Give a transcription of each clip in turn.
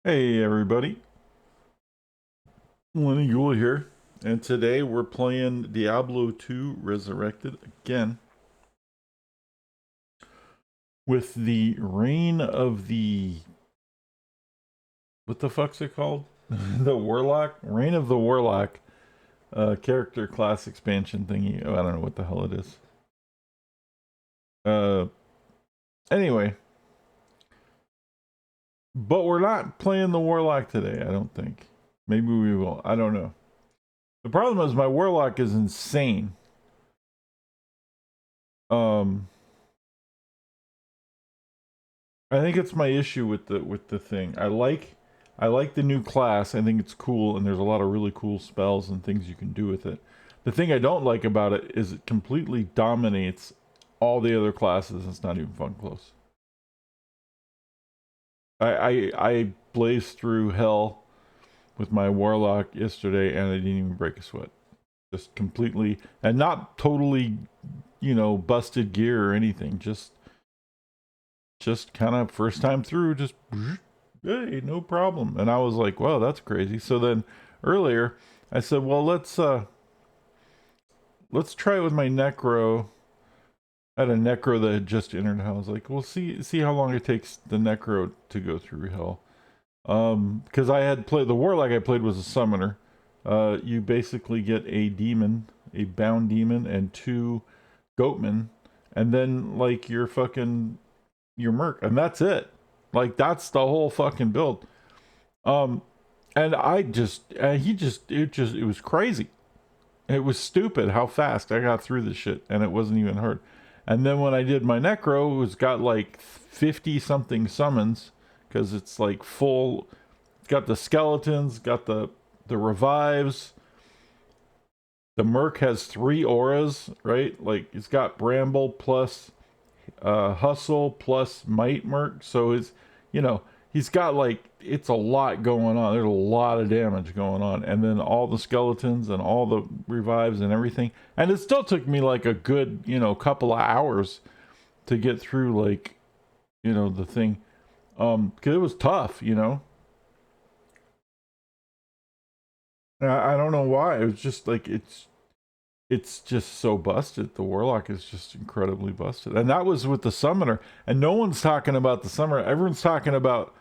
Hey everybody, Lenny Ghoul here, and today we're playing Diablo 2 Resurrected again with the Reign of the... what the fuck's it called? The Warlock? Reign of the Warlock character class expansion thingy. Oh, I don't know what the hell it is. Uh, anyway, but we're not playing the Warlock today, I don't think. Maybe we will, I don't know. The problem is my Warlock is insane. Um, I think it's my issue with the thing. I like the new class. I think it's cool, and there's a lot of really cool spells and things you can do with it. The thing I don't like about it is it completely dominates all the other classes. It's not even fun close. I blazed through hell with my warlock yesterday, and I didn't even break a sweat. Just completely, and not totally, busted gear or anything. Just kind of first time through, just hey, no problem. And I was like, wow, that's crazy. So then earlier I said, well, let's try it with my necro. I had a necro that had just entered hell. I was like, well, see how long it takes the necro to go through hell. Because I had played the warlock I played was a summoner. You basically get a demon, a bound demon, and two goatmen, and then like your merc, and that's it. Like that's the whole fucking build. Um, and I just, it was crazy. It was stupid how fast I got through this shit, and it wasn't even hard. And then when I did my necro, it was got like 50 something summons because it's like full. It's got the skeletons, got the revives. The merc has three auras, right? Like it's got bramble plus hustle plus might merc. So it's, you know, he's got like, it's a lot going on. There's a lot of damage going on. And then all the skeletons and all the revives and everything. And it still took me like a good, couple of hours to get through like, the thing. Cause it was tough. I don't know why. It was just like, it's just so busted. The warlock is just incredibly busted, and that was with the summoner. And no one's talking about the summoner. Everyone's talking about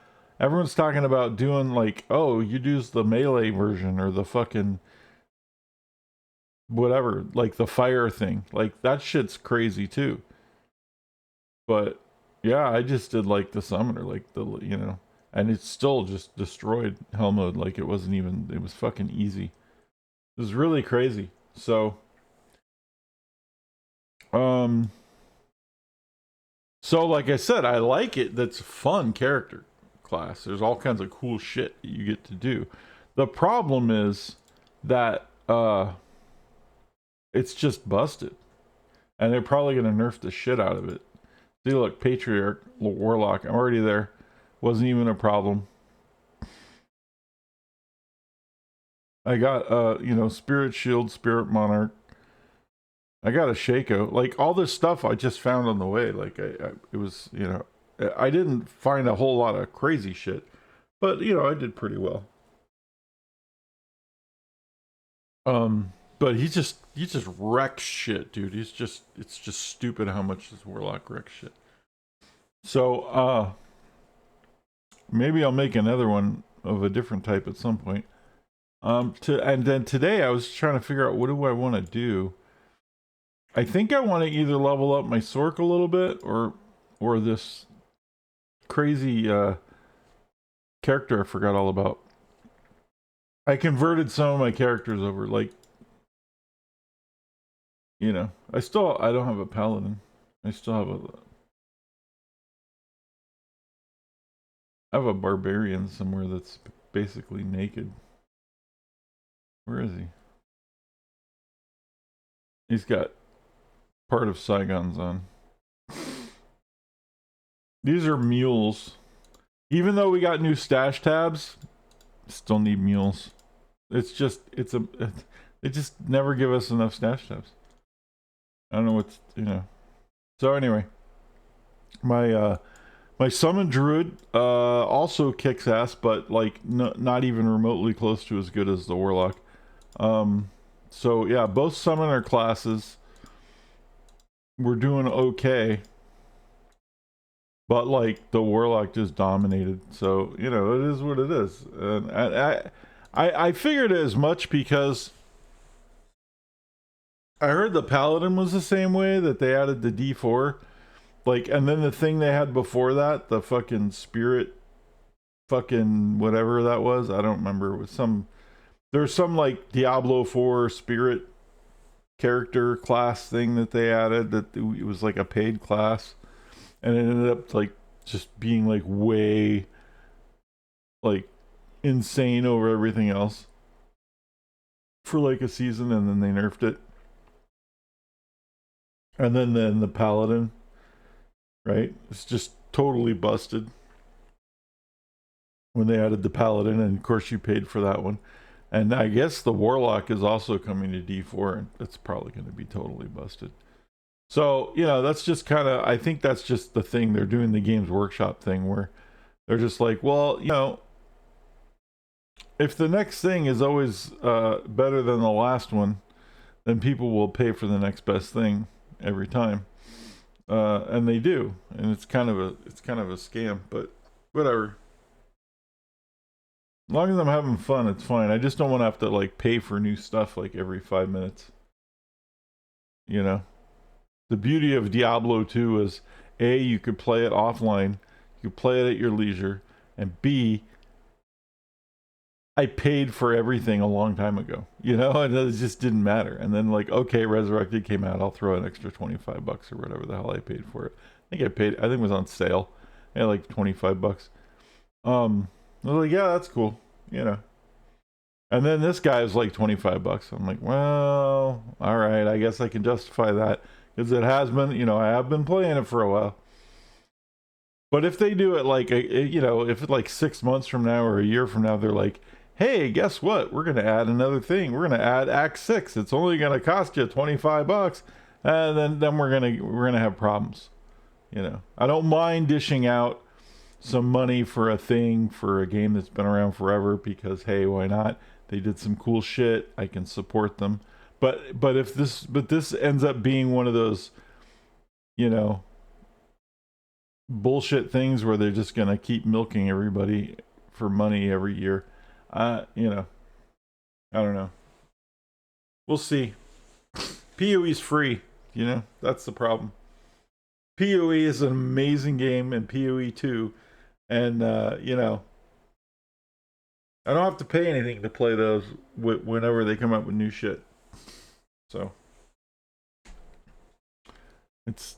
doing like, oh, you use the melee version or the fucking whatever, like the fire thing. Like that shit's crazy too. But yeah, I just did like the summoner, like and it still just destroyed hell mode. Like it wasn't even. It was fucking easy. It was really crazy. So um So, like I said, I like it. That's fun character class. There's all kinds of cool shit that you get to do. The problem is that it's just busted, and they're probably gonna nerf the shit out of it. See, look, Patriarch Warlock. I'm already there. Wasn't even a problem. I got Spirit Shield, Spirit Monarch. I got a Shaco. Like all this stuff I just found on the way. Like it was, I didn't find a whole lot of crazy shit, but I did pretty well. But he just wrecks shit, dude. It's just stupid how much this warlock wrecks shit. So maybe I'll make another one of a different type at some point. And then today I was trying to figure out what do I want to do. I think I want to either level up my Sork a little bit or this crazy character I forgot all about. I converted some of my characters over, like I don't have a paladin. I still have a barbarian somewhere that's basically naked. Where is he? He's got part of Saigon's on. These are mules. Even though we got new stash tabs, still need mules. They just never give us enough stash tabs. I don't know what's. So anyway, my My summon druid also kicks ass, but like not even remotely close to as good as the warlock. So yeah, both summoner classes were doing okay, but like the warlock just dominated. So you know it is what it is, and I figured as much because I heard the paladin was the same way, that they added the D4, like, and then the thing they had before that, the fucking spirit, fucking whatever that was, I don't remember. It was there's some like Diablo 4 spirit character class thing that they added, that it was like a paid class, and it ended up like just being like way like insane over everything else for like a season, and then they nerfed it. And then the paladin, right, it's just totally busted when they added the paladin, and of course you paid for that one. And I guess the warlock is also coming to D4, and it's probably going to be totally busted. So, you know, that's just kind of, I think that's just the thing. They're doing the Games Workshop thing where they're just like, well, you know, if the next thing is always better than the last one, then people will pay for the next best thing every time. And they do. And it's kind of a scam, but whatever. As long as I'm having fun, it's fine. I just don't want to have to like pay for new stuff like every 5 minutes. You know? The beauty of Diablo 2 is A, you could play it offline, you could play it at your leisure, and B, I paid for everything a long time ago, you know, and it just didn't matter. And then like, okay, Resurrected came out, I'll throw an extra $25 or whatever the hell I paid for it. I think it was on sale. I had like $25. I was like, yeah, that's cool, you know. And then this guy is like $25. I'm like, well, all right, I guess I can justify that, because it has been, you know, I have been playing it for a while. But if they do it like, you know, if it's like 6 months from now or a year from now, they're like, hey, guess what? We're going to add another thing. We're going to add Act 6. It's only going to cost you $25. And then we're going to have problems. You know, I don't mind dishing out some money for a thing, for a game that's been around forever, because hey, why not? They did some cool shit. I can support them. But this ends up being one of those, you know, bullshit things where they're just gonna keep milking everybody for money every year. You know, I don't know. We'll see. PoE's free. You know, that's the problem. PoE is an amazing game, and PoE 2, and you know, I don't have to pay anything to play those whenever they come up with new shit. So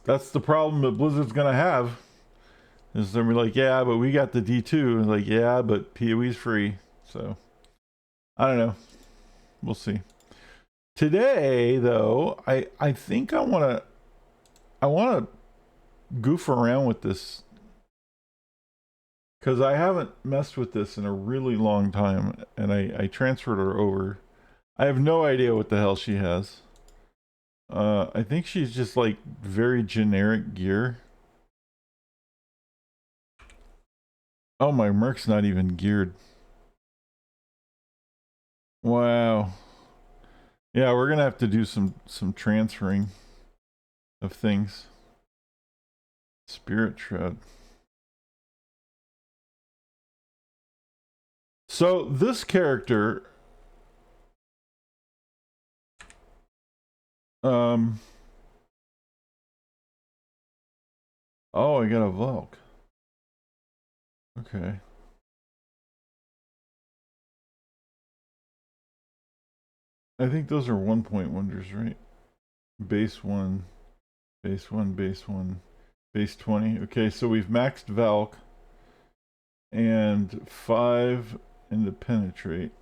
that's the problem that Blizzard's gonna have. Is they're like, yeah, but we got the D2, and like, yeah, but PoE's free. So I don't know. We'll see. Today, though, I think I wanna goof around with this, because I haven't messed with this in a really long time, and I transferred her over. I have no idea what the hell she has. I think she's just like very generic gear. Oh, my Merc's not even geared. Wow. Yeah, we're gonna have to do some transferring of things. Spirit Shroud. So this character, oh, I got a Volk. Okay. I think those are 1-point wonders, right? Base 1, base 1, base 1, base 20. Okay, so we've maxed Valk and 5 in the penetrate,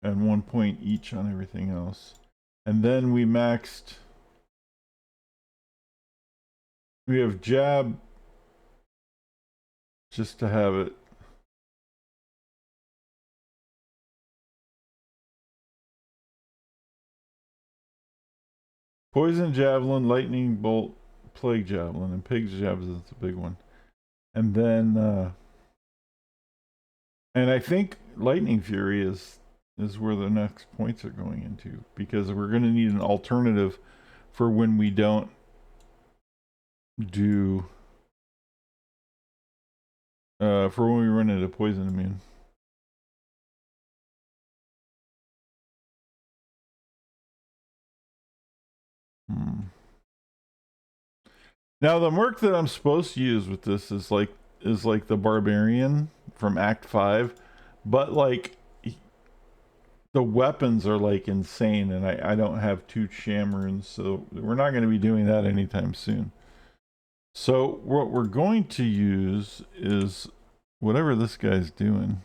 and 1 point each on everything else. And then we have jab just to have it. Poison javelin, lightning bolt, Plague Javelin, and Plague Javelin is a big one. And then, and I think Lightning Fury is where the next points are going into, because we're going to need an alternative for when we don't do for when we run into poison immune. Now the merc that I'm supposed to use with this is like the barbarian from Act 5, but like the weapons are like insane, and I don't have 2 Shamroons, so we're not going to be doing that anytime soon. So what we're going to use is whatever this guy's doing.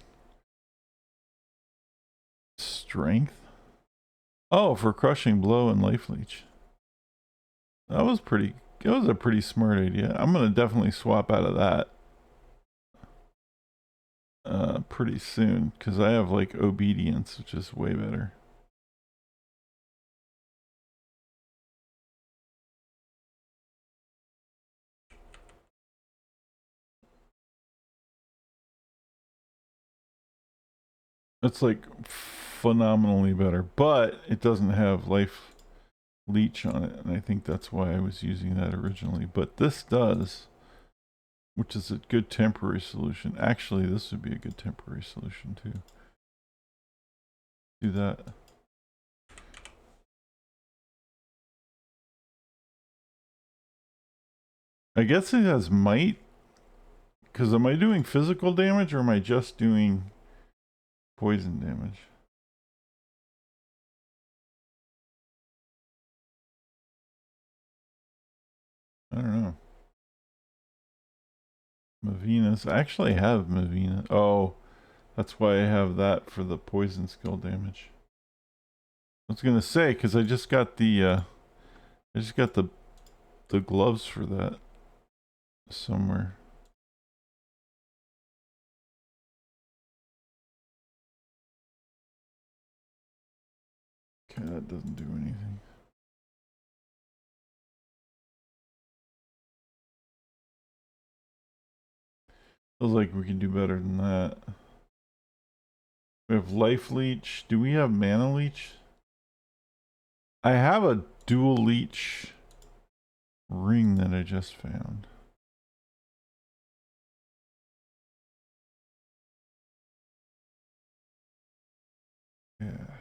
Strength? Oh, for crushing blow and life leech. That was a pretty smart idea. I'm gonna definitely swap out of that pretty soon, because I have like obedience, which is way better. It's like phenomenally better, but it doesn't have life leech on it, and I think that's why I was using that originally. But this does, which is a good temporary solution. Actually, this would be a good temporary solution too. Do that. I guess it has might, because am I doing physical damage or am I just doing poison damage? I don't know. Mavinus. I actually have Mavina. Oh, that's why I have that for the poison skill damage. I was gonna say, because I just got the the gloves for that somewhere. Okay, that doesn't do anything. Feels like we can do better than that. We have life leech. Do we have mana leech? I have a dual leech ring that I just found. Yeah.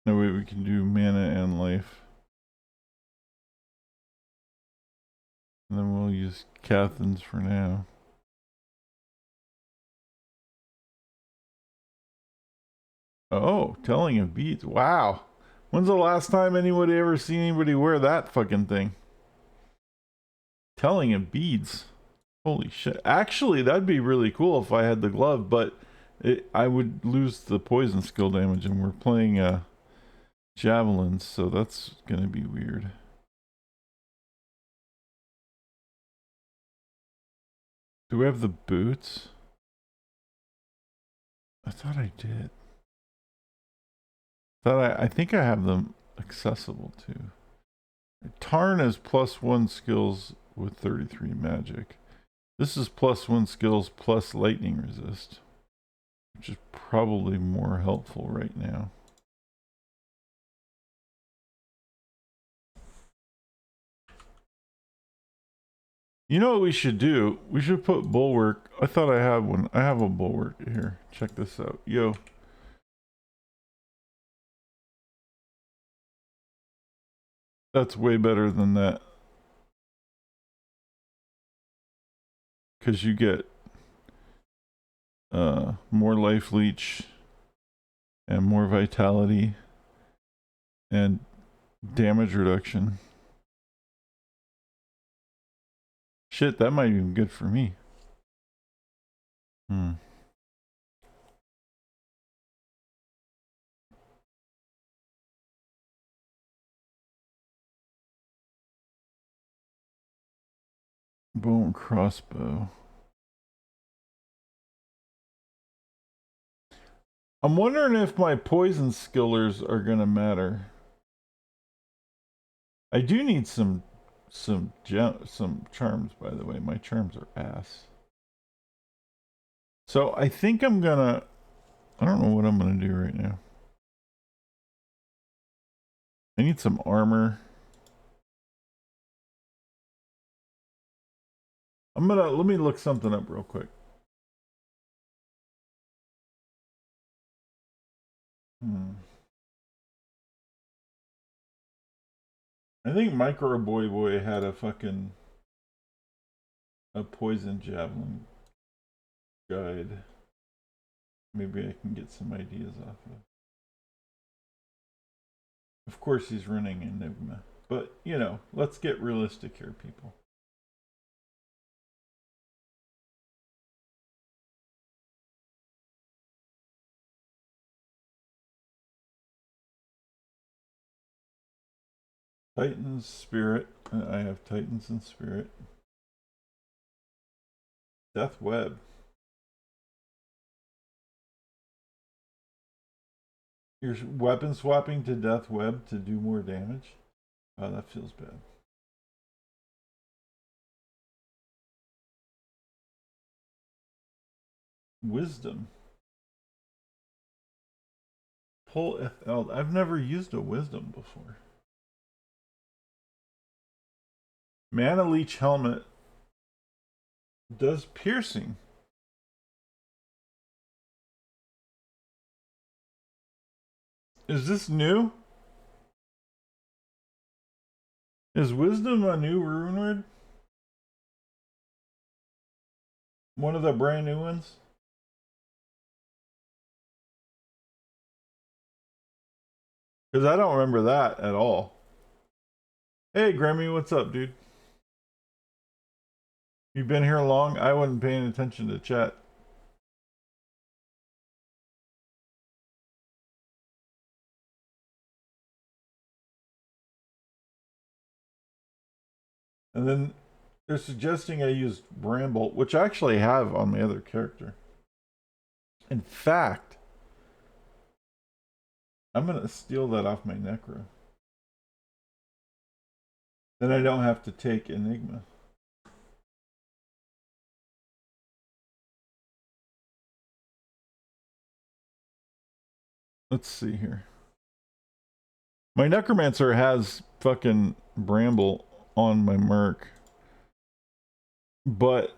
No, wait, we can do mana and life. And then we'll use Cathans for now. Oh, telling of beads. Wow. When's the last time anybody ever seen anybody wear that fucking thing? Telling of beads. Holy shit. Actually, that'd be really cool if I had the glove, but I would lose the poison skill damage, and we're playing javelins, so that's gonna be weird. Do we have the boots? I thought I did. I think I have them accessible too. Tarn is +1 skills with 33 magic. This is +1 skills plus lightning resist, which is probably more helpful right now. You know what we should do? We should put bulwark. I thought I had one. I have a bulwark here. Check this out. Yo. That's way better than that. Because you get more life leech and more vitality and damage reduction. Shit, that might be good for me. Bow and crossbow. I'm wondering if my poison skillers are gonna matter. I do need some charms, by the way. My charms are ass. So I think I'm gonna. I don't know what I'm gonna do right now. I need some armor. Let me look something up real quick. I think Micro Boy had a poison javelin guide. Maybe I can get some ideas off of. Of course, he's running Enigma, but you know, let's get realistic here, people. Titan's Spirit. I have Titans and Spirit. Death Web. You're weapon swapping to Death Web to do more damage? Oh, that feels bad. Wisdom. Pull FL. I've never used a Wisdom before. Mana Leech Helmet does piercing. Is this new? Is Wisdom a new rune word? One of the brand new ones? Because I don't remember that at all. Hey, Grammy, what's up, dude? You been here long? I wasn't paying attention to chat. And then they're suggesting I use Bramble, which I actually have on my other character. In fact, I'm going to steal that off my Necro. Then I don't have to take Enigma. Let's see here. My Necromancer has fucking Bramble on my Merc. But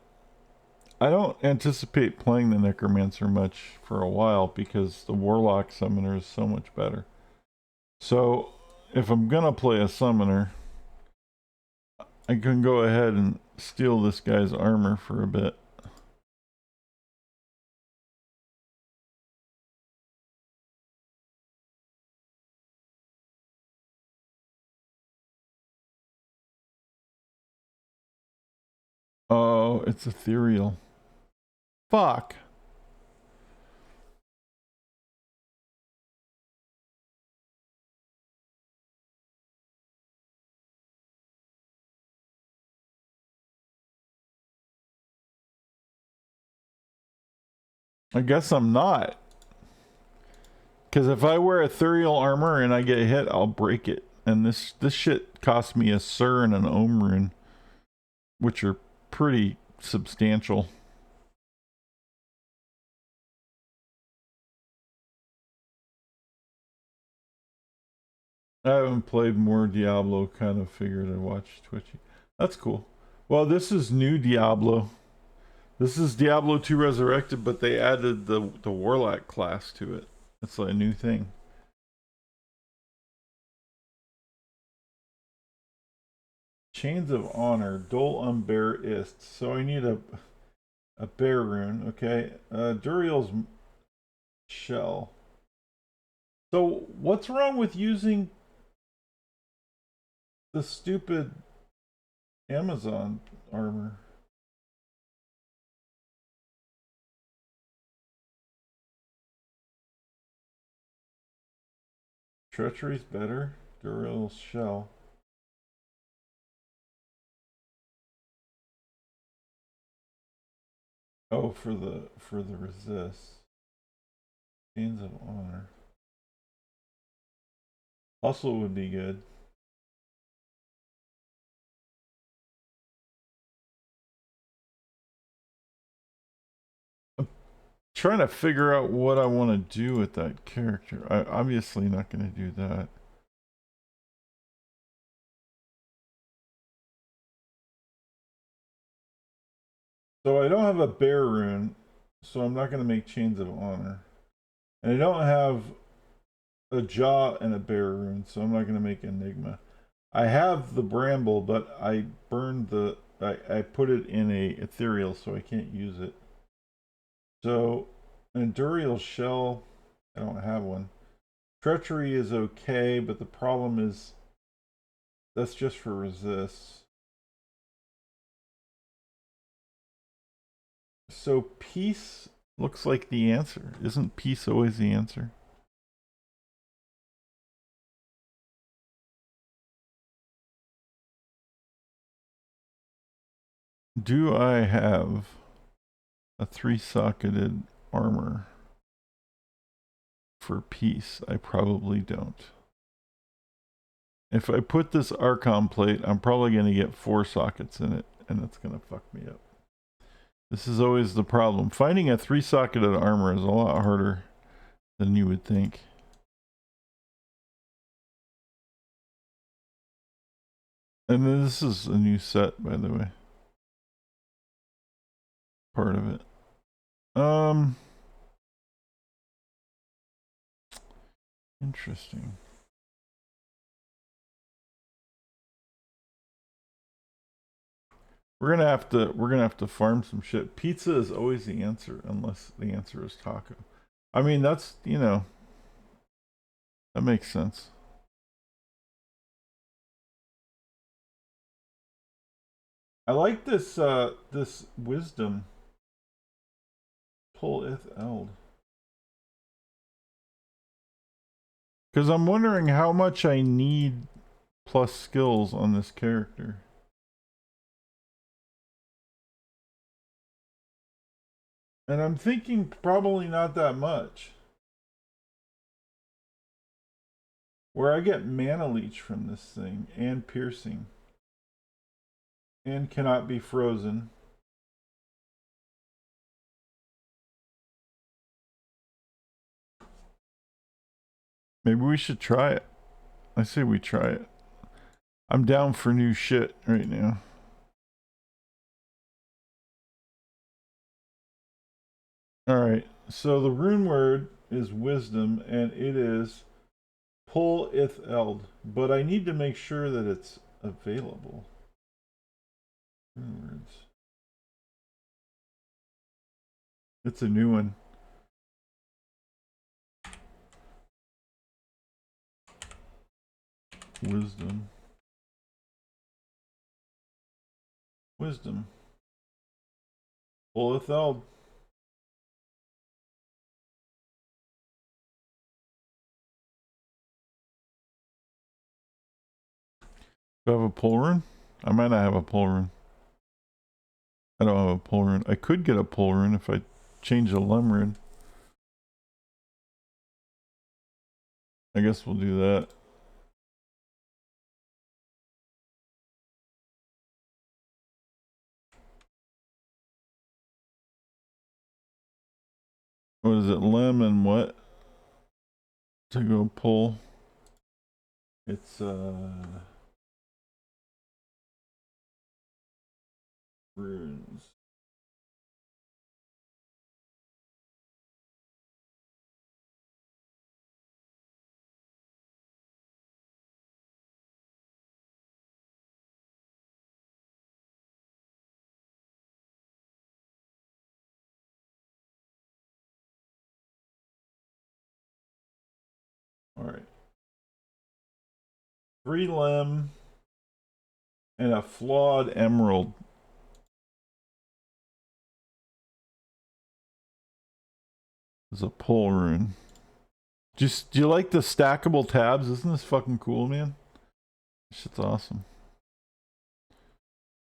I don't anticipate playing the Necromancer much for a while because the Warlock Summoner is so much better. So if I'm gonna play a Summoner, I can go ahead and steal this guy's armor for a bit. Oh, it's ethereal. Fuck. I guess I'm not. Because if I wear ethereal armor and I get hit, I'll break it. And this shit cost me a Sur and an Ohm rune, which are pretty substantial. I haven't played more Diablo, kind of figured I'd watch Twitchy. That's cool. Well, this is new Diablo. This is Diablo 2 Resurrected, but they added the Warlock class to it. It's like a new thing. Chains of Honor, Dol Umber Ist. So I need a bear rune, okay? Duriel's Shell. So what's wrong with using the stupid Amazon armor? Treachery's better. Duriel's Shell. Oh, for the resist. Chains of Honor. Hustle would be good. I'm trying to figure out what I want to do with that character. I'm obviously not going to do that. So I don't have a bear rune, so I'm not going to make Chains of Honor. And I don't have a jaw and a bear rune, so I'm not going to make Enigma. I have the bramble, but I burned the... I put it in a ethereal, so I can't use it. So, an Endurial Shell, I don't have one. Treachery is okay, but the problem is that's just for resist. So peace looks like the answer. Isn't peace always the answer? Do I have a 3-socketed armor for peace? I probably don't. If I put this Archon plate, I'm probably going to get 4 sockets in it, and it's going to fuck me up. This is always the problem. Finding a 3-socketed armor is a lot harder than you would think. And this is a new set, by the way. Part of it. Interesting. We're gonna have to farm some shit. Pizza is always the answer, unless the answer is taco. I mean, that's, you know, that makes sense. I like this this wisdom. Pull ith eld. Because I'm wondering how much I need plus skills on this character. And I'm thinking probably not that much. Where I get mana leech from this thing, and piercing. And cannot be frozen. Maybe we should try it. I say we try it. I'm down for new shit right now. Alright, so the rune word is wisdom, and it is pull ith eld. But I need to make sure that it's available. Rune words. It's a new one. Wisdom. Wisdom. Pull ith eld. Do I have a pull rune? I might not have a pull rune. I don't have a pull rune. I could get a pull rune if I change the lem rune. I guess we'll do that. What is it? Lem and what? To go pull. It's runes. Alright. 3 lem and a flawed emerald. Is a pull rune. Just, do you like the stackable tabs? Isn't this fucking cool, man? Shit's awesome.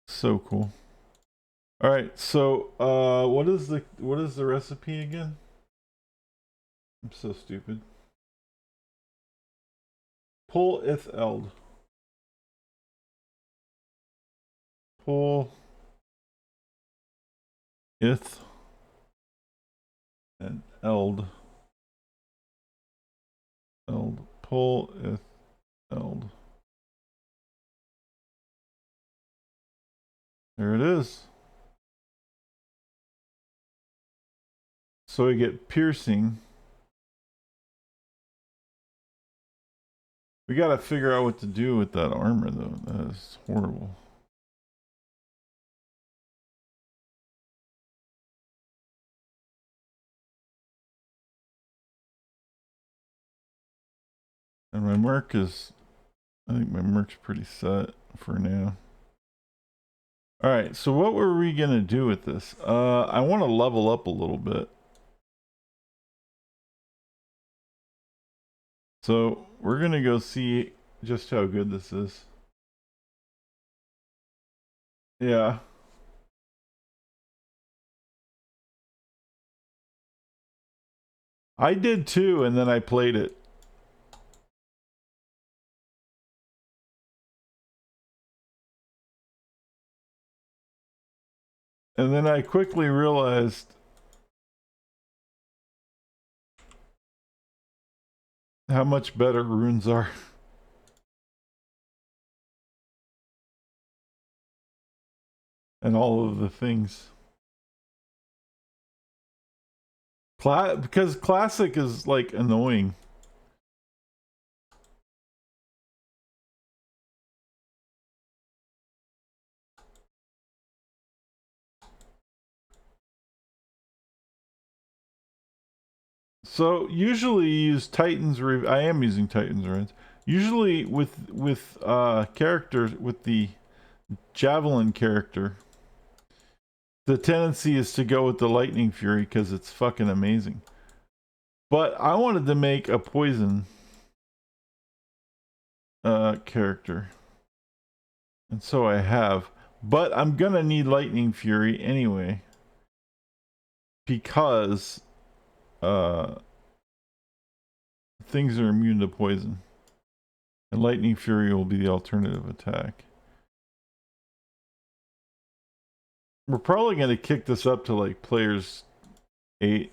So cool. Alright, so what is the recipe again? I'm so stupid. Pull ith eld. Pull ith and eld. Eld. Pull ith eld. There it is. So we get piercing. We gotta figure out what to do with that armor though. That is horrible. And my merc is, I think my merc's pretty set for now. Alright, so what were we gonna do with this? I want to level up a little bit. So we're gonna go see just how good this is. Yeah. I did too, and then I played it. And then I quickly realized how much better runes are. And all of the things. Because classic is like annoying. So usually you use Titans. I am using Titans runes. Usually with characters with the Javelin character, the tendency is to go with the Lightning Fury because it's fucking amazing. But I wanted to make a poison character. And so I have. But I'm gonna need Lightning Fury anyway. Because things are immune to poison. And Lightning Fury will be the alternative attack. We're probably gonna kick this up to like players 8.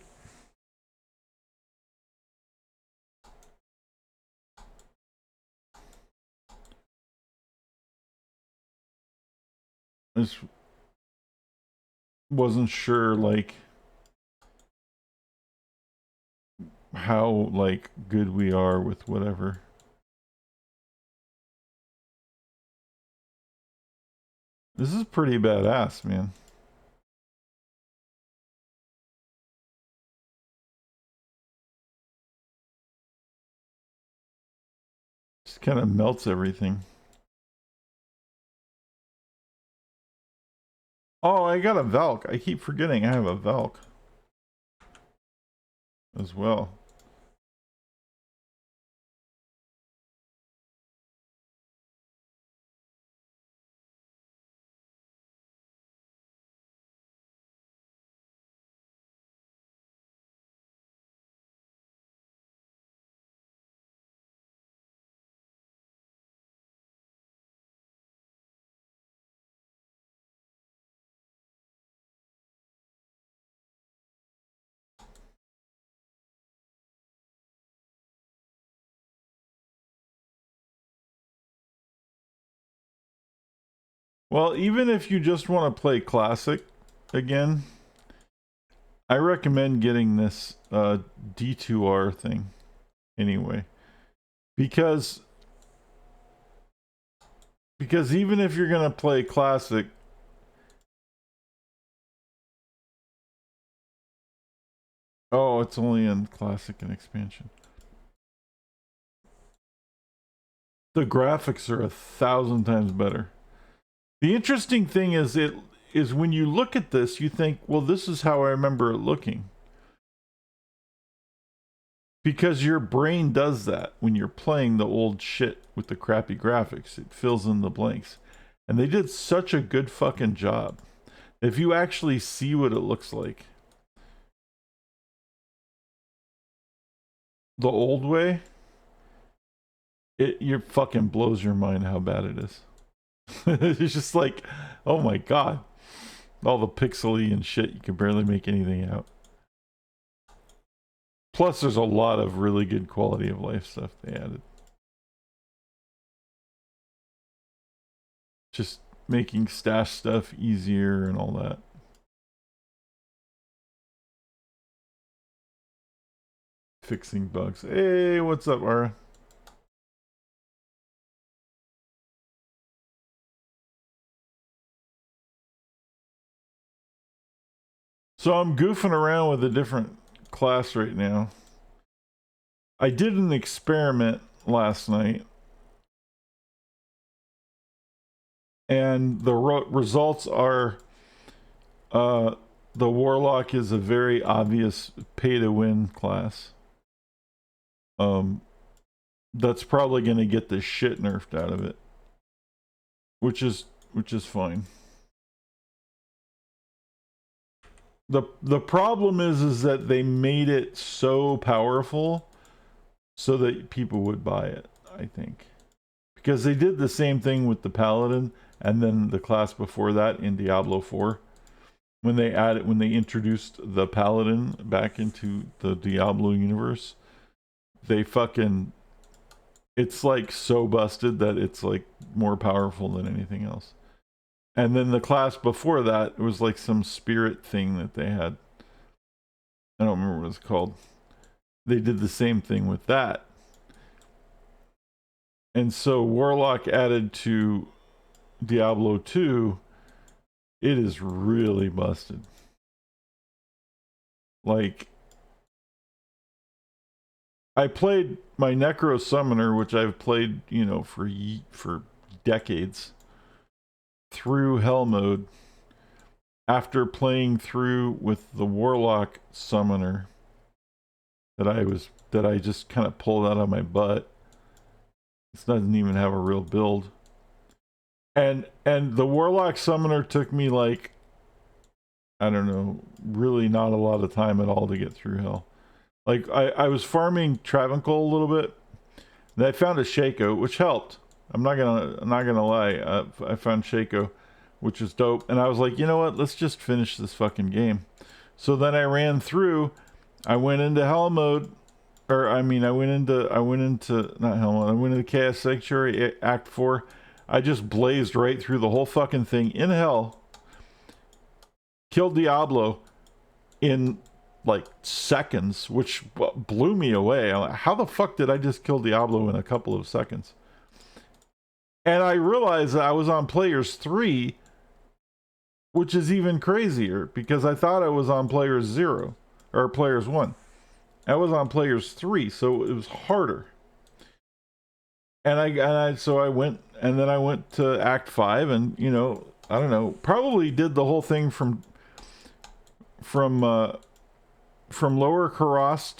I just wasn't sure like how like good we are with whatever. This is pretty badass, man. Just kind of melts everything. Oh, I got a Valk. I keep forgetting I have a Valk as well. Well, even if you just want to play classic again, I recommend getting this D2R thing anyway. Because even if you're going to play classic, oh, it's only in classic and expansion. The graphics are 1,000 times better. The interesting thing is when you look at this, you think, well, this is how I remember it looking. Because your brain does that when you're playing the old shit with the crappy graphics. It fills in the blanks. And they did such a good fucking job. If you actually see what it looks like. the old way, it fucking blows your mind how bad it is. It's just like, oh my god, all the pixely and shit, you can barely make anything out. Plus, there's a lot of really good quality of life stuff they added. Just making stash stuff easier and all that. Fixing bugs. Hey, what's up, Ara? So I'm goofing around with a different class right now. I did an experiment last night, and the results are the Warlock is a very obvious pay-to-win class. That's probably going to get the shit nerfed out of it, which is fine. The problem is that they made it so powerful so that people would buy it, I think. Because they did the same thing with the Paladin and then the class before that in Diablo 4. When they introduced the Paladin back into the Diablo universe, it's like so busted that it's like more powerful than anything else. And then the class before that, it was like some spirit thing that they had. I don't remember what it's called. They did the same thing with that. And so Warlock added to Diablo 2, it is really busted. Like, I played my Necro Summoner, which I've played, for decades, through Hell mode after playing through with the Warlock Summoner that I just kind of pulled out of my butt. This doesn't even have a real build. And the Warlock Summoner took me like, I don't know, really not a lot of time at all to get through Hell. Like, I was farming Travancore a little bit. Then I found a Shaco, which helped. I'm not gonna lie. I found Shaco, which is dope. And I was like, you know what? Let's just finish this fucking game. So then I ran through. I went into Hell mode. I went into not Hell mode. I went into Chaos Sanctuary Act 4. I just blazed right through the whole fucking thing in Hell. Killed Diablo in like seconds, which blew me away. I'm like, how the fuck did I just kill Diablo in a couple of seconds? And I realized that I was on players 3, which is even crazier because I thought I was on players 0 or players 1. I was on players 3, so it was harder. And I went to Act 5, and I don't know, probably did the whole thing from Lower Karas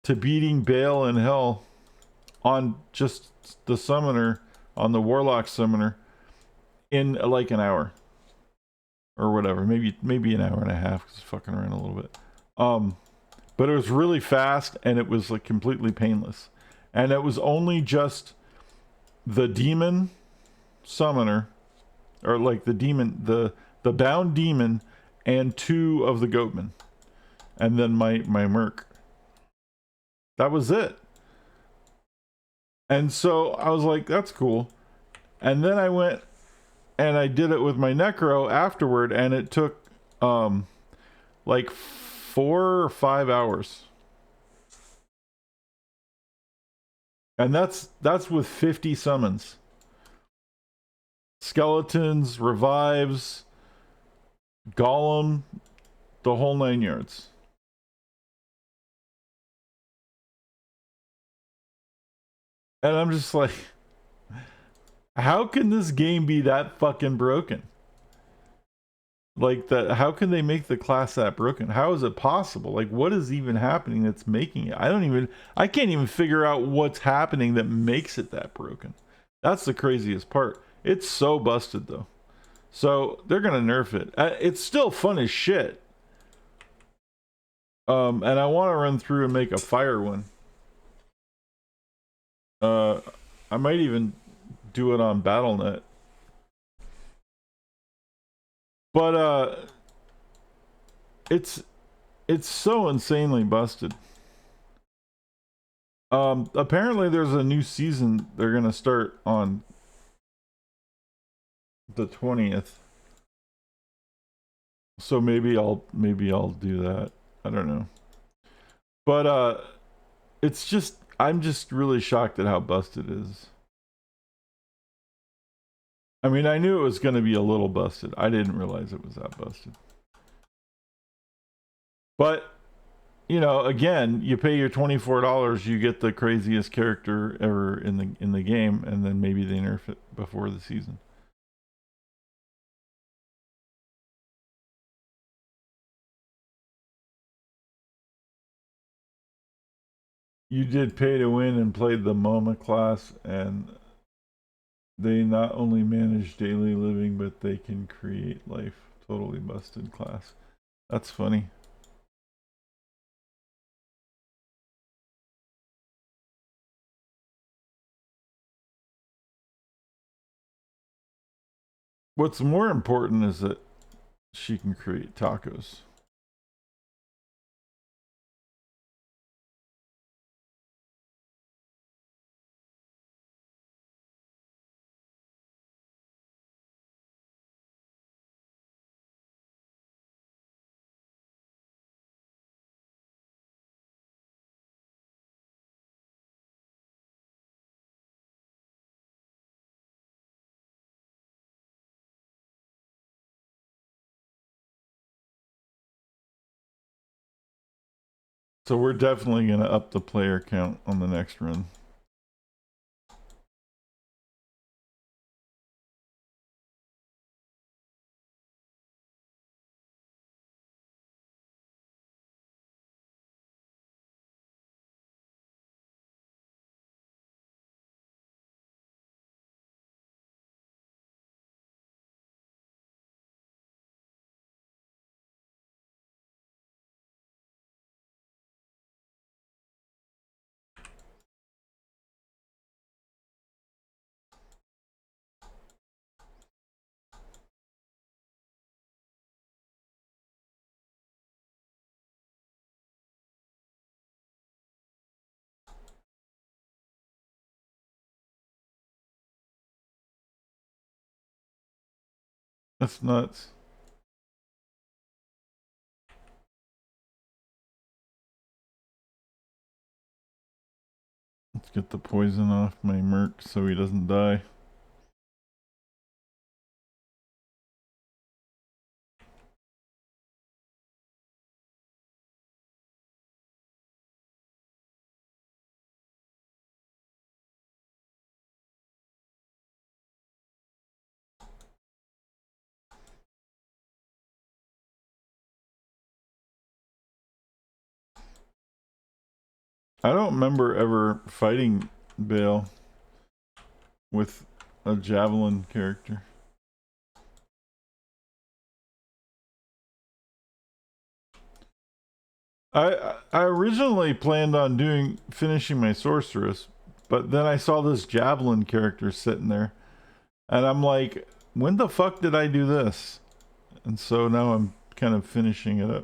to beating Baal in Hell on just the summoner, on the Warlock Summoner, in like an hour or whatever, maybe an hour and a half, because fucking around a little bit. But it was really fast, and it was like completely painless, and it was only just the demon summoner, or like the demon, the bound demon, and 2 of the goatmen, and then my merc. That was it. And so I was like, that's cool. And then I went and I did it with my Necro afterward, and it took like 4 or 5 hours. And that's with 50 summons. Skeletons, revives, Golem, the whole 9 yards. And I'm just like, how can this game be that fucking broken? Like that, how can they make the class that broken? How is it possible? Like, what is even happening that's making it? I can't even figure out what's happening that makes it that broken. That's the craziest part. It's so busted though. So they're gonna nerf it. It's still fun as shit. And I want to run through and make a fire one. I might even do it on BattleNet. But it's so insanely busted. Apparently there's a new season they're gonna start on the 20th. So maybe I'll do that. I don't know. But it's just I'm just really shocked at how busted it is. I mean, I knew it was going to be a little busted. I didn't realize it was that busted. But you know, again, you pay your $24, you get the craziest character ever in the game, and then maybe they nerf it before the season. You did pay to win and played the MoMA class, and they not only manage daily living, but they can create life. Totally busted class. That's funny. What's more important is that she can create tacos. So we're definitely going to up the player count on the next run. That's nuts. Let's get the poison off my merc so he doesn't die. I don't remember ever fighting Bale with a javelin character. I originally planned on finishing my sorceress, but then I saw this javelin character sitting there, and I'm like, when the fuck did I do this? And so now I'm kind of finishing it up.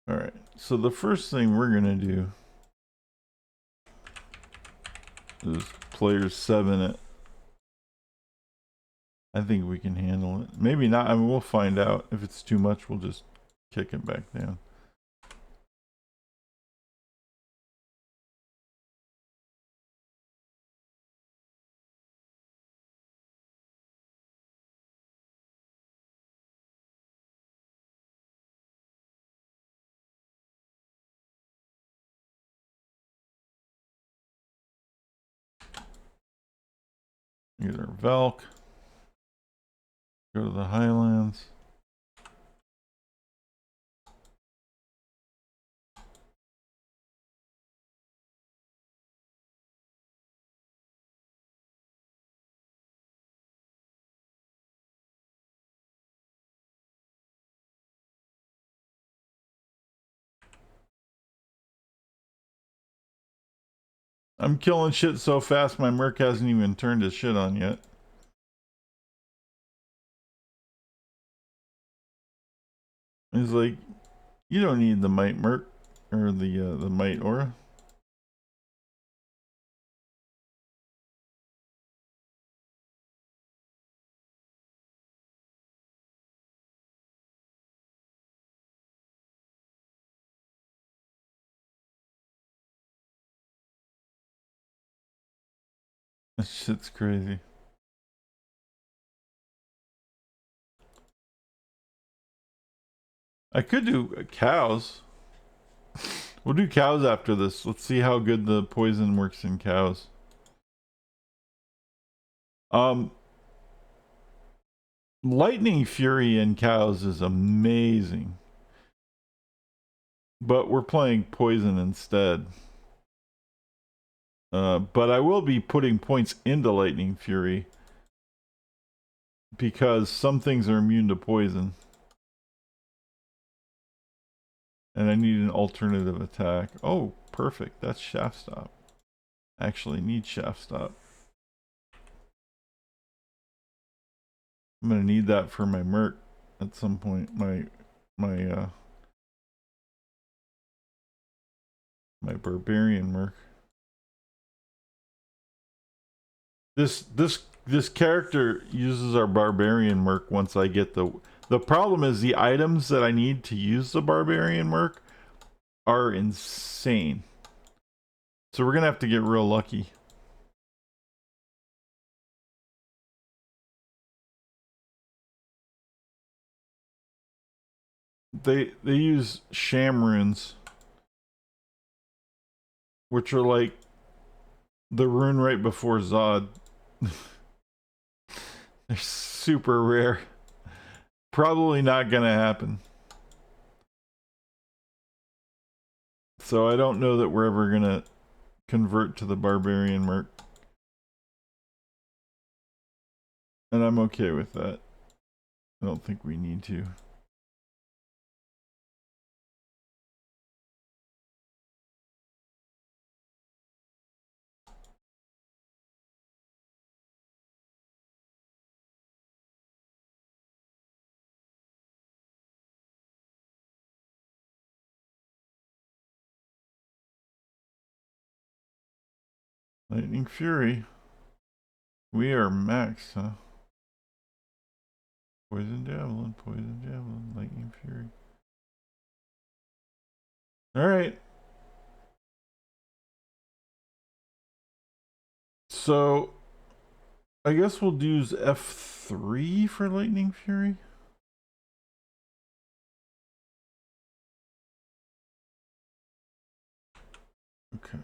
All right. So the first thing we're gonna do is player 7 it. I think we can handle it. Maybe not. I mean, we'll find out. If it's too much, we'll just kick it back down. Get our Velk. Go to the Highlands. I'm killing shit so fast my Merc hasn't even turned his shit on yet. He's like, you don't need the Might Merc or the Might Aura. That shit's crazy. I could do cows. We'll do cows after this. Let's see how good the poison works in cows. Lightning Fury in cows is amazing. But we're playing poison instead. But I will be putting points into Lightning Fury because some things are immune to poison. And I need an alternative attack. Oh, perfect. That's Shaft Stop. Actually need Shaft Stop. I'm gonna need that for my Merc at some point. My Barbarian Merc. This character uses our Barbarian Merc once I get the problem is the items that I need to use the Barbarian Merc are insane. So we're gonna have to get real lucky. They use Shamroons, which are like the rune right before Zod. They're super rare. Probably not gonna happen. So I don't know that we're ever gonna convert to the Barbarian Merc. And I'm okay with that. I don't think we need to. Lightning Fury. We are max, huh? Poison Javelin, Lightning Fury. Alright. So, I guess we'll use F3 for Lightning Fury. Okay.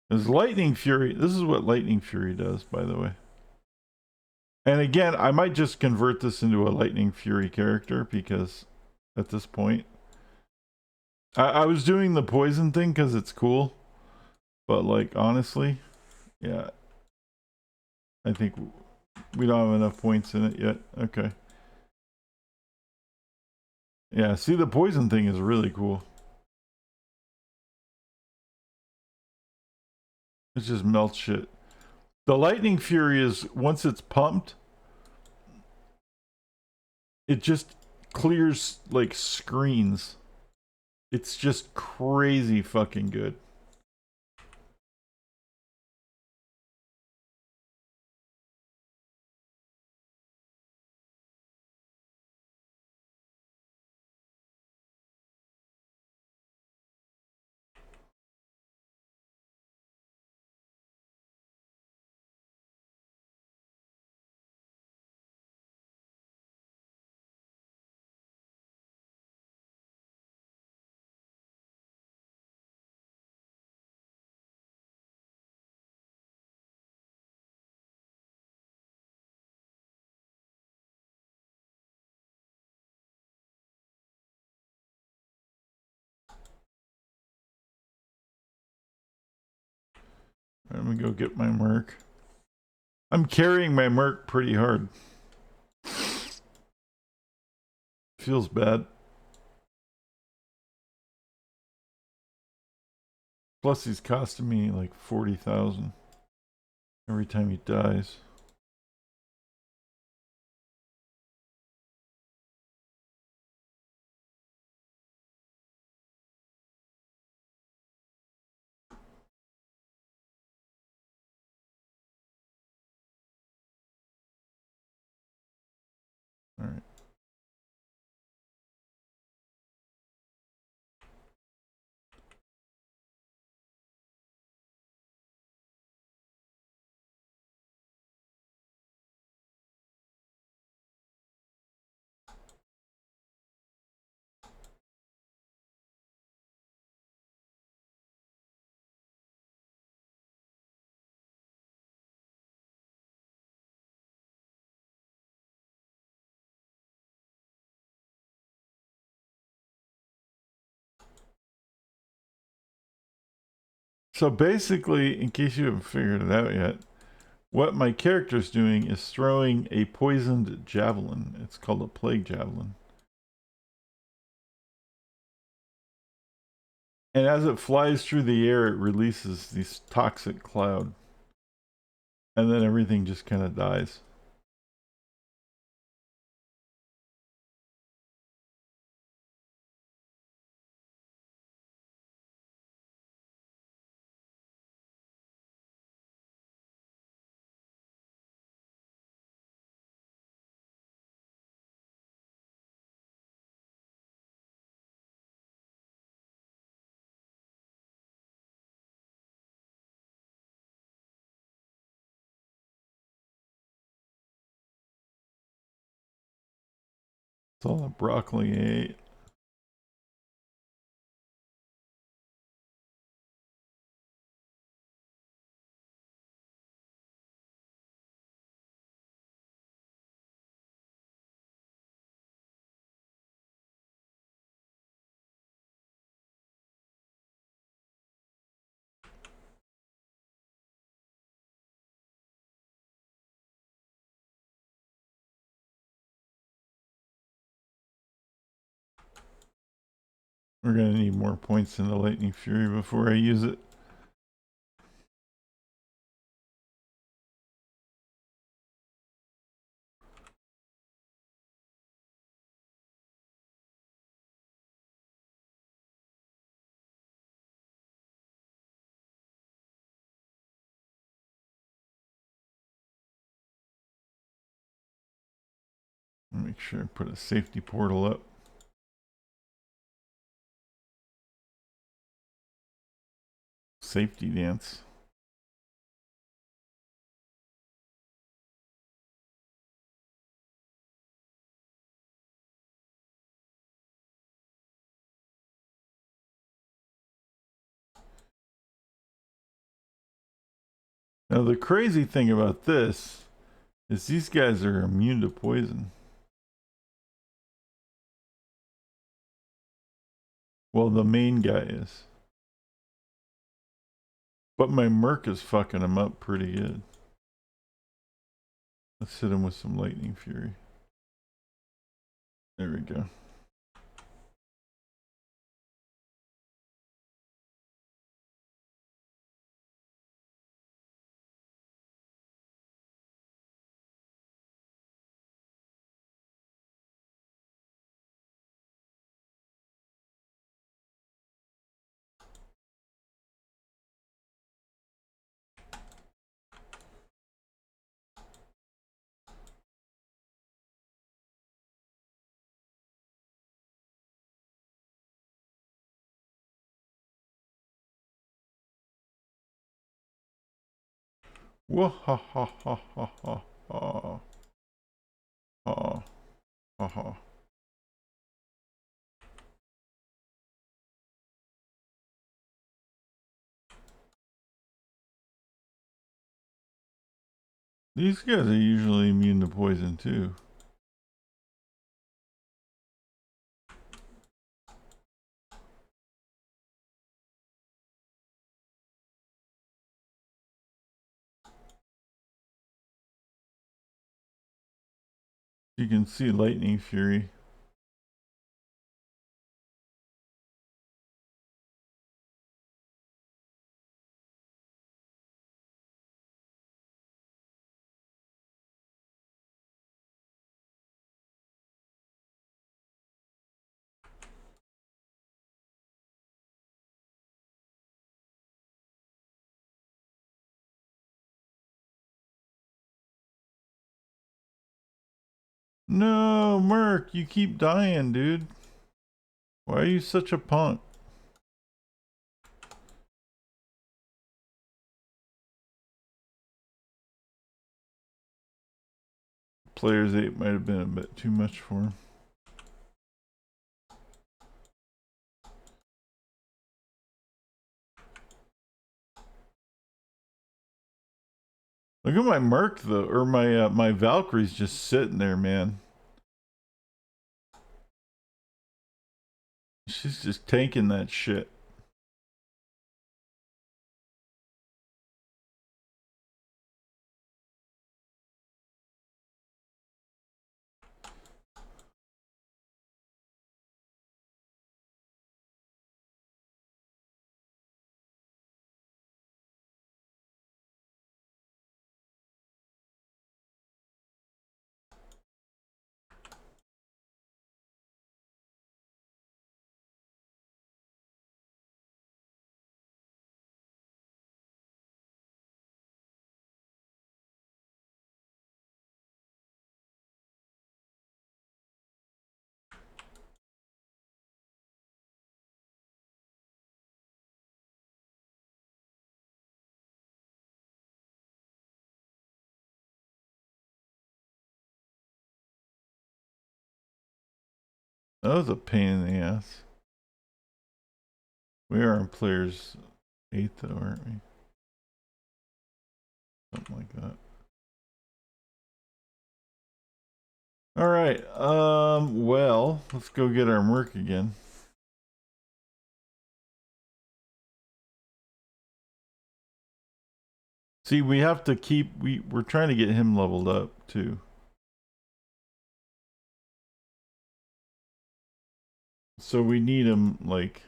Is Lightning Fury, this is what Lightning Fury does, by the way. And again, I might just convert this into a Lightning Fury character because at this point, I was doing the poison thing because it's cool. But like, honestly, yeah. I think we don't have enough points in it yet. Okay. Yeah, see, the poison thing is really cool. It just melts shit. The Lightning Fury is, once it's pumped, it just clears like screens. It's just crazy fucking good. I'm gonna go get my merc. I'm carrying my merc pretty hard. Feels bad. Plus he's costing me like 40,000 every time he dies. All right. So basically, in case you haven't figured it out yet, what my character's doing is throwing a poisoned javelin. It's called a plague javelin. And as it flies through the air, it releases this toxic cloud. And then everything just kind of dies. It's all the broccoli I ate. We're going to need more points in the Lightning Fury before I use it. Make sure I put a safety portal up. Safety dance. Now the crazy thing about this is these guys are immune to poison. Well, the main guy is. But my merc is fucking him up pretty good. Let's hit him with some Lightning Fury. There we go. Whoa ha ha ha ha ha ha ha ha ha. These guys are usually immune to poison too. You can see Lightning Fury. No, Merc, you keep dying, dude. Why are you such a punk? Player's 8 might have been a bit too much for him. Look at my Merc though, or my Valkyrie's just sitting there, man. She's just tanking that shit. That was a pain in the ass. We are in players 8 though, aren't we? Something like that. Alright, well, let's go get our Merc again. See, we have to keep, we're trying to get him leveled up too. So we need him, like,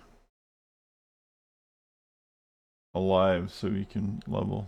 alive so he can level.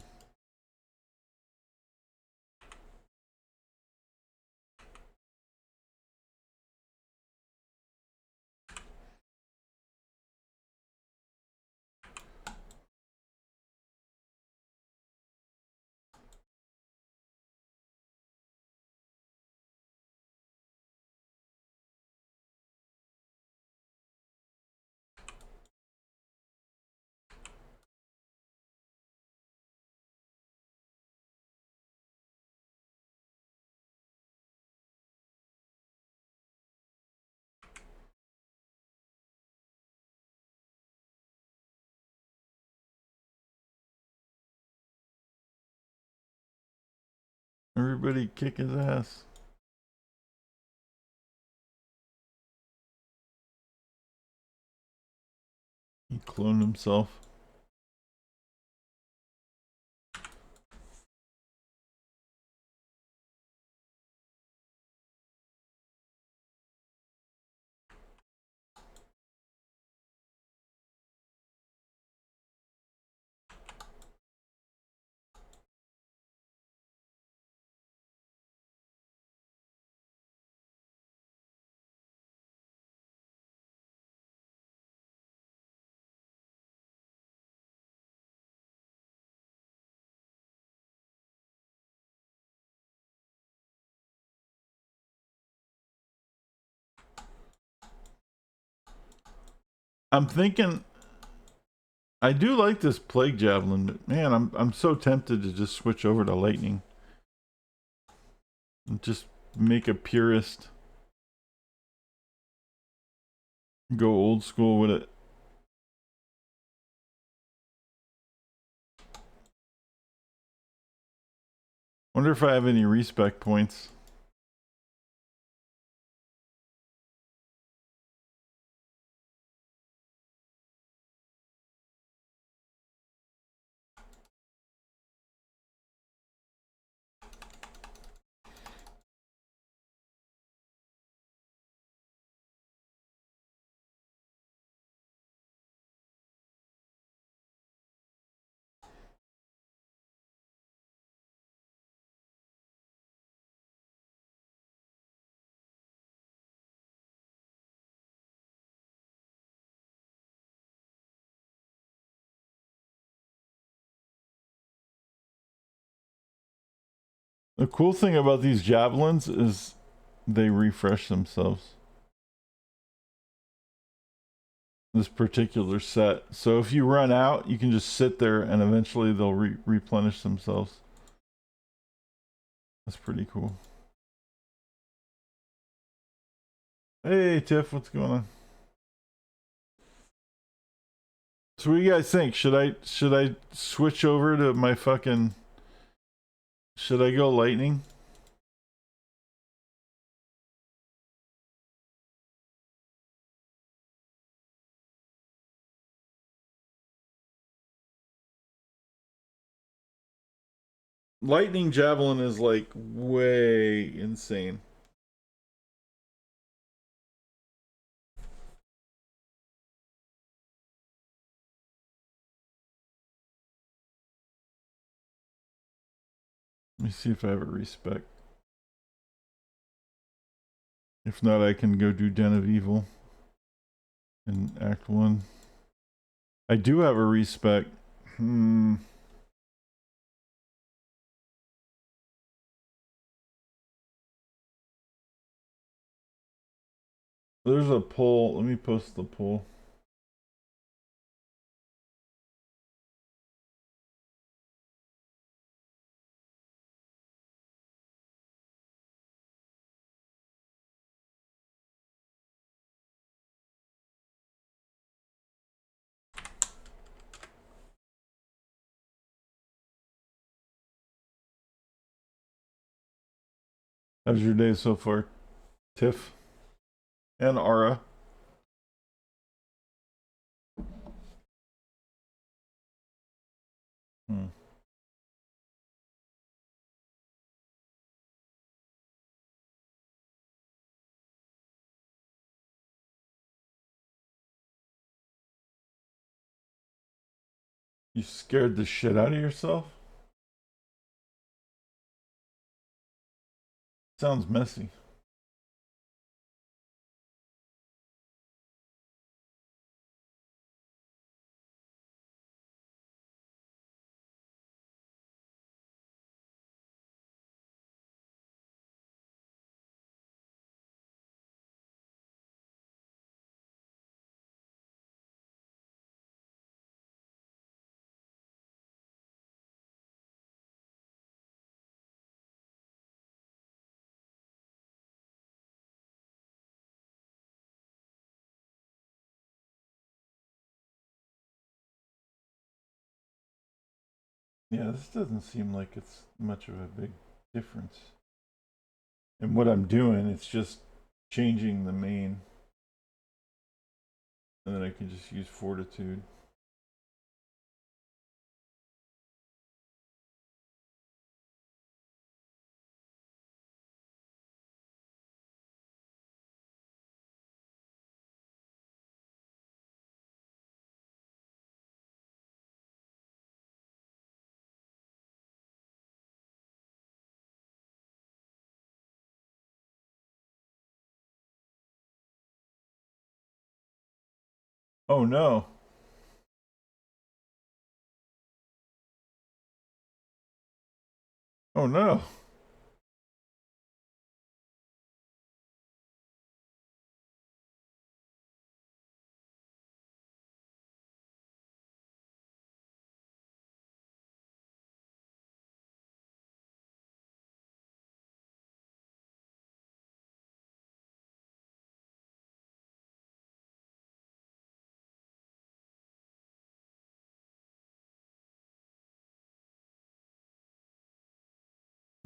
Everybody kick his ass. He cloned himself. I'm thinking I do like this plague javelin, but man, I'm so tempted to just switch over to lightning. And just make a purist. Go old school with it. Wonder if I have any respec points. The cool thing about these javelins is they refresh themselves. This particular set. So if you run out, you can just sit there and eventually they'll replenish themselves. That's pretty cool. Hey Tiff, what's going on? So what do you guys think? Should I switch over to my fucking, should I go lightning? Lightning javelin is like way insane. Let me see if I have a respec. If not, I can go do Den of Evil in Act 1. I do have a respec. There's a poll. Let me post the poll. How's your day so far, Tiff? And Ara? You scared the shit out of yourself? Sounds messy. Yeah, this doesn't seem like it's much of a big difference. And what I'm doing, it's just changing the main. And then I can just use Fortitude. Oh no. Oh no.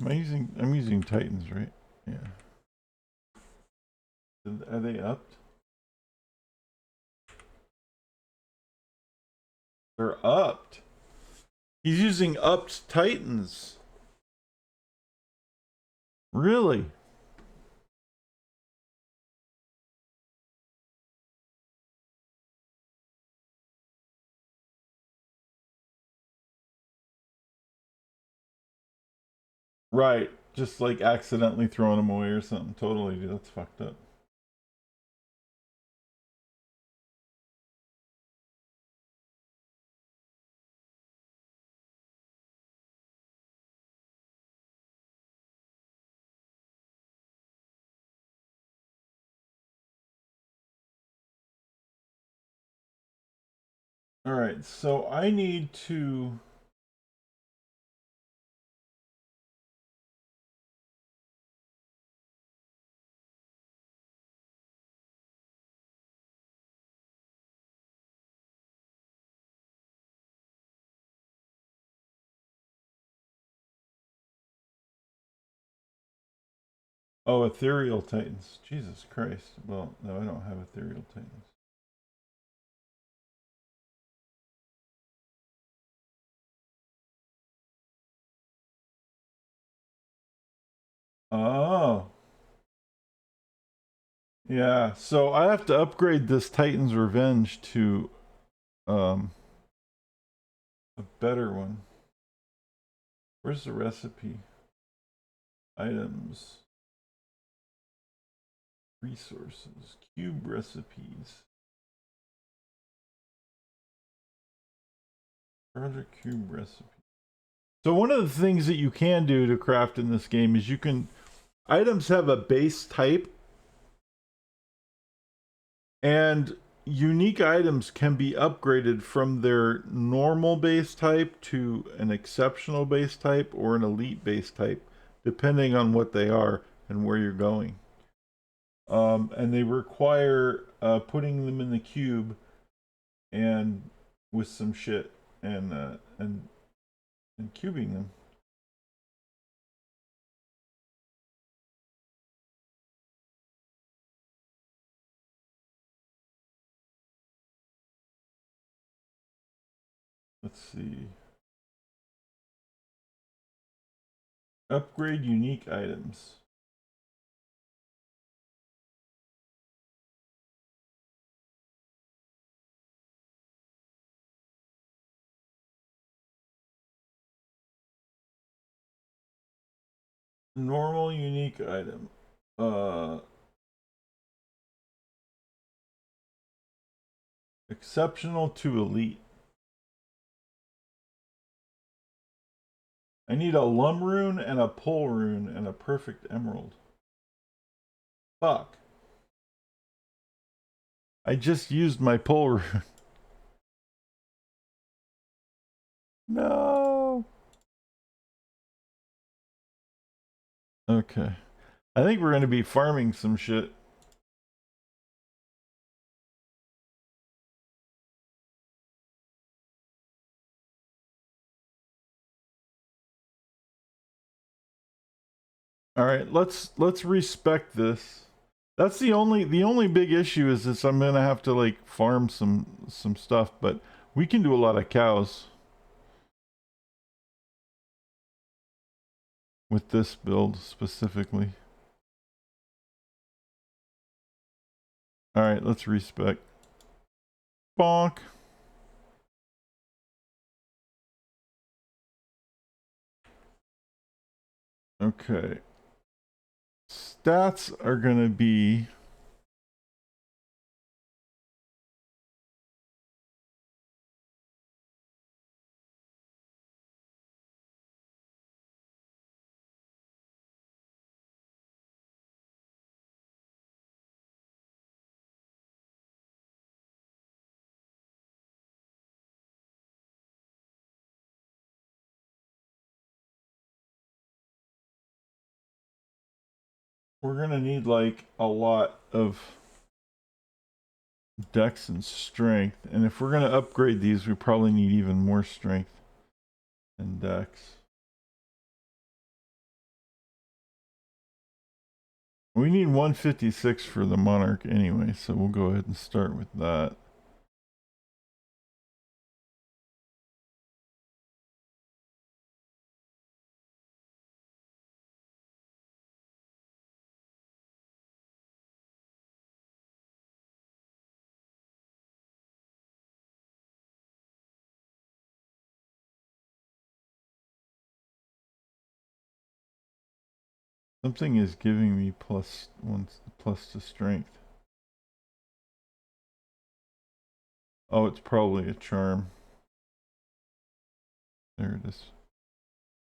I'm using Titans, right? Yeah. Are they upped? They're upped. He's using upped Titans. Really? Right. Just like accidentally throwing them away or something. Totally, dude. That's fucked up. All right, so I need to... Oh, Ethereal Titans. Jesus Christ. Well, no, I don't have Ethereal Titans. Oh. Yeah, so I have to upgrade this Titan's Revenge to a better one. Where's the recipe? Items. Resources. Cube recipes. Project Cube recipe. So one of the things that you can do to craft in this game is you can... Items have a base type, and unique items can be upgraded from their normal base type to an exceptional base type or an elite base type, depending on what they are and where you're going. And they require putting them in the cube and with some shit and cubing them. Let's see. Upgrade unique items. Normal unique item. Exceptional to elite. I need a lum rune and a pull rune and a perfect emerald. Fuck. I just used my pull rune. No. Okay. I think we're going to be farming some shit. All right, let's respect this. That's the only big issue is this. I'm gonna have to like farm some stuff, but we can do a lot of cows with this build specifically. All right, let's respec. Bonk. Okay. Stats are gonna be we're gonna need like a lot of dex and strength, and if we're gonna upgrade these, we probably need even more strength and dex. We need 156 for the monarch anyway, so we'll go ahead and start with that. Something is giving me plus to strength. Oh, it's probably a charm. There it is.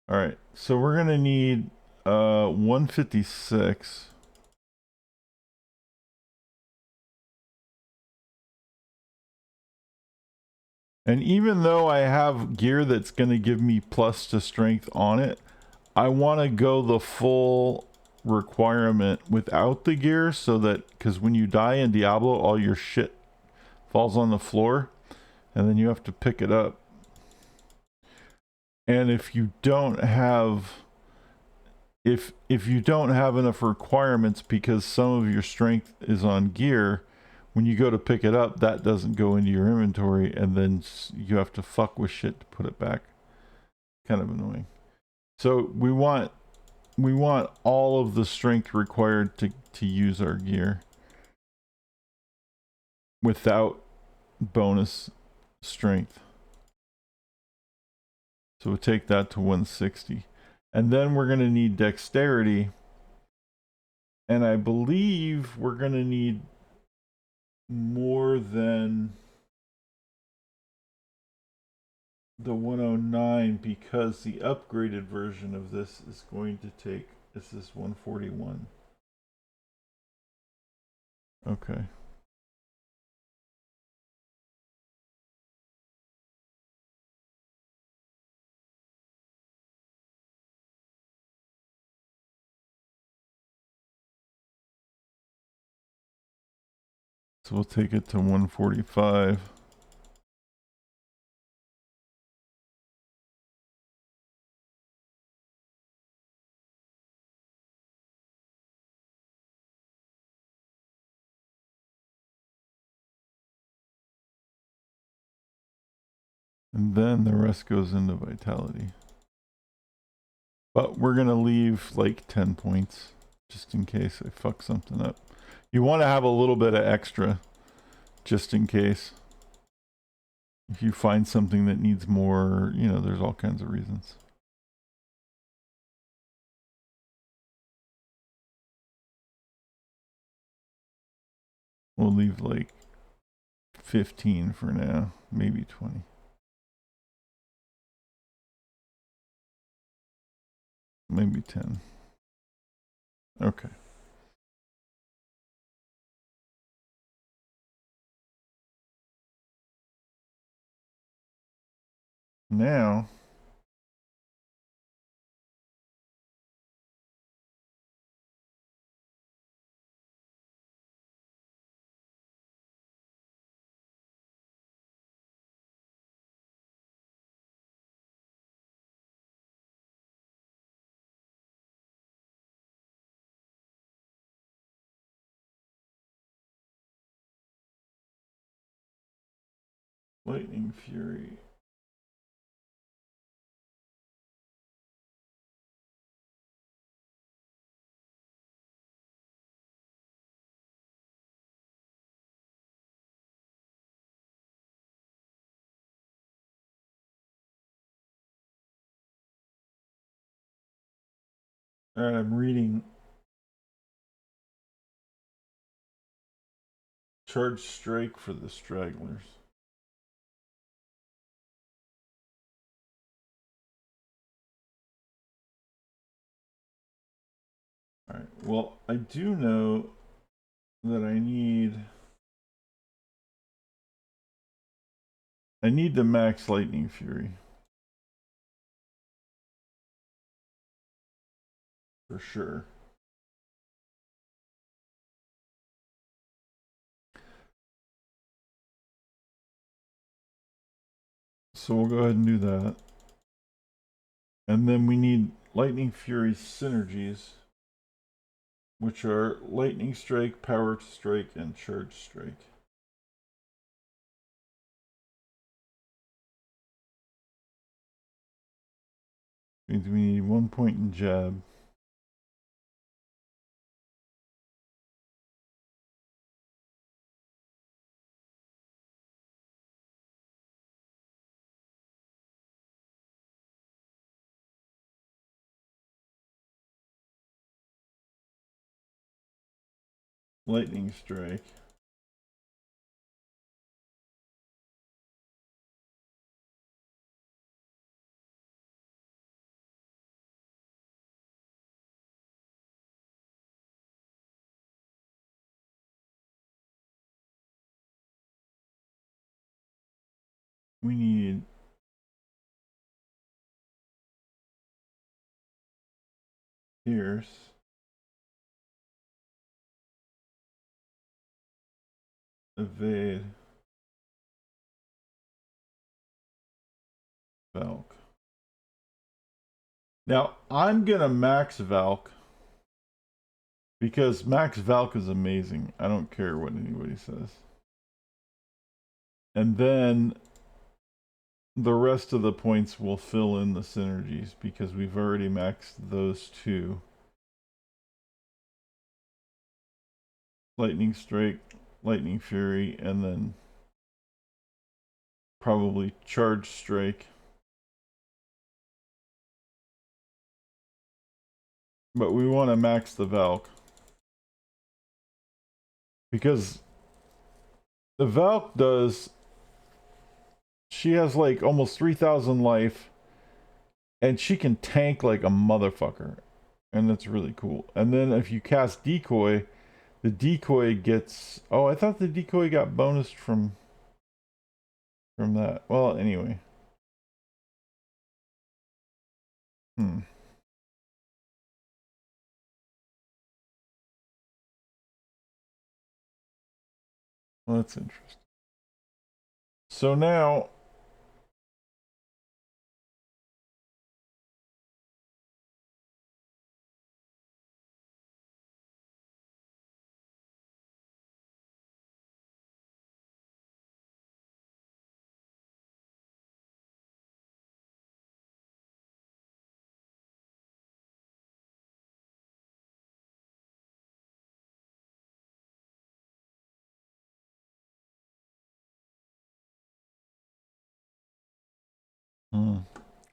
All right, so we're gonna need 156. And even though I have gear that's going to give me plus to strength on it, I want to go the full requirement without the gear, so that, because when you die in Diablo, all your shit falls on the floor and then you have to pick it up. And if you don't have if you don't have enough requirements because some of your strength is on gear, when you go to pick it up, that doesn't go into your inventory, and then you have to fuck with shit to put it back. Kind of annoying. So we want all of the strength required to use our gear without bonus strength. So we'll take that to 160. And then we're going to need dexterity. And I believe we're going to need more than the 109, because the upgraded version of this is going to take, is this 141? Okay. So we'll take it to 145. And then the rest goes into vitality. But we're going to leave like 10 points just in case I fuck something up. You want to have a little bit of extra just in case. If you find something that needs more, you know, there's all kinds of reasons. We'll leave like 15 for now, maybe 20. Maybe 10. Okay. Now, Lightning Fury. All right, I'm reading. Charge Strike for the Stragglers. All right. Well, I do know that I need the max Lightning Fury. For sure. So we'll go ahead and do that. And then we need Lightning Fury synergies, which are Lightning Strike, Power Strike, and Charge Strike. Means we need 1 point in jab. Lightning Strike. We need Pierce. Evade. Valk. Now, I'm going to max Valk. Because max Valk is amazing. I don't care what anybody says. And then the rest of the points will fill in the synergies because we've already maxed those two. Lightning Strike, Lightning Fury, and then probably Charge Strike. But we want to max the Valk. Because the Valk does... She has like almost 3,000 life. And she can tank like a motherfucker. And that's really cool. And then if you cast Decoy, the Decoy gets... Oh, I thought the Decoy got bonused from that. Well, anyway. Well, that's interesting. So now...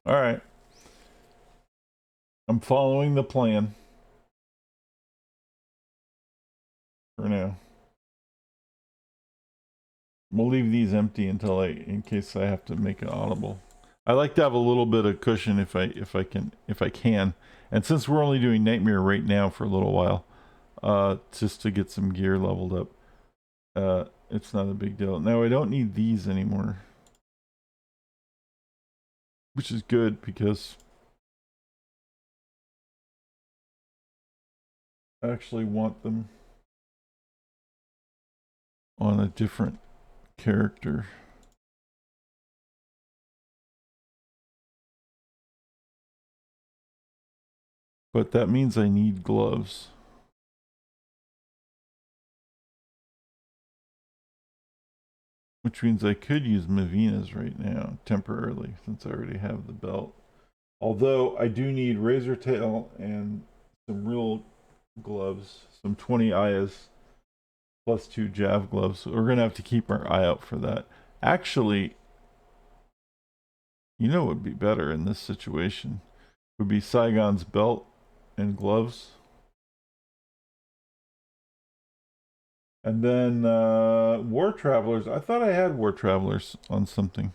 All right. I'm following the plan. For now. We'll leave these empty until in case I have to make an audible. I like to have a little bit of cushion if I can. And since we're only doing Nightmare right now for a little while, just to get some gear leveled up, it's not a big deal. Now I don't need these anymore, which is good because I actually want them on a different character. But that means I need gloves. Which means I could use Mavina's right now, temporarily, since I already have the belt. Although, I do need Razor Tail and some real gloves. Some 20 Ayas plus 2 Jav gloves. So we're going to have to keep our eye out for that. Actually, you know what would be better in this situation? Would be Saigon's belt and gloves. And then War Travelers. I thought I had War Travelers on something.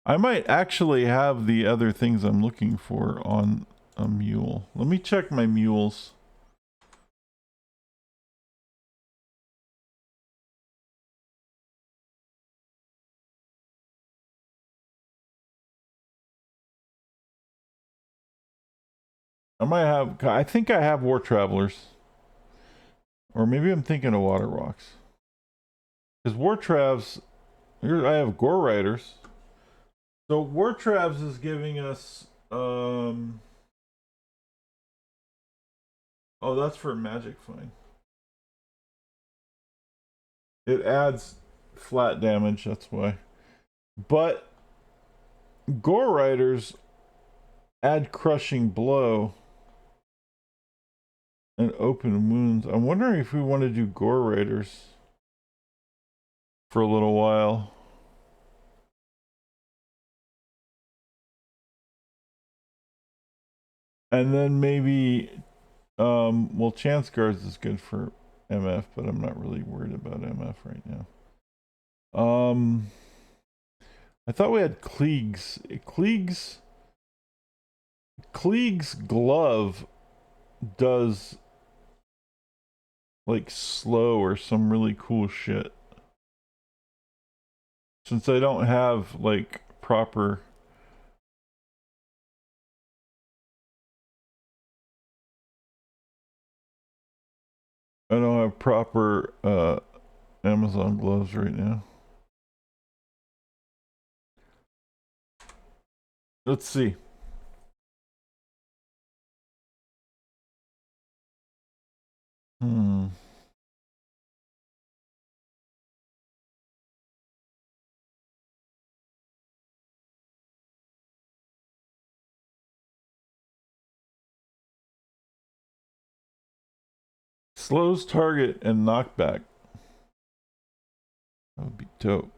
I might actually have the other things I'm looking for on a mule. Let me check my mules. I might have... I think I have War Travelers. Or maybe I'm thinking of Water Walks. Because War Travs... Here I have Gore Riders. So War Travs is giving us... Oh, that's for Magic Find. It adds flat damage, that's why. But Gore Riders add Crushing Blow and Open Wounds. I'm wondering if we want to do Gore Riders for a little while. And then maybe, well, Chance Guards is good for MF, but I'm not really worried about MF right now. I thought we had Klieg's. Klieg's glove does like slow or some really cool shit. Since I don't have like proper I don't have proper Amazon gloves right now. Let's see. Hmm. Slows target and knockback. That would be dope.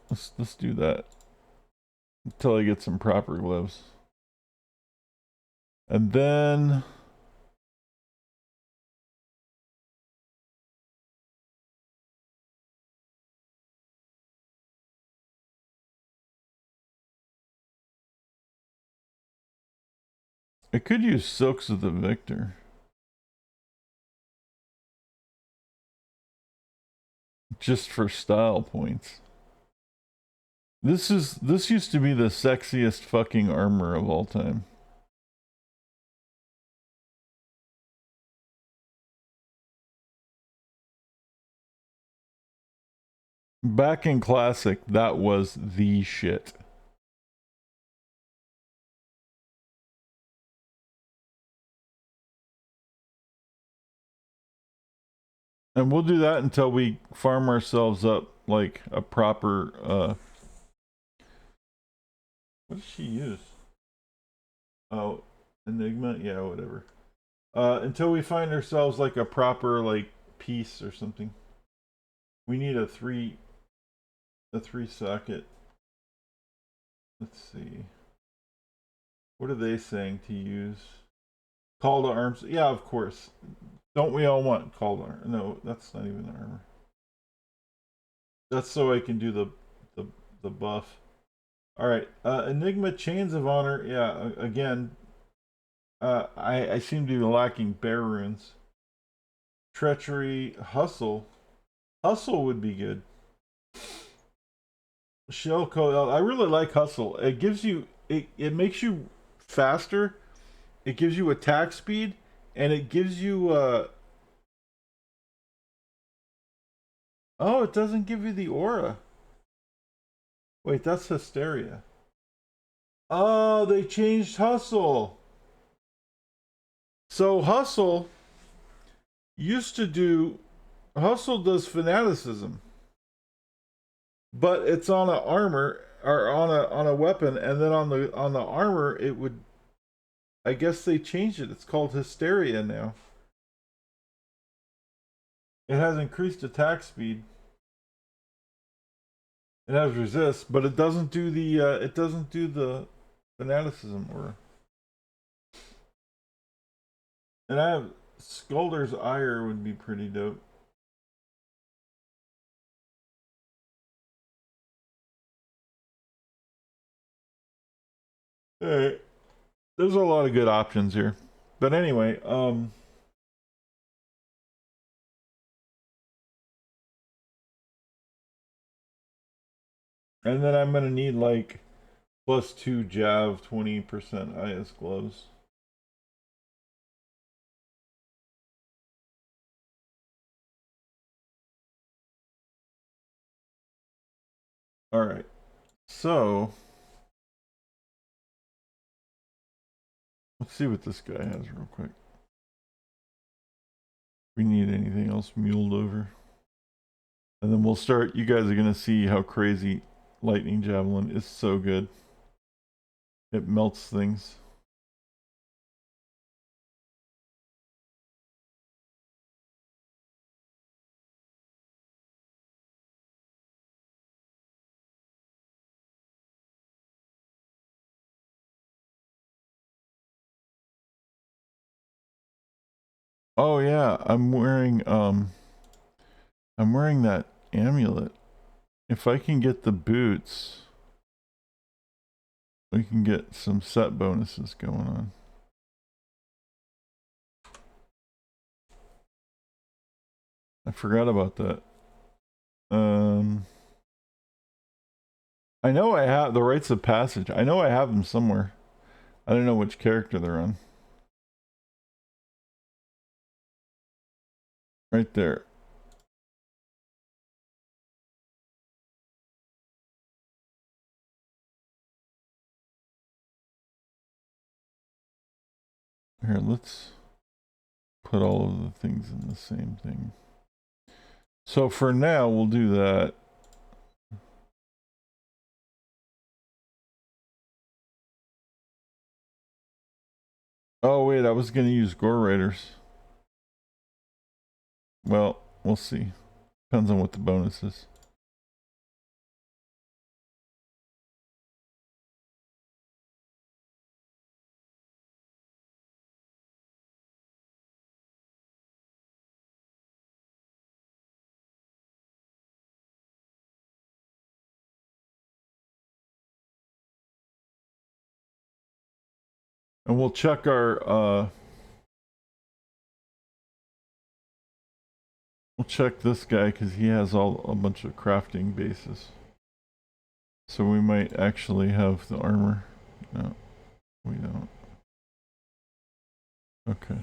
Let's do that until I get some proper gloves. And then I could use Silks of the Victor. Just for style points. This used to be the sexiest fucking armor of all time. Back in Classic, that was the shit. And we'll do that until we farm ourselves up like a proper what does she use? Oh, Enigma? Yeah, whatever. Until we find ourselves like a proper like piece or something. We need a three socket. Let's see. What are they saying to use? Call to arms. Yeah, of course. Don't we all want call to arms? No, that's not even armor. That's so I can do the buff. All right. Enigma Chains of Honor. Yeah, again, I seem to be lacking bear runes. Treachery, hustle. Hustle would be good. Shell code. I really like hustle. It gives you it makes you faster. It gives you attack speed, and it gives you oh, it doesn't give you the aura. Wait, that's hysteria. Oh, they changed hustle. So hustle used to do hustle does fanaticism, but it's on a armor or on a weapon, and then on the armor it would. I guess they changed it. It's called hysteria now. It has increased attack speed. It has resist, but it doesn't do the fanaticism aura. And I have Skulder's Ire would be pretty dope. Alright. There's a lot of good options here. But anyway, and then I'm gonna need like +2 Jav, 20% IS gloves. Alright. So let's see what this guy has real quick. We need anything else muled over. And then we'll start. You guys are going to see how crazy Lightning Javelin is so good. It melts things. Oh yeah, I'm wearing that amulet. If I can get the boots, we can get some set bonuses going on. I forgot about that. I know I have the rites of passage. I know I have them somewhere. I don't know which character they're on. Right there. Here, let's put all of the things in the same thing. So for now, we'll do that. Oh wait, I was gonna use Gore Riders. Well, we'll see. Depends on what the bonus is. And we'll check our we'll check this guy because he has a bunch of crafting bases. So we might actually have the armor. No, we don't. Okay.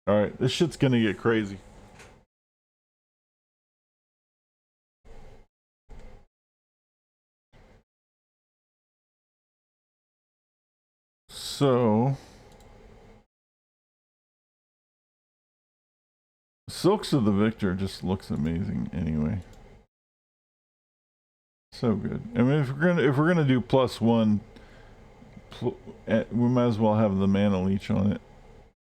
Alright, this shit's gonna get crazy. So Silks of the Victor just looks amazing anyway. So good. I mean, if we're gonna do +1, we might as well have the mana leech on it.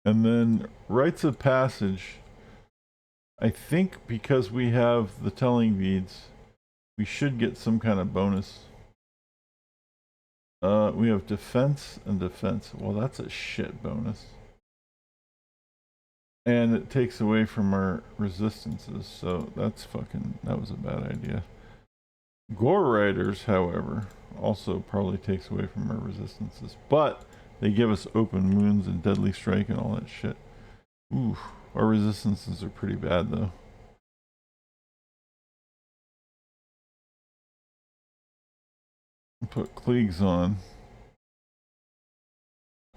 And then rites of passage. I think because we have the telling beads, we should get some kind of bonus. We have defense and defense. Well, that's a shit bonus. And it takes away from our resistances, so that was a bad idea. Gore Riders, however, also probably takes away from our resistances, but they give us open wounds and deadly strike and all that shit. Ooh, our resistances are pretty bad though. Put Cleagues on.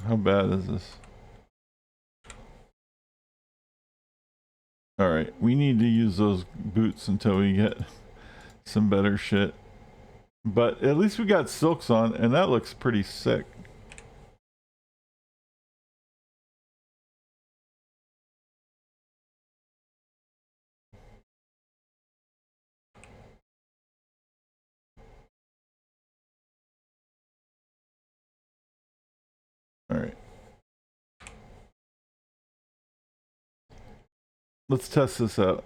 How bad is this? Alright, we need to use those boots until we get some better shit. But at least we got silks on, and that looks pretty sick. Alright. Let's test this out.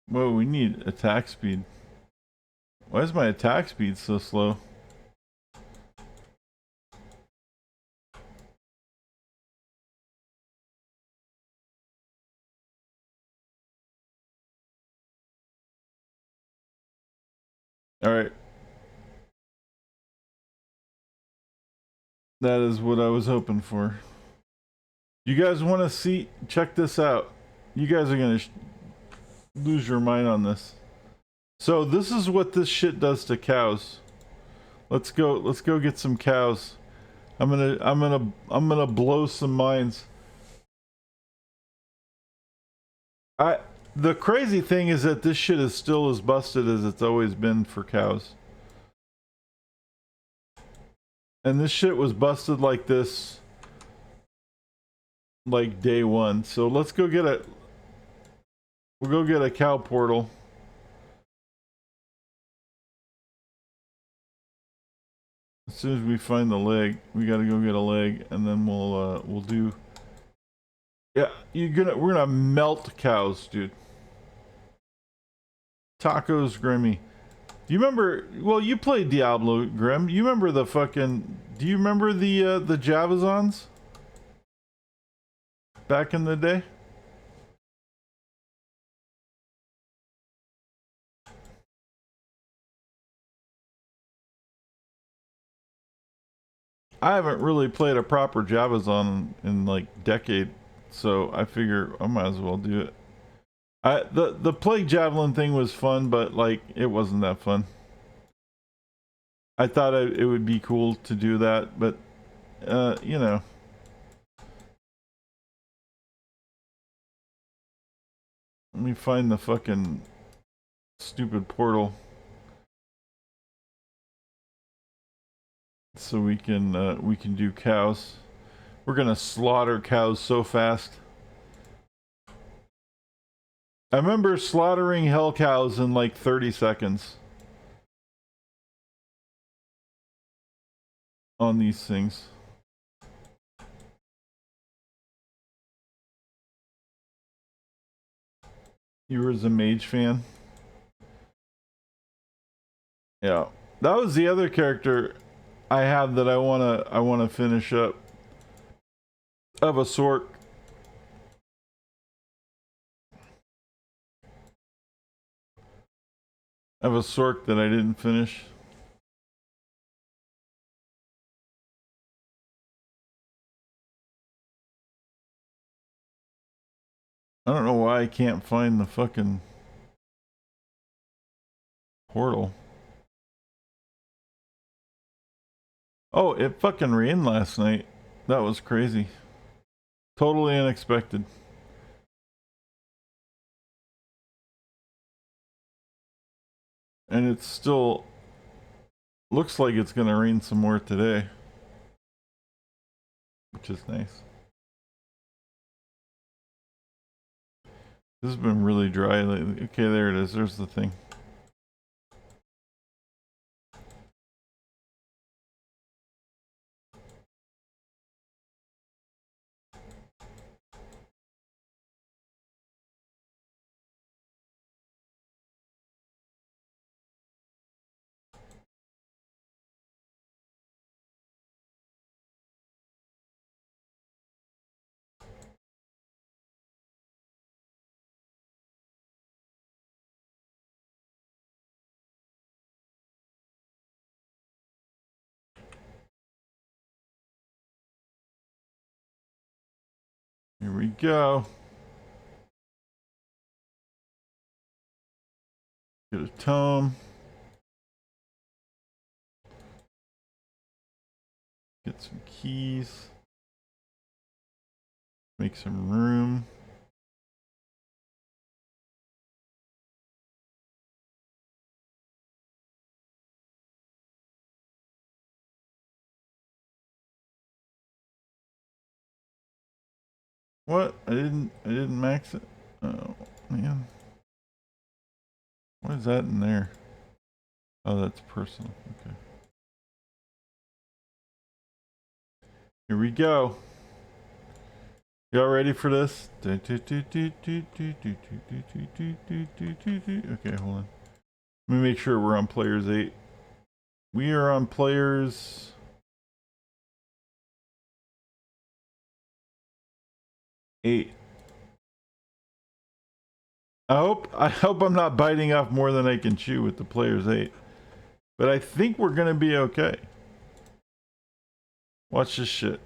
Whoa, we need attack speed. Why is my attack speed so slow? Alright. That is what I was hoping for. You guys want to see? Check this out. You guys are going to lose your mind on this. So this is what this shit does to cows. Let's go get some cows. I'm gonna blow some minds. The crazy thing is that this shit is still as busted as it's always been for cows. And this shit was busted like this like day one. So let's go get we'll go get a cow portal. As soon as we find the leg, we gotta go get a leg, and then we'll do. Yeah, we're gonna melt cows, dude. Tacos Grimmy. Do you remember? Well, you played Diablo, Grim. You remember the fucking? Do you remember the Javazons back in the day? I haven't really played a proper Javazon in like decade, so I figure I might as well do it. The plague javelin thing was fun, but like it wasn't that fun. I thought it would be cool to do that, but you know. Let me find the fucking stupid portal so we can do cows. We're gonna slaughter cows so fast. I remember slaughtering hell cows in like 30 seconds on these things. You were a mage fan? Yeah. That was the other character I have that I wanna finish up. Of a sort. Of a sort that I didn't finish. I don't know why I can't find the fucking portal. Oh, it fucking rained last night. That was crazy. Totally unexpected. And it still looks like it's gonna rain some more today, which is nice. This has been really dry lately. Okay, there it is. There's the thing. Here we go. Get a tome. Get some keys. Make some room. What? I didn't max it. Oh man. What is that in there? Oh, that's personal. Okay. Here we go. Y'all ready for this? Okay, hold on. Let me make sure we're on players 8. We are on players 8. I hope I'm not biting off more than I can chew with the players 8. But I think we're gonna be okay. Watch this shit.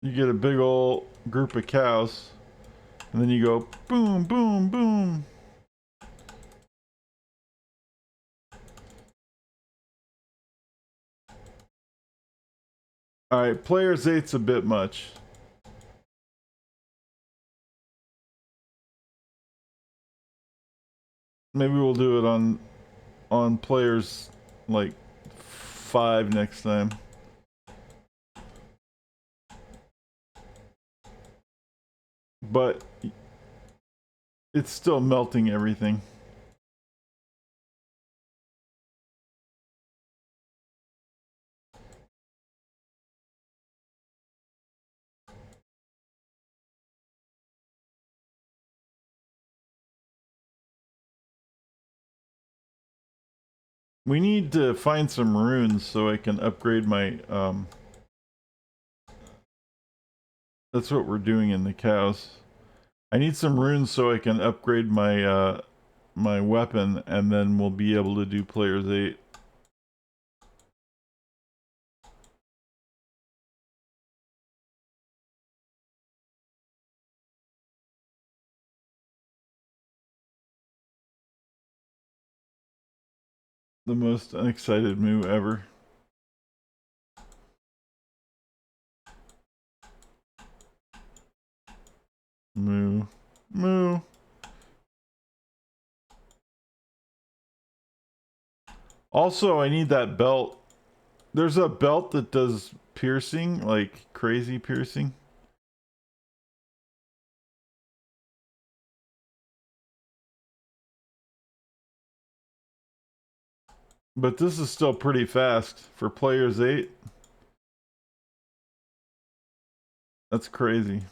You get a big old group of cows, and then you go boom, boom, boom. Alright, players 8's a bit much. Maybe we'll do it on players like 5 next time. But it's still melting everything. We need to find some runes so I can upgrade my, that's what we're doing in the cows. I need some runes so I can upgrade my, my weapon, and then we'll be able to do players 8. The most unexcited moo ever. Moo. Moo. Also, I need that belt. There's a belt that does piercing, like crazy piercing. But this is still pretty fast for players 8. That's crazy.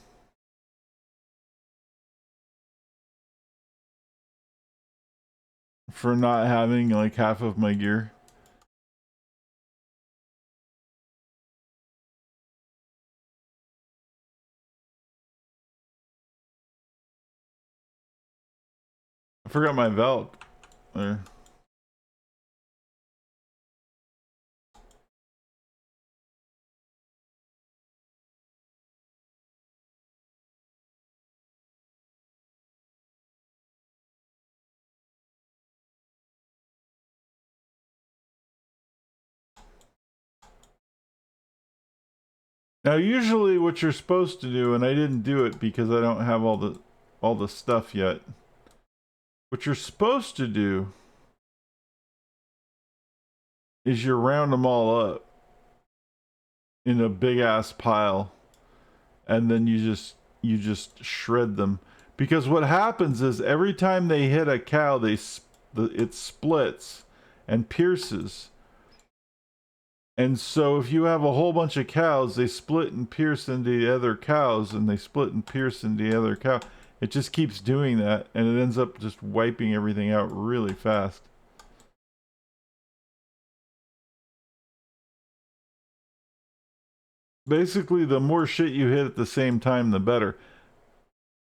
For not having like half of my gear. I forgot my belt there. Now usually what you're supposed to do, and I didn't do it because I don't have all the stuff yet. What you're supposed to do is you round them all up in a big ass pile, and then you just shred them, because what happens is every time they hit a cow, it splits and pierces. And so if you have a whole bunch of cows, they split and pierce into the other cows, and they split and pierce into the other cow. It just keeps doing that, and it ends up just wiping everything out really fast. Basically, the more shit you hit at the same time, the better.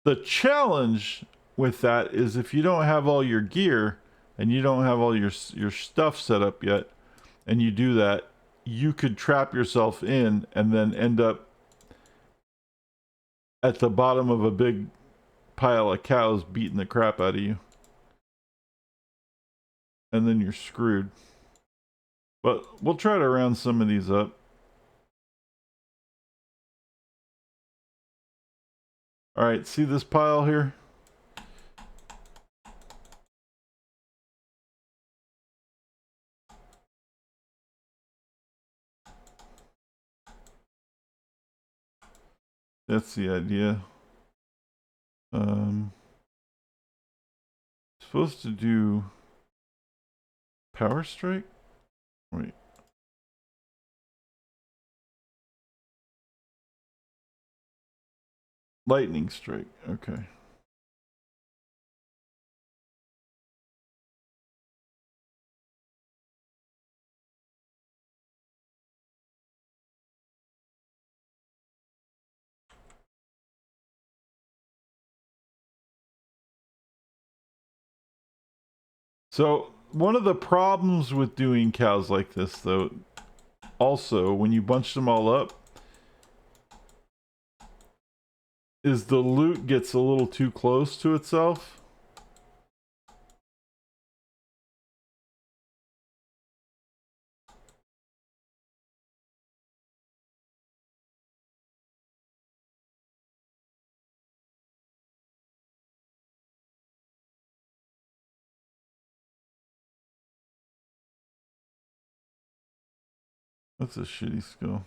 The challenge with that is if you don't have all your gear and you don't have all your stuff set up yet, and you do that, you could trap yourself in and then end up at the bottom of a big pile of cows beating the crap out of you. And then you're screwed. But we'll try to round some of these up. Alright, see this pile here? That's the idea. Supposed to do power strike? Wait. Lightning strike. Okay. So, one of the problems with doing cows like this, though, also, when you bunch them all up, is the loot gets a little too close to itself. That's a shitty skill.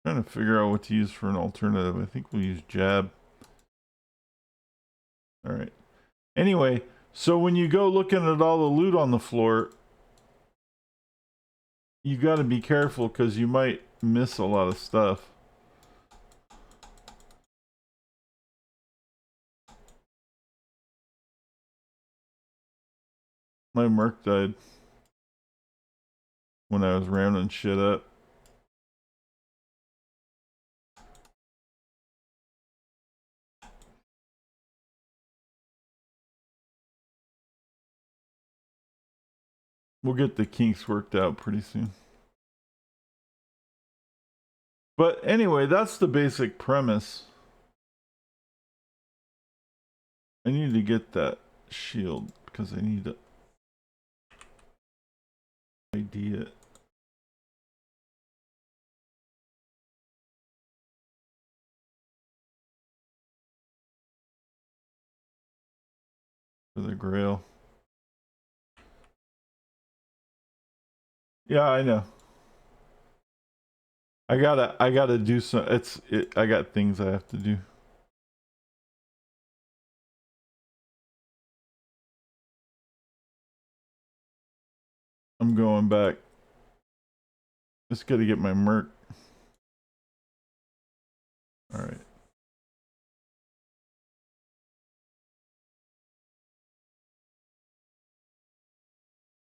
Trying to figure out what to use for an alternative. I think we'll use jab. All right. Anyway, so when you go looking at all the loot on the floor, you got to be careful because you might miss a lot of stuff. My merc died when I was rounding shit up. We'll get the kinks worked out pretty soon. But anyway, that's the basic premise. I need to get that shield because I need to ID it. For the grail. Yeah, I know. I gotta do some. I got things I have to do. I'm going back. Just gotta get my merc. All right.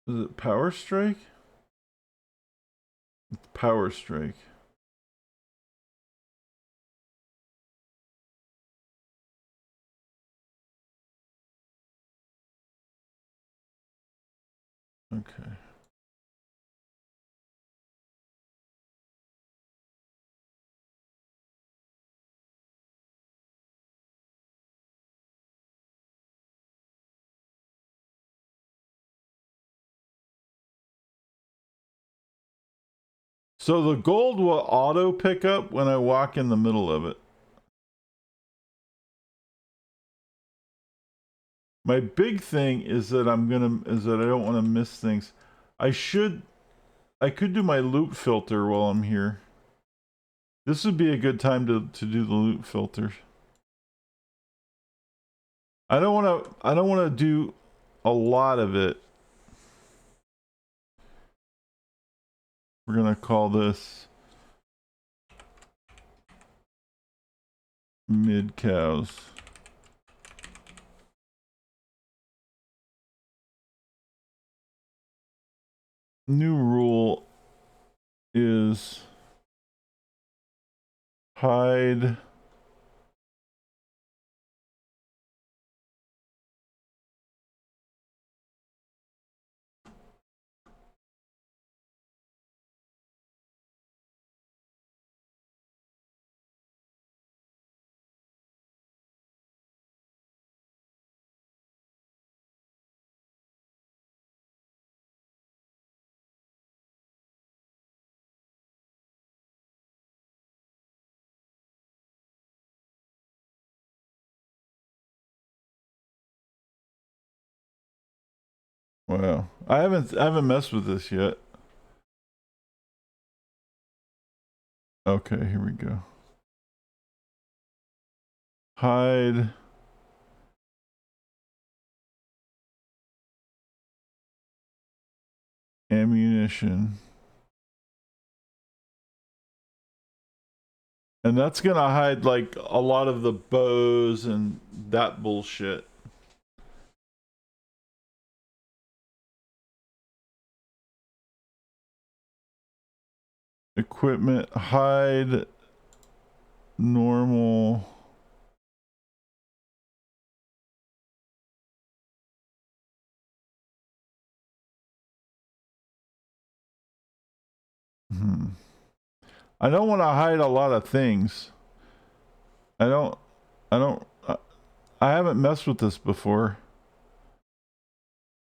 Is it Power Strike? It's Power Strike. Okay. So the gold will auto pick up when I walk in the middle of it. My big thing is that I don't want to miss things. I could do my loot filter while I'm here. This would be a good time to do the loot filter. I don't want to do a lot of it. We're going to call this mid cows. New rule is hide Wow. I haven't messed with this yet. Okay, here we go. Hide ammunition. And that's gonna hide like a lot of the bows and that bullshit. Equipment, hide normal. I don't want to hide a lot of things. I don't, I haven't messed with this before.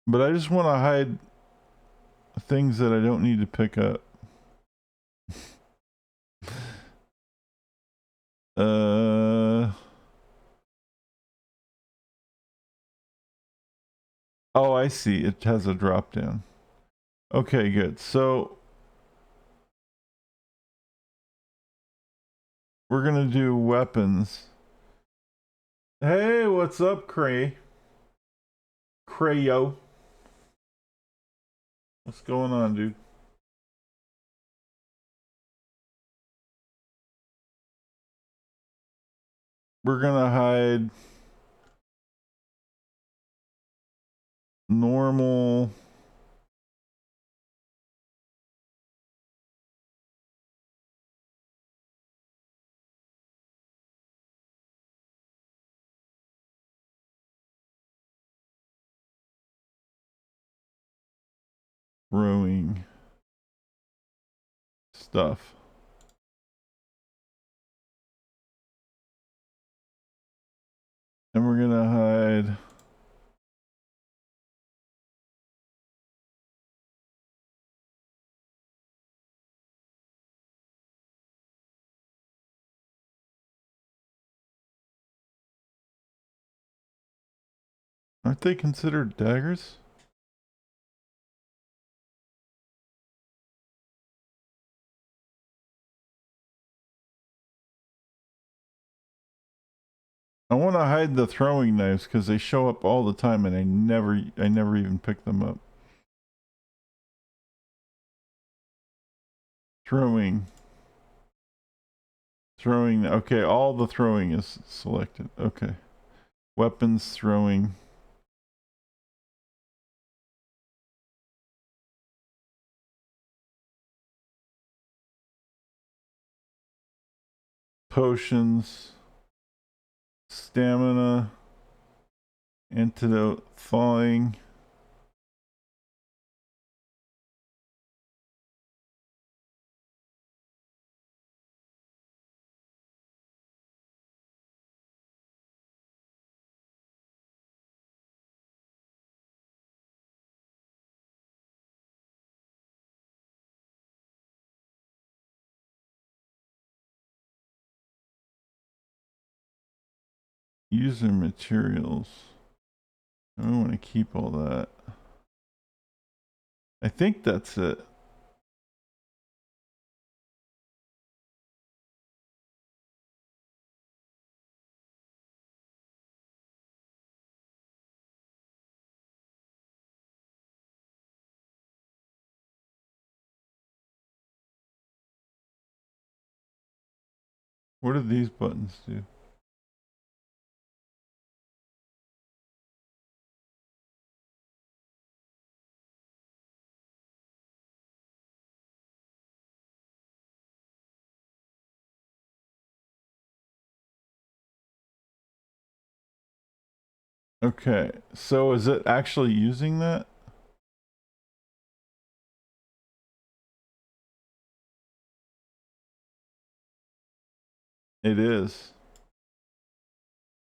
But I just want to hide things that I don't need to pick up. Oh, I see. It has a drop down. Okay, good. So we're gonna do weapons. Hey, what's up, Crayo? What's going on, dude? We're gonna hide normal. Throwing stuff. And we're gonna hide aren't they considered daggers? I want to hide the throwing knives because they show up all the time and I never even pick them up. Throwing. Okay, all the throwing is selected. Okay. Weapons, throwing. Potions. Stamina. Antidote, thawing. User materials. I don't want to keep all that. I think that's it. What do these buttons do? Okay, so is it actually using that? It is.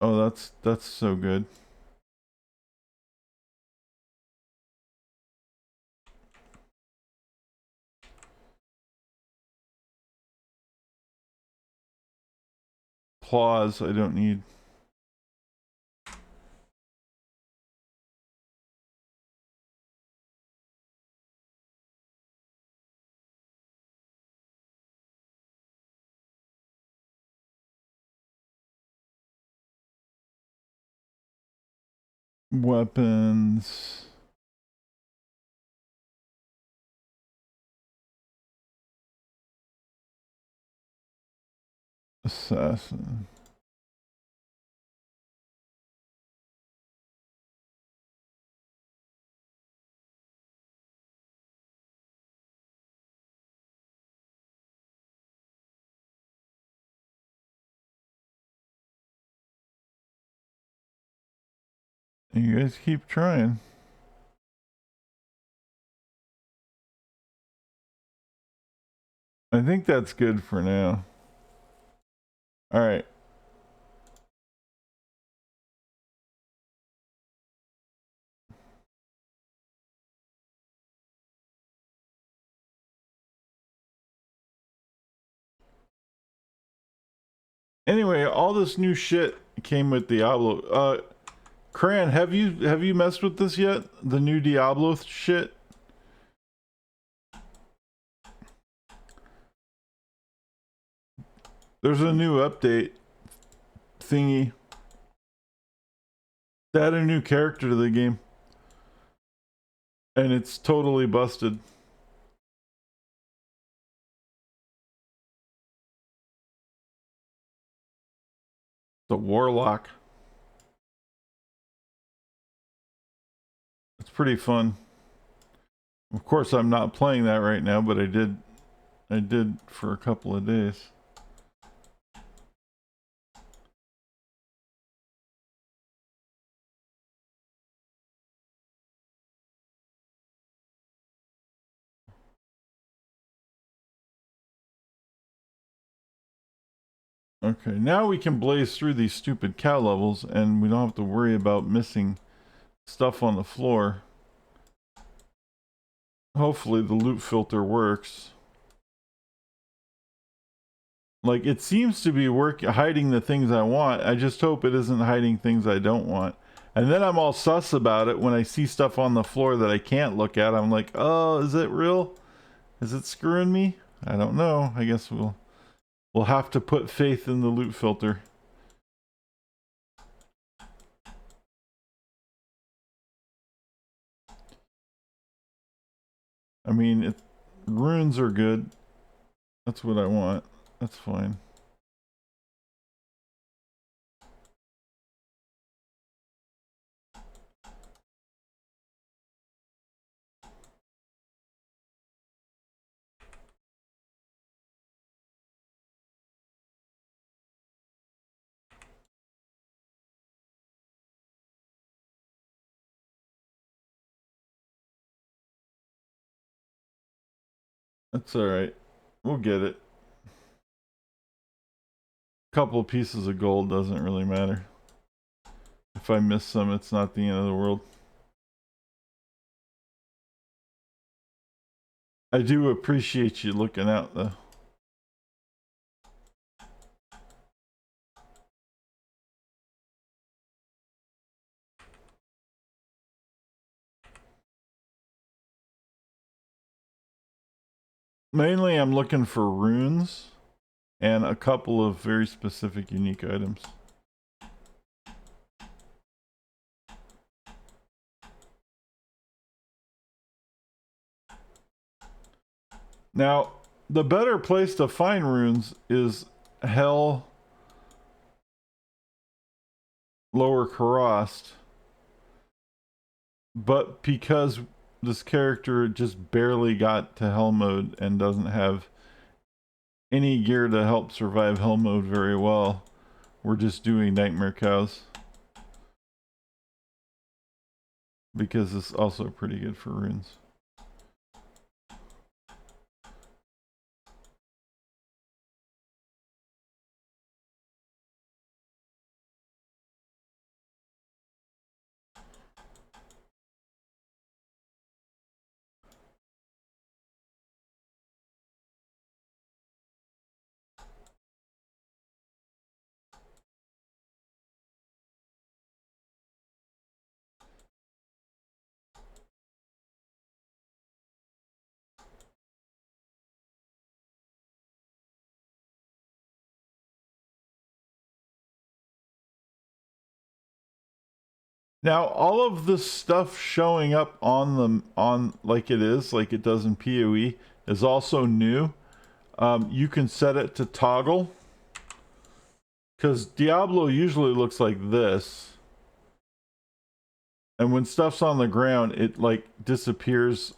Oh, that's so good. Claws, I don't need. Weapons. Assassin. You guys keep trying. I think that's good for now. All right. Anyway, all this new shit came with Diablo. Cran, have you messed with this yet? The new Diablo shit? There's a new update thingy. They add a new character to the game. And it's totally busted. The Warlock. It's pretty fun. Of course, I'm not playing that right now, but I did for a couple of days. Okay, now we can blaze through these stupid cow levels and we don't have to worry about missing stuff on the floor. Hopefully the loot filter works. Like, it seems to be hiding the things I want. I just hope it isn't hiding things I don't want. And then I'm all sus about it when I see stuff on the floor that I can't look at. I'm like, oh, is it real? Is it screwing me? I don't know. I guess we'll have to put faith in the loot filter. I mean, runes are good. That's what I want. That's fine. That's alright. We'll get it. A couple of pieces of gold doesn't really matter. If I miss some, it's not the end of the world. I do appreciate you looking out, though. Mainly, I'm looking for runes and a couple of very specific unique items. Now, the better place to find runes is Hell Lower Karast. But because this character just barely got to Hell mode and doesn't have any gear to help survive Hell mode very well, we're just doing Nightmare Cows. Because it's also pretty good for runes. Now, all of this stuff showing up on like it does in PoE is also new. You can set it to toggle because Diablo usually looks like this, and when stuff's on the ground, it like disappears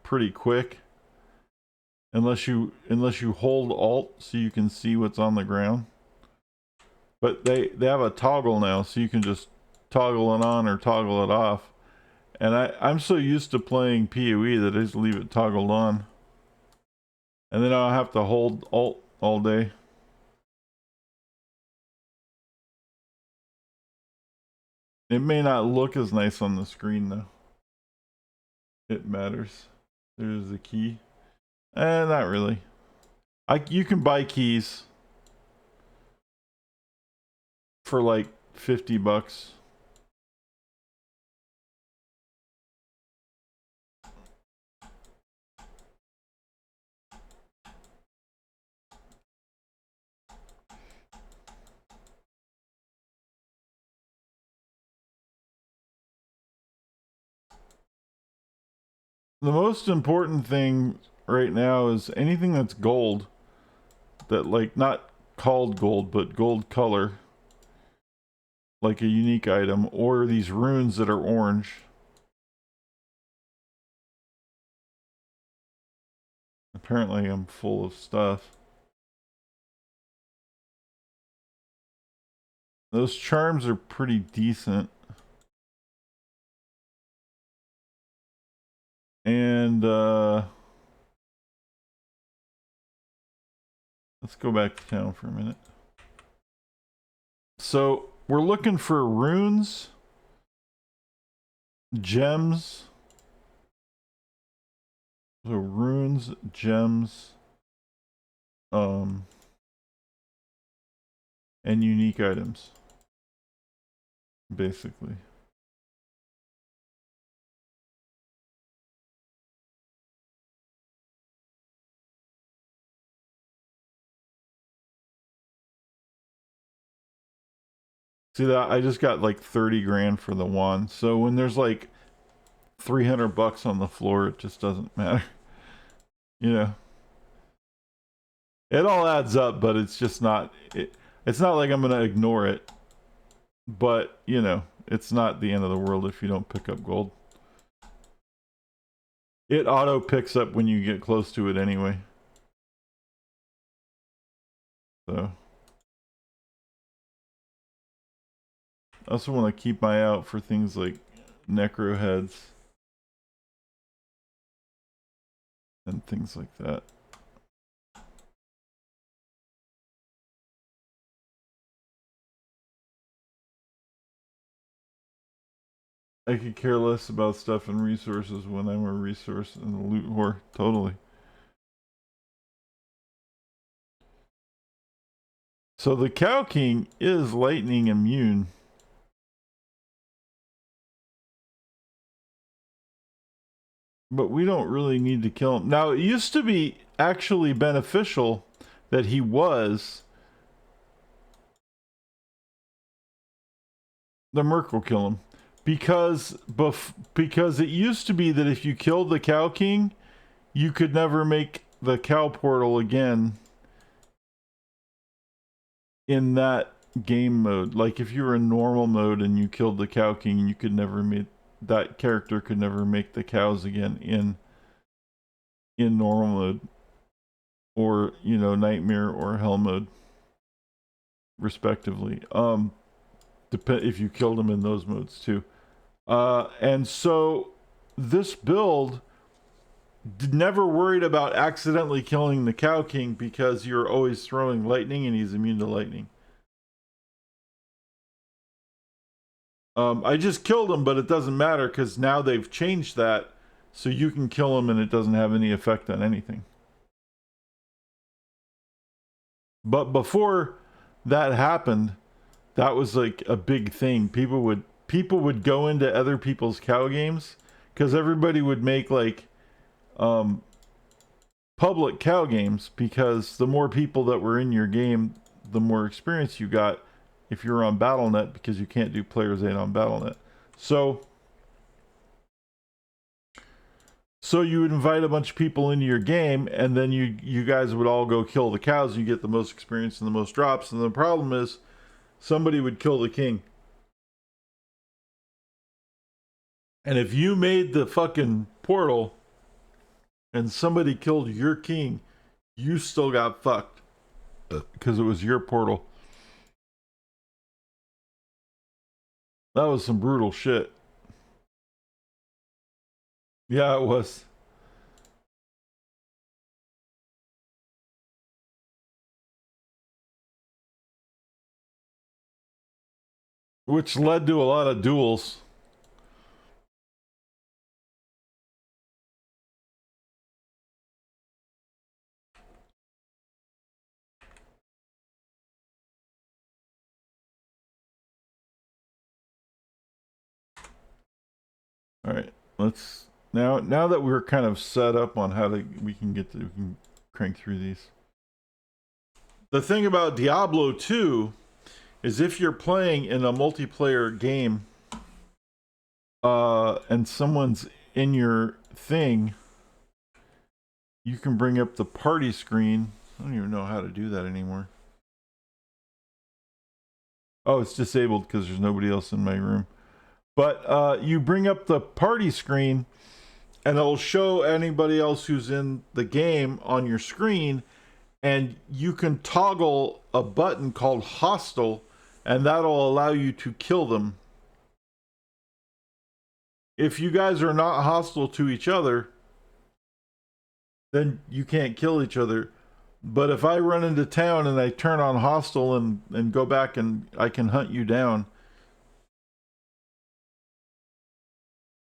pretty quick. Unless you hold Alt so you can see what's on the ground. But they have a toggle now, so you can just toggle it on or toggle it off. And I'm so used to playing PoE that I just leave it toggled on. And then I'll have to hold Alt all day. It may not look as nice on the screen though. It matters. There's the key. Not really. You can buy keys for like $50. The most important thing right now is anything that's gold, that like not called gold, but gold color, like a unique item, or these runes that are orange. Apparently I'm full of stuff. Those charms are pretty decent. And let's go back to town for a minute. So we're looking for runes, gems. So runes, gems, and unique items, basically. See that? I just got like 30 grand for the wand. So when there's like 300 bucks on the floor, it just doesn't matter. You know, it all adds up, but it's just not, it's not like I'm going to ignore it. But, you know, it's not the end of the world if you don't pick up gold. It auto picks up when you get close to it anyway. So I also want to keep my eye out for things like necro heads and things like that. I could care less about stuff and resources when I'm a resource and a loot whore. Totally. So the Cow King is lightning immune. But we don't really need to kill him. Now, it used to be actually beneficial that he was. The Merc will kill him. Because it used to be that if you killed the Cow King, you could never make the cow portal again in that game mode. Like if you were in normal mode and you killed the Cow King, you could never make that character could never make the cows again in normal mode, or you know, nightmare or hell mode, respectively. Depend if you killed them in those modes too. And so this build never worried about accidentally killing the Cow King because you're always throwing lightning and he's immune to lightning. I just killed him, but it doesn't matter because now they've changed that, so you can kill him and it doesn't have any effect on anything. But before that happened, that was like a big thing. People would go into other people's cow games because everybody would make like public cow games, because the more people that were in your game, the more experience you got if you're on BattleNet, because you can't do players aid on BattleNet. So you would invite a bunch of people into your game, and then you guys would all go kill the cows. You get the most experience and the most drops. And the problem is, somebody would kill the king. And if you made the fucking portal and somebody killed your king, you still got fucked because it was your portal. That was some brutal shit. Yeah, it was. Which led to a lot of duels. All right, let's now that we're kind of set up on how we can crank through these. The thing about Diablo 2 is if you're playing in a multiplayer game and someone's in your thing, you can bring up the party screen. I don't even know how to do that anymore. Oh, it's disabled because there's nobody else in my room. But you bring up the party screen, and it'll show anybody else who's in the game on your screen, and you can toggle a button called hostile, and that'll allow you to kill them. If you guys are not hostile to each other, then you can't kill each other. But if I run into town and I turn on hostile and go back, and I can hunt you down.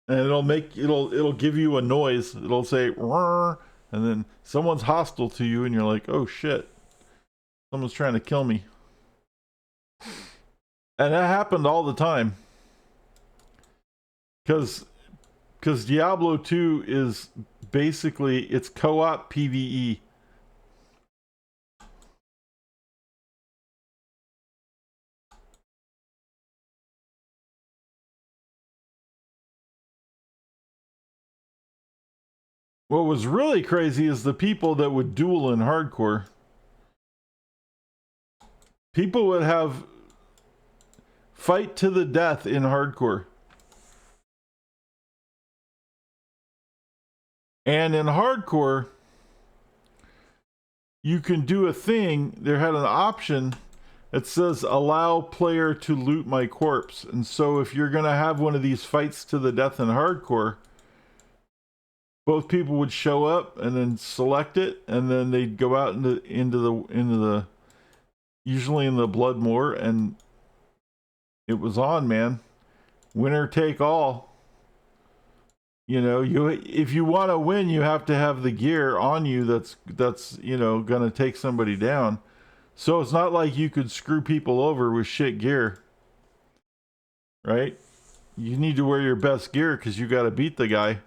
And it'll give you a noise. It'll say "Rrr," and then someone's hostile to you, and you're like, oh shit, someone's trying to kill me. And that happened all the time. Because Diablo 2 is basically, it's co-op PvE. What was really crazy is the people that would duel in hardcore. People would have fight to the death in hardcore. And in hardcore, you can do a thing. There had an option that says allow player to loot my corpse. And so if you're going to have one of these fights to the death in hardcore, both people would show up and then select it, and then they'd go out into the usually in the blood moor, and it was on, man. Winner take all. You know, if you want to win, you have to have the gear on you that's gonna take somebody down. So it's not like you could screw people over with shit gear, right? You need to wear your best gear because you got to beat the guy.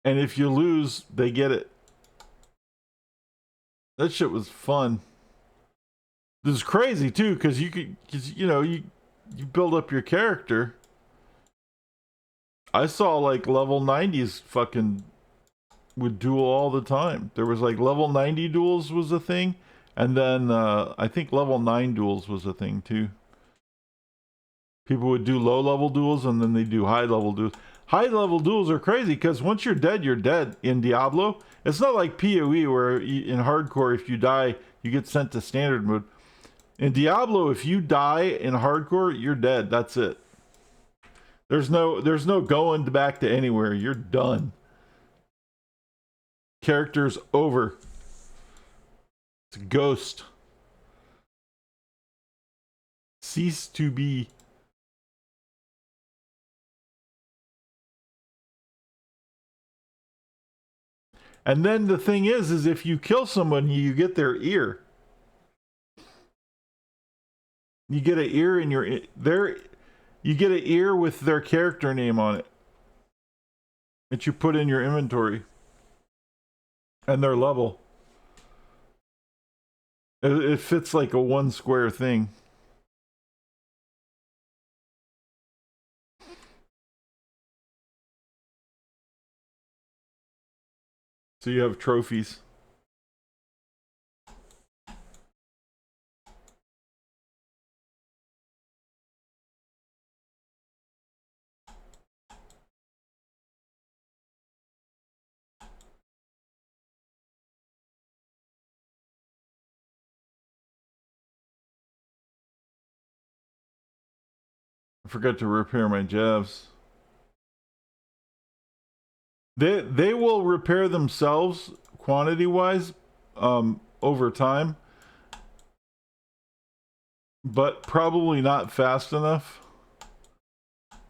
And if you lose, they get it. That shit was fun. This is crazy too, because you build up your character. I saw like level 90s fucking would duel all the time. There was like level 90 duels was a thing, and then I think level 9 duels was a thing too. People would do low level duels, and then they do high level duels. High level duels are crazy because once you're dead in Diablo. It's not like PoE where in hardcore, if you die, you get sent to standard mode. In Diablo, if you die in hardcore, you're dead. That's it. There's no going back to anywhere. You're done. Character's over. It's a ghost. Cease to be. And then the thing is if you kill someone, you get their ear. You get an ear in you get an ear with their character name on it that you put in your inventory. And their level. It fits like a one square thing. So you have trophies. I forgot to repair my jabs. They will repair themselves quantity wise over time, but probably not fast enough.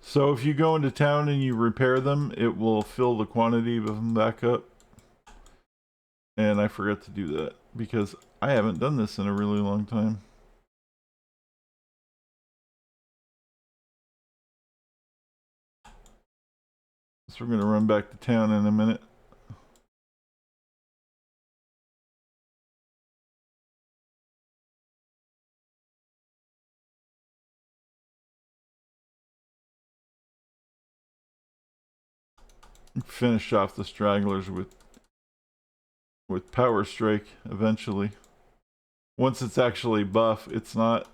So if you go into town and you repair them, it will fill the quantity of them back up. And I forgot to do that because I haven't done this in a really long time. So we're going to run back to town in a minute. Finish off the stragglers with Power Strike eventually. Once it's actually buff, it's not.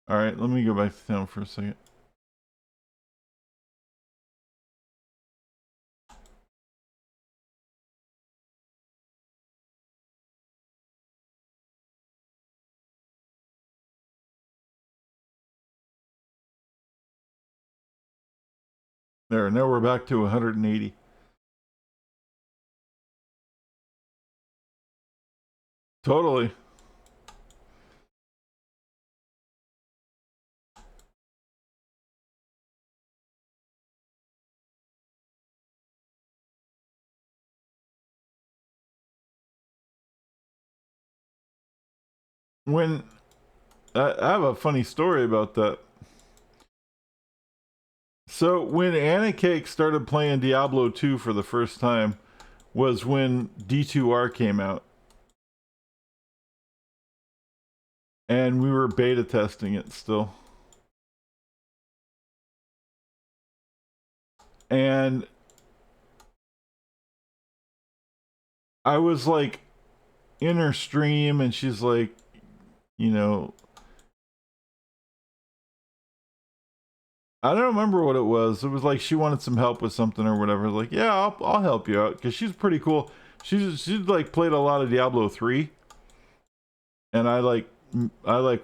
Alright, let me go back to town for a second. There, now we're back to 180. Totally. When I have a funny story about that. So when Anna Cake started playing Diablo 2 for the first time was when D2R came out. And we were beta testing it still. And I was like in her stream and she's like, you know, I don't remember what it was. It was like she wanted some help with something or whatever. Like, yeah, I'll help you out because she's pretty cool. She's like played a lot of Diablo 3, and I like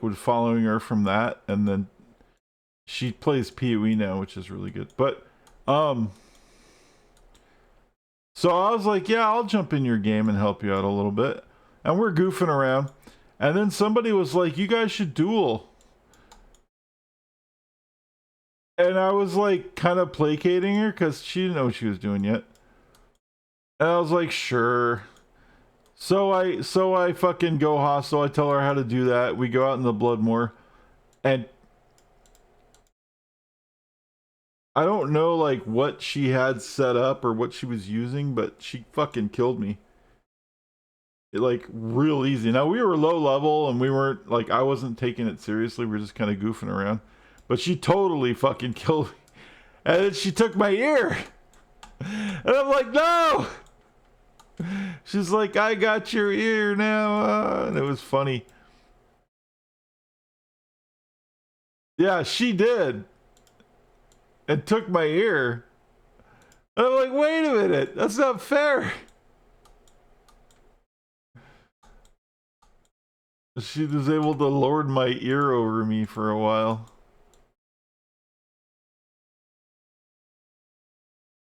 was following her from that, and then she plays PoE now, which is really good. But so I was like, yeah, I'll jump in your game and help you out a little bit, and we're goofing around, and then somebody was like, you guys should duel. And I was like kind of placating her because she didn't know what she was doing yet. And I was like, sure. So I fucking go hostile. I tell her how to do that. We go out in the Bloodmoor, and I don't know like what she had set up or what she was using, but she fucking killed me. Like real easy. Now we were low level and we weren't like I wasn't taking it seriously. We were just kind of goofing around, but she totally fucking killed me. And then she took my ear, and I'm like, no. She's like, I got your ear now, and it was funny. Yeah, she did, and took my ear. And I'm like, wait a minute, that's not fair. She was able to lord my ear over me for a while.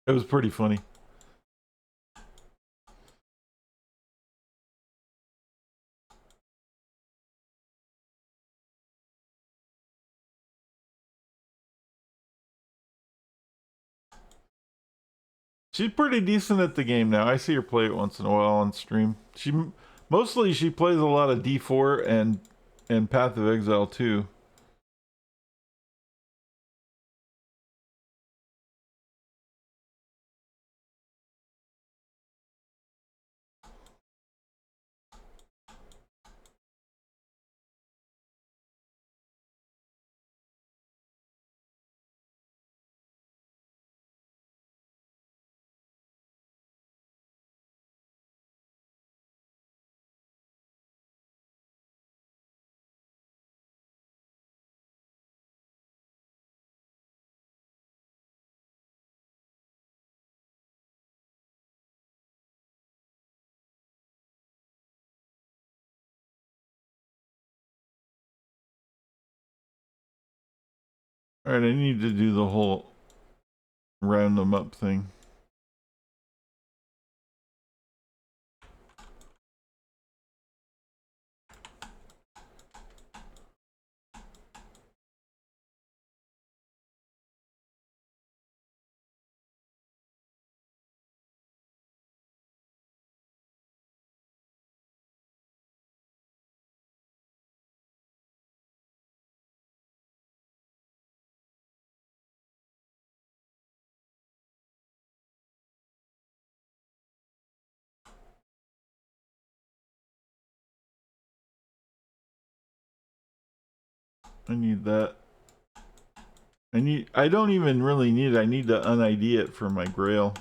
It was pretty funny. She's pretty decent at the game now. I see her play it once in a while on stream. She plays a lot of D4 and Path of Exile too. All right, I need to do the whole round them up thing. I need that. I don't even really need it. I need to un-ID it for my Grail.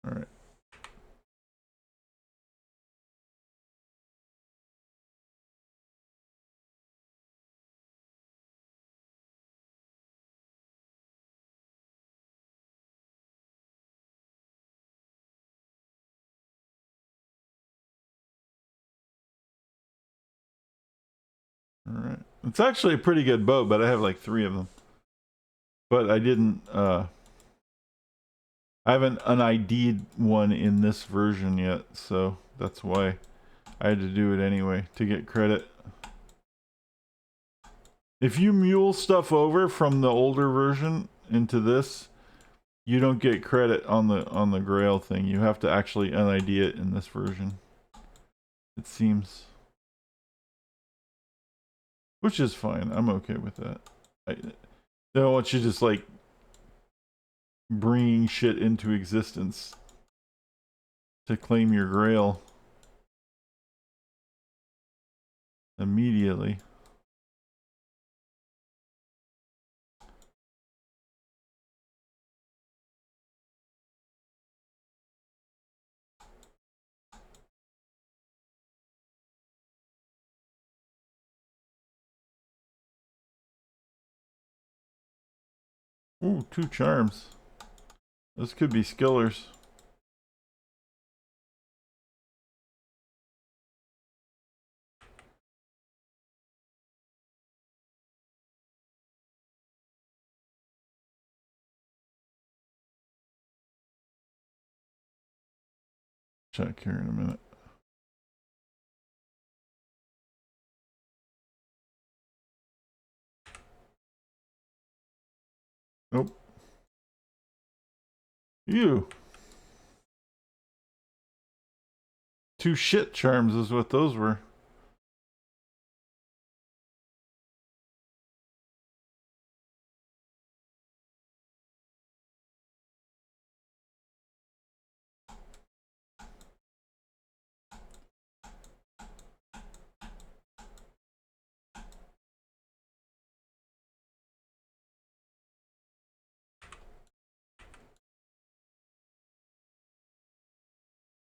All right. All right. It's actually a pretty good bow, but I have like 3 of them. But I didn't I haven't un-ID'd one in this version yet, so that's why I had to do it anyway to get credit. If you mule stuff over from the older version into this, you don't get credit on the Grail thing. You have to actually un-ID it in this version. It seems. Which is fine. I'm okay with that. I don't want you just like bringing shit into existence to claim your Grail immediately. Ooh, 2 charms. Those could be skillers. Check here in a minute. Nope. You. 2 shit charms is what those were.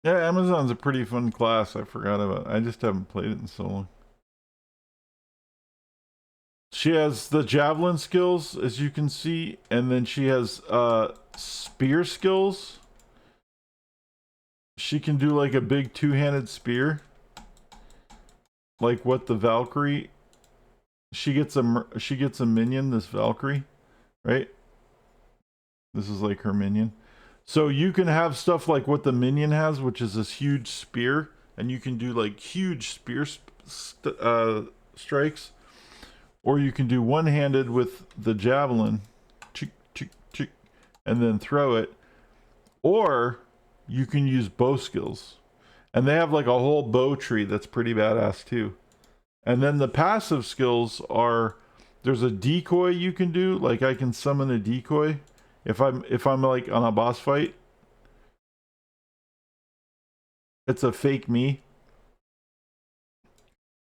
Yeah, Amazon's a pretty fun class. I forgot about it. I just haven't played it in so long. She has the javelin skills, as you can see, and then she has spear skills. She can do like a big 2-handed spear. Like what the Valkyrie. She gets a minion, this Valkyrie, right? This is like her minion. So you can have stuff like what the minion has, which is this huge spear, and you can do like huge spear strikes, or you can do one-handed with the javelin, and then throw it, or you can use bow skills, and they have like a whole bow tree that's pretty badass too. And then the passive skills are, there's a decoy you can do, like I can summon a decoy. If I'm like on a boss fight, it's a fake me.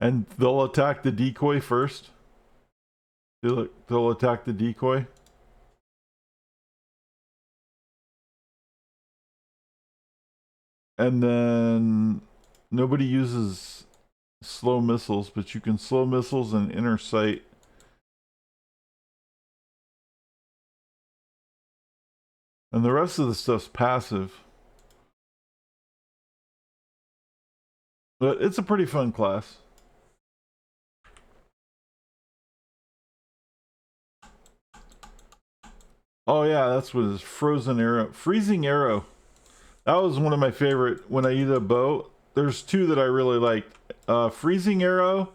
And they'll attack the decoy first. They'll attack the decoy. And then nobody uses slow missiles, but you can slow missiles and inner sight. And the rest of the stuff's passive. But it's a pretty fun class. Oh yeah, that's what it is. Frozen arrow. Freezing arrow. That was one of my favorite when I use a bow. There's 2 that I really liked. Freezing arrow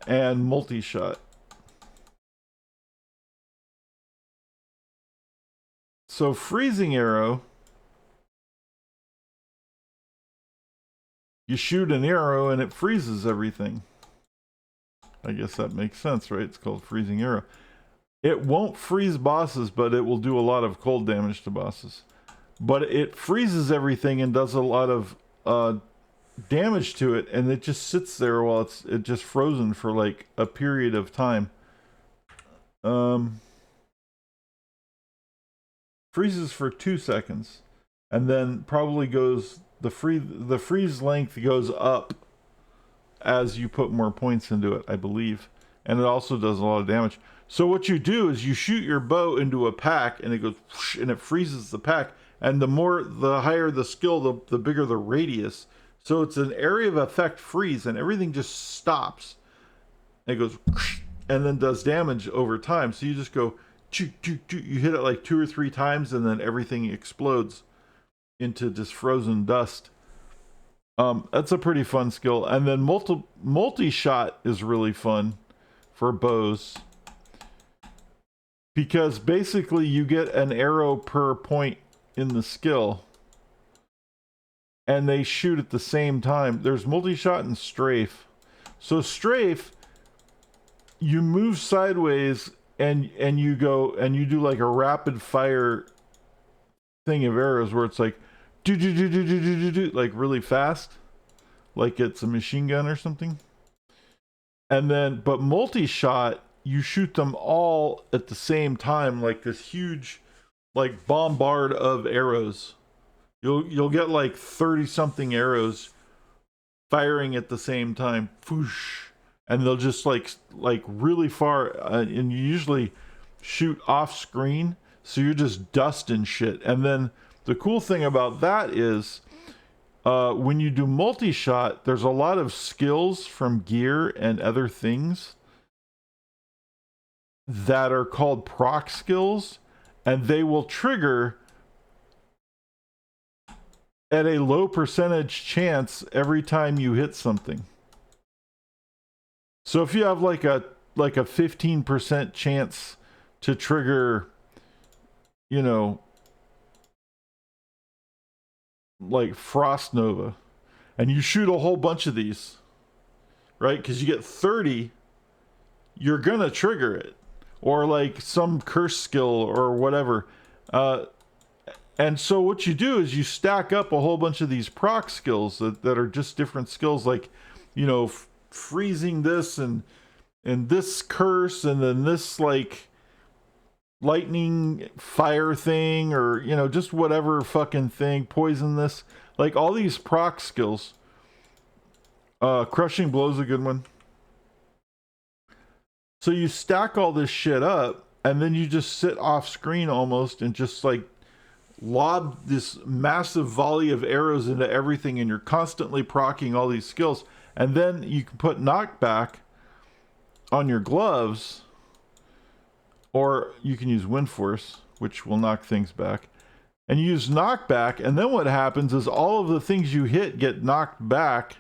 and multi-shot. So freezing arrow, you shoot an arrow and it freezes everything. I guess that makes sense, right? It's called freezing arrow. It won't freeze bosses, but it will do a lot of cold damage to bosses. But it freezes everything and does a lot of damage to it, and it just sits there while it's just frozen for like a period of time. Freezes for 2 seconds, and then probably goes the freeze length goes up as you put more points into it, I believe, and it also does a lot of damage. So what you do is you shoot your bow into a pack, and it goes whoosh, and it freezes the pack. And the higher the skill, the bigger the radius. So it's an area of effect freeze, and everything just stops. And it goes whoosh, and then does damage over time. So you just go, choo, choo, choo. You hit it like 2 or 3 times, and then everything explodes into just frozen dust. That's a pretty fun skill. And then multi-shot is really fun for bows, because basically you get an arrow per point in the skill, and they shoot at the same time. There's multi-shot and strafe. So strafe, you move sideways and you go and you do like a rapid fire thing of arrows where it's like do do do do do do do do, like really fast, like it's a machine gun or something. And then, but multi-shot, you shoot them all at the same time, like this huge, like bombard of arrows. You'll get like 30 something arrows firing at the same time, whoosh, and they'll just like really far, and you usually shoot off screen, so you're just dust and shit. And then the cool thing about that is when you do multi-shot, there's a lot of skills from gear and other things that are called proc skills, and they will trigger at a low percentage chance every time you hit something. So if you have like a 15% chance to trigger, you know, like Frost Nova, and you shoot a whole bunch of these, right? Because you get 30, you're gonna trigger it, or like some curse skill or whatever. And so what you do is you stack up a whole bunch of these proc skills that are just different skills, like, you know, freezing this and this curse, and then this like lightning fire thing, or, you know, just whatever fucking thing, poison this, like all these proc skills. Crushing blow's a good one. So you stack all this shit up, and then you just sit off screen almost and just like lob this massive volley of arrows into everything, and you're constantly proccing all these skills. And then you can put knockback on your gloves, or you can use wind force, which will knock things back, and you use knockback. And then what happens is all of the things you hit get knocked back,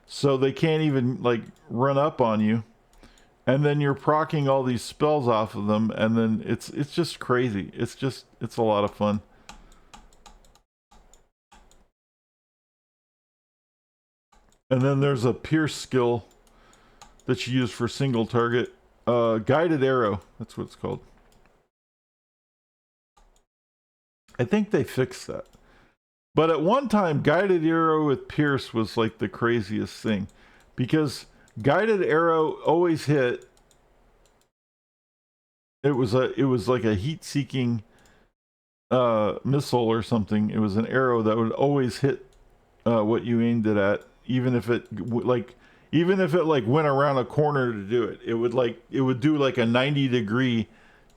so they can't even like run up on you. And then you're proccing all these spells off of them, and then it's just crazy. It's a lot of fun. And then there's a pierce skill that you use for single target. Guided arrow, that's what it's called. I think they fixed that. But at one time, guided arrow with pierce was like the craziest thing, because guided arrow always hit. It was like a heat-seeking missile or something. It was an arrow that would always hit what you aimed it at, even if it went around a corner to do it. It would do like a 90-degree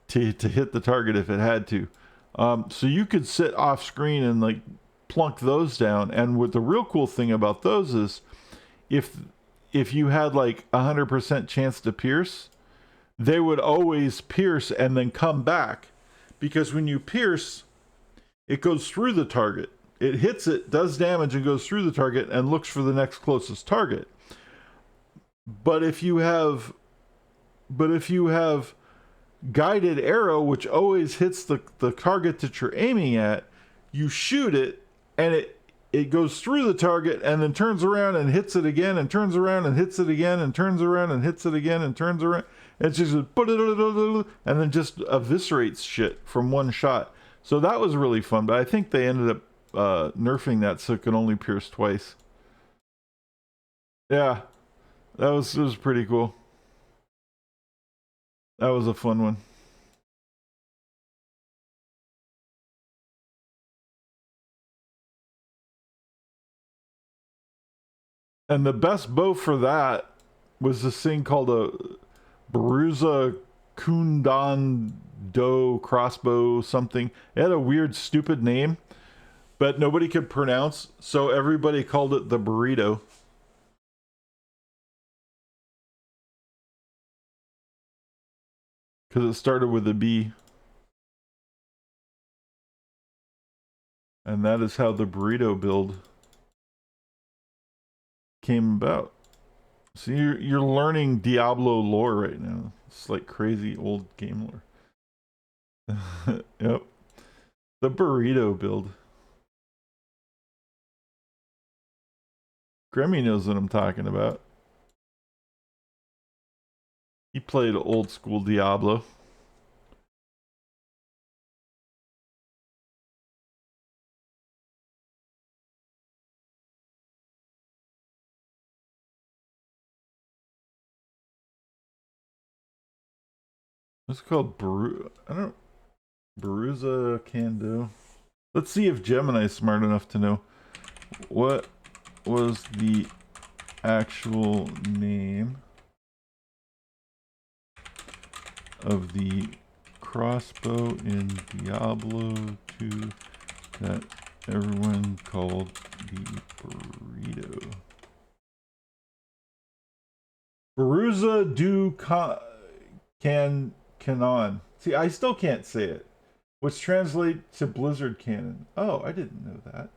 to hit the target if it had to. So you could sit off screen and like plunk those down. And what the real cool thing about those is, if you had like 100% chance to pierce, they would always pierce and then come back, because when you pierce, it goes through the target. It hits it, does damage, and goes through the target and looks for the next closest target. But if you have guided arrow, which always hits the target that you're aiming at. You shoot it, and it goes through the target and then turns around and hits it again and turns around and hits it again and turns around and hits it again and turns around. It's just and then just eviscerates shit from one shot. So that was really fun, but I think they ended up nerfing that so it could only pierce twice. Yeah, it was pretty cool. That was a fun one. And the best bow for that was this thing called a Baruza Kundan Do crossbow something. It had a weird, stupid name, but nobody could pronounce, so everybody called it the burrito. Because it started with a B. And that is how the burrito build came about. So you're learning Diablo lore right now. It's like crazy old game lore. Yep. The burrito build. Grammy knows what I'm talking about. He played old school Diablo. What's it called? Baruza Kando. Let's see if Gemini's smart enough to know. What was the actual name of the crossbow in Diablo 2 that everyone called the burrito? Baruza du Canon. See, I still can't say it. Which translates to Blizzard Cannon. Oh, I didn't know that.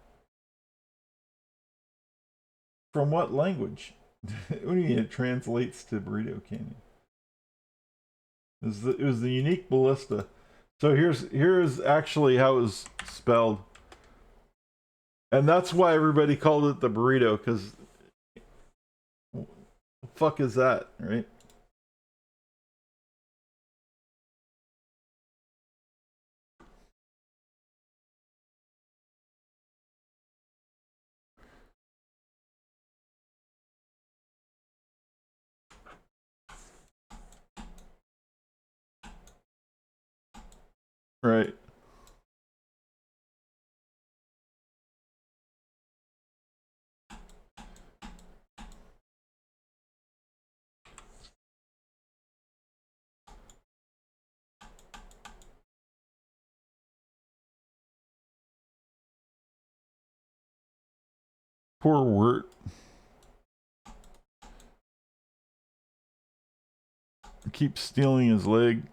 From what language? What do you mean it translates to Burrito Canyon? It was the unique ballista. So here's actually how it was spelled. And that's why everybody called it the burrito, because the fuck is that, right? Right. Poor Wirt. Keeps stealing his leg.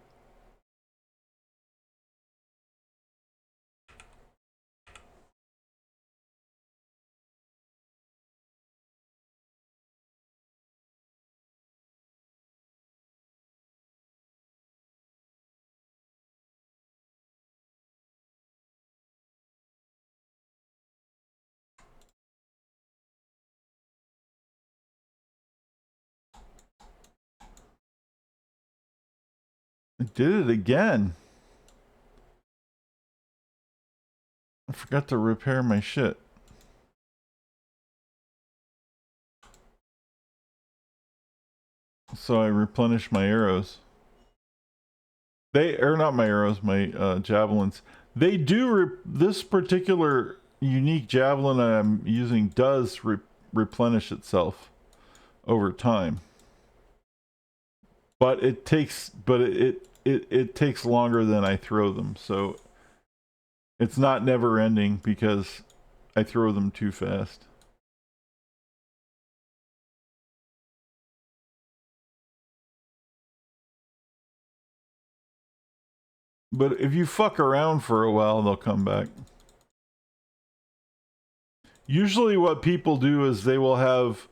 I did it again. I forgot to repair my shit. So I replenish my arrows. They are not my arrows, my javelins. They do this particular unique javelin I'm using does replenish itself over time. But it takes it takes longer than I throw them, so it's not never ending because I throw them too fast. But if you fuck around for a while, they'll come back. Usually what people do is they will have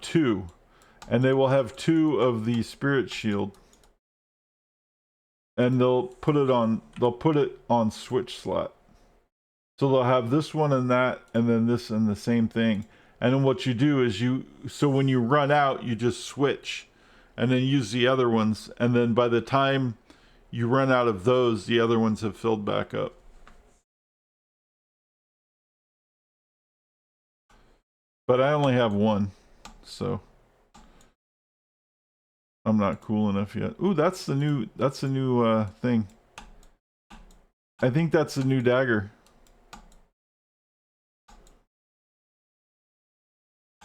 two. and they will have 2 of the spirit shield, and they'll put it on switch slot. So they'll have this one and that, and then this and the same thing. And then what you do is so when you run out, you just switch and then use the other ones. And then by the time you run out of those, the other ones have filled back up. But I only have 1, so I'm not cool enough yet. Ooh, that's the new thing. I think that's the new dagger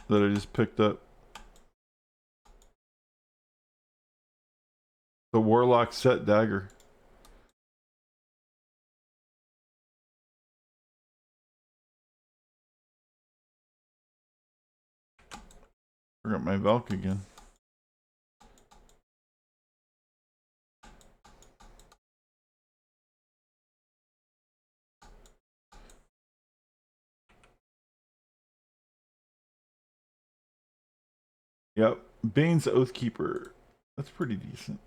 that I just picked up. The Warlock set dagger. Forgot my Valk again. Yep. Bane's Oathkeeper. That's pretty decent.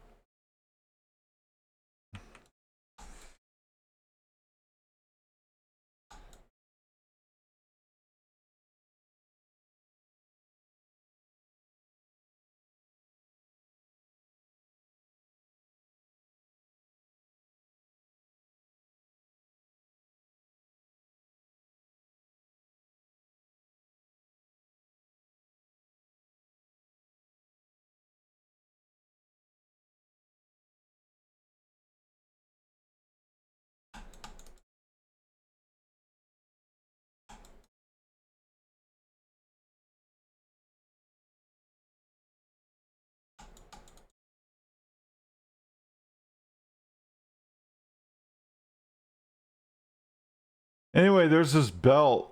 Anyway, there's this belt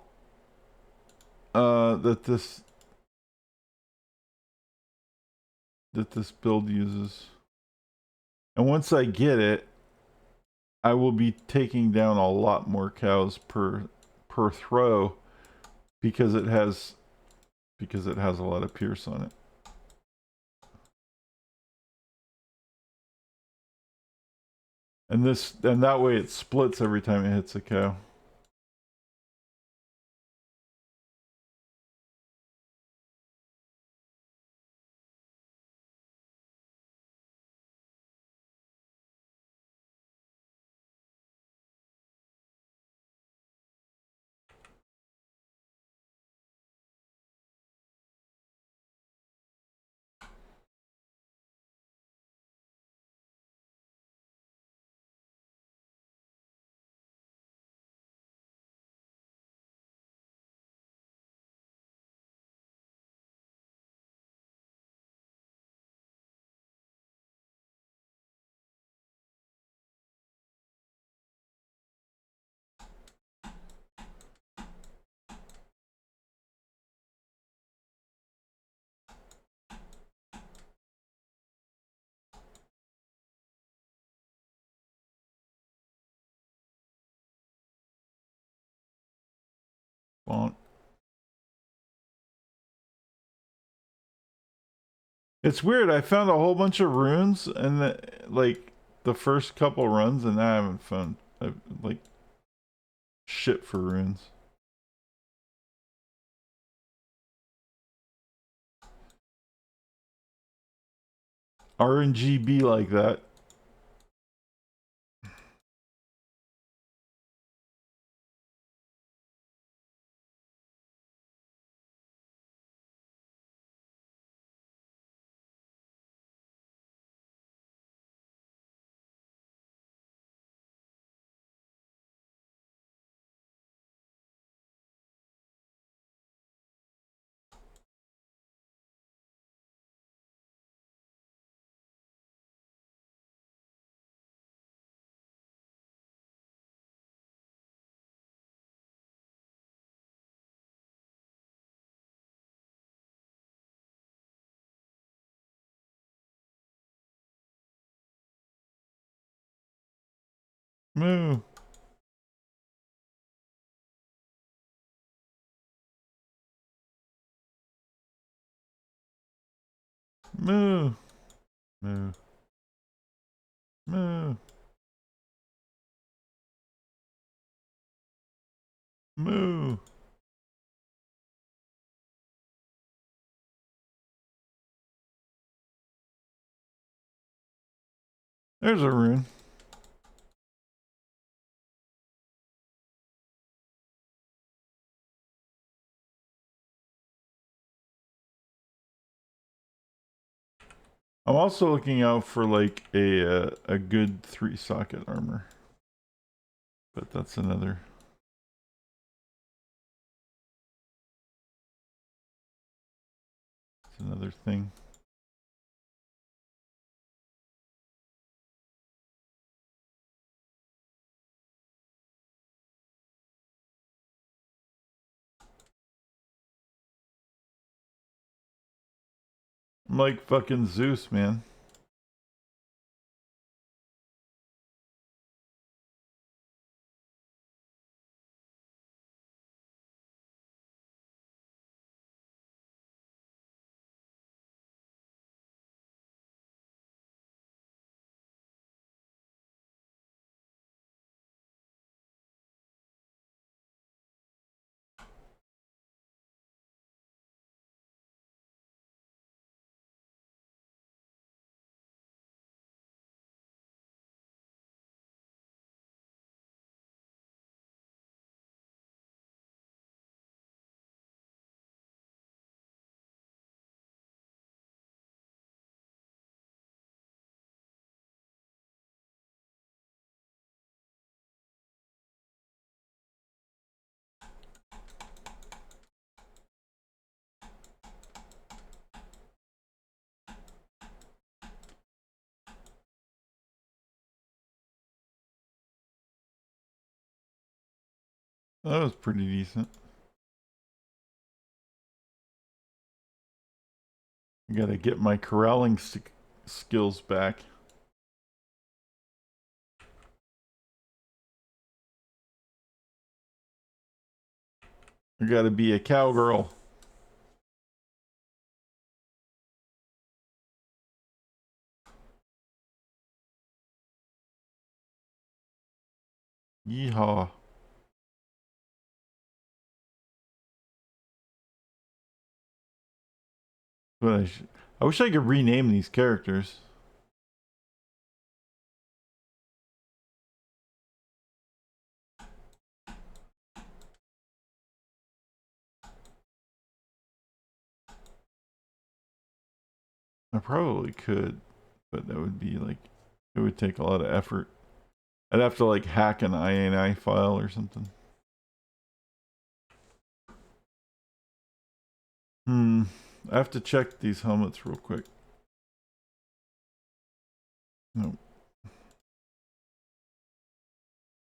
that this build uses. And once I get it, I will be taking down a lot more cows per throw because it has a lot of pierce on it. And that way it splits every time it hits a cow. Bonk. It's weird. I found a whole bunch of runes and the first couple runs, and I haven't found like shit for runes. RNG like that. Moo. Moo. Moo. Moo. Moo. There's a rune. I'm also looking out for like a good 3-socket armor. But that's another thing. I'm like fucking Zeus, man. That was pretty decent. I gotta get my corralling skills back. I gotta be a cowgirl. Yeehaw. But I wish I could rename these characters. I probably could, but that would be like, it would take a lot of effort. I'd have to like hack an INI file or something. I have to check these helmets real quick. Nope.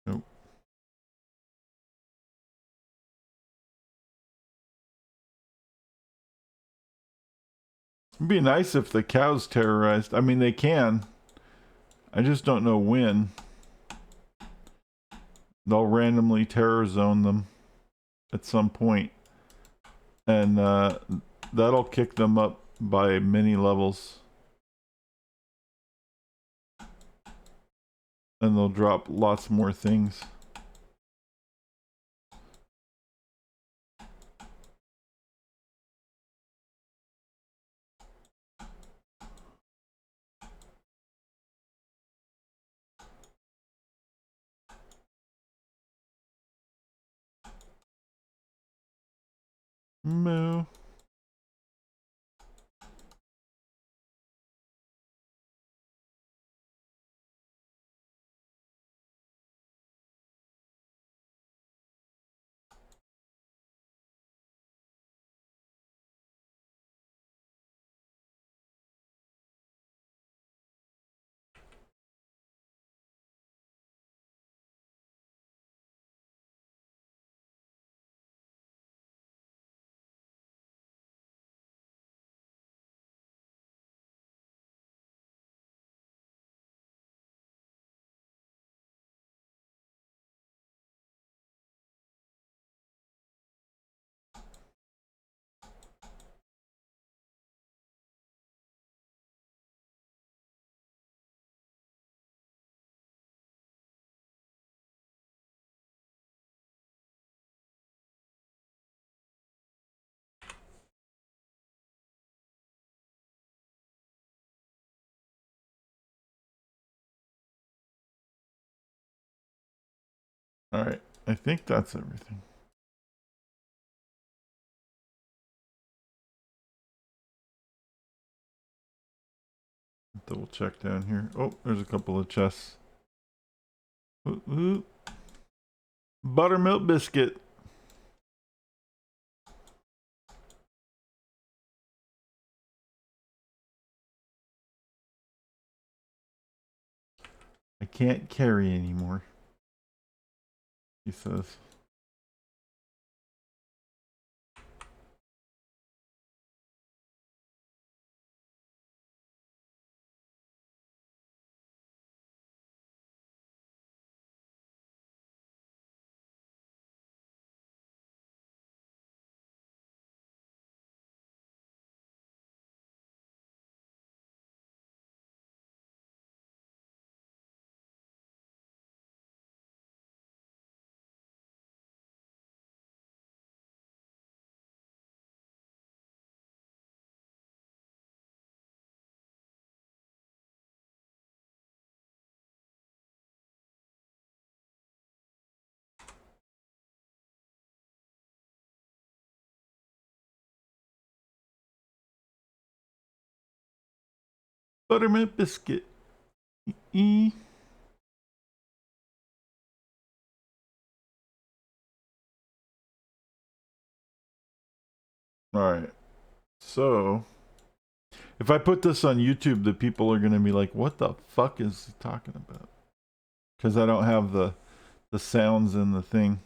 Nope. It'd be nice if the cows terrorized. I mean, they can. I just don't know when. They'll randomly terror zone them at some point. And that'll kick them up by many levels. And they'll drop lots more things. Moo. Alright, I think that's everything. Double check down here. Oh, there's a couple of chests. Ooh, ooh. Buttermilk biscuit. I can't carry anymore, he says. Buttermilk biscuit. E. Alright. So, if I put this on YouTube, the people are going to be like, what the fuck is he talking about? Because I don't have the sounds in the thing.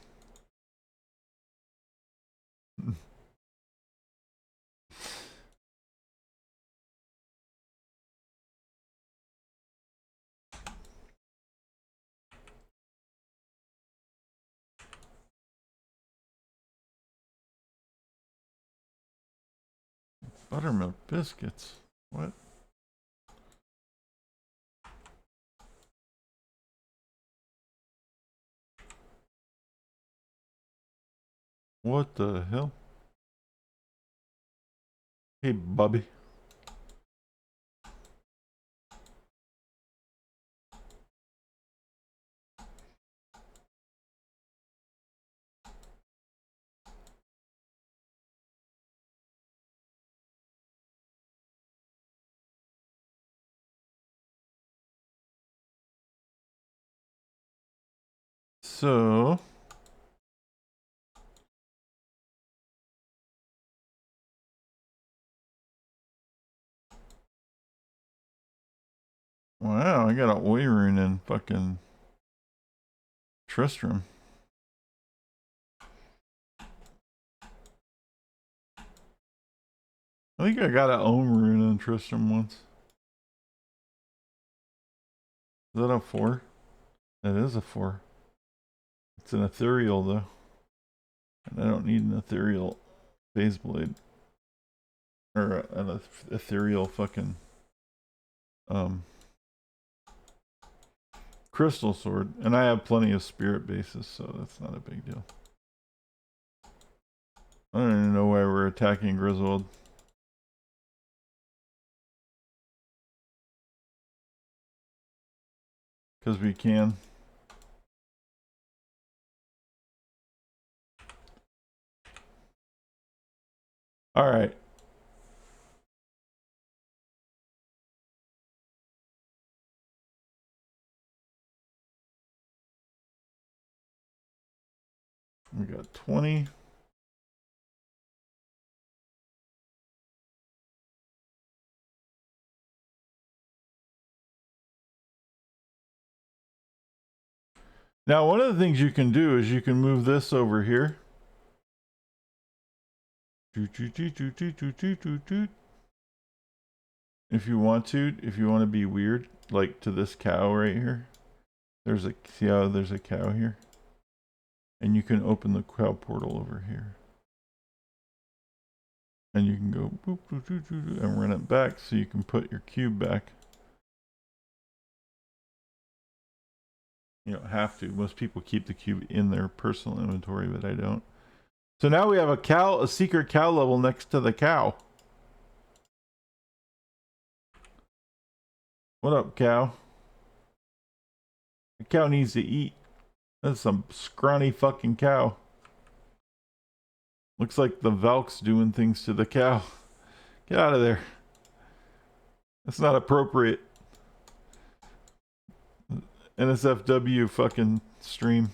Buttermilk biscuits. What? What the hell? Hey, Bubby. So, wow, I got an Oirun in fucking Tristram. I think I got an Oirun in Tristram once. Is that a 4? That is a 4. It's an ethereal though. And I don't need an ethereal phase blade. Or an ethereal fucking crystal sword. And I have plenty of spirit bases, so that's not a big deal. I don't even know why we're attacking Griswold. Because we can. Alright. We got 20. Now, one of the things you can do is you can move this over here. If you want to be weird, like to this cow right here. See how there's a cow here? And you can open the cow portal over here. And you can go boop, boop, boop, boop, and run it back so you can put your cube back. You don't have to. Most people keep the cube in their personal inventory, but I don't. So now we have a secret cow level next to the cow. What up, cow? The cow needs to eat. That's some scrawny fucking cow. Looks like the Valk's doing things to the cow. Get out of there. That's not appropriate. NSFW fucking stream.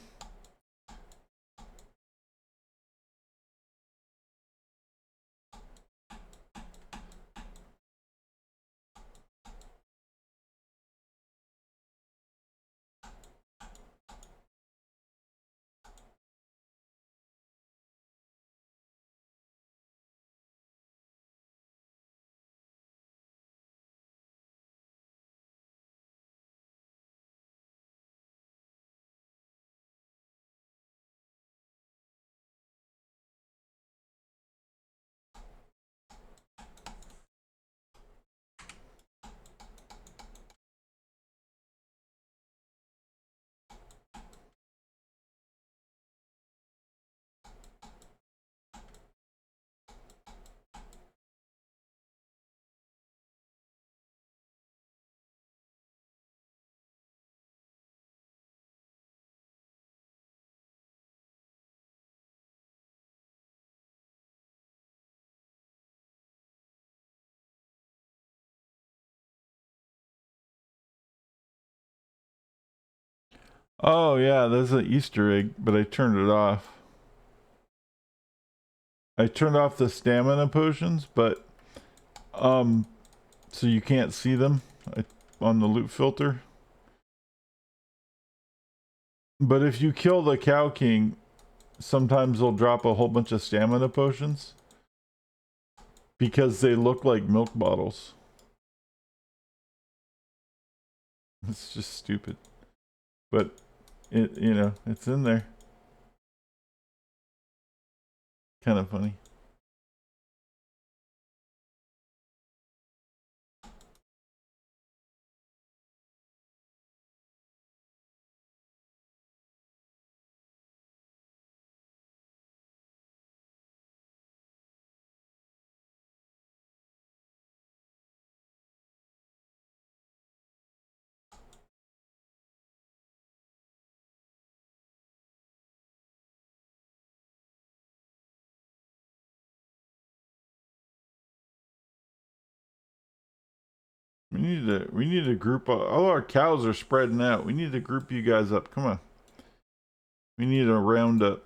Oh yeah, there's an Easter egg, but I turned it off. I turned off the stamina potions, but so you can't see them on the loot filter. But if you kill the Cow King, sometimes they'll drop a whole bunch of stamina potions because they look like milk bottles. It's just stupid. But it, you know, it's in there. Kind of funny. We need to group up. All our cows are spreading out. We need to group you guys up. Come on. We need a roundup.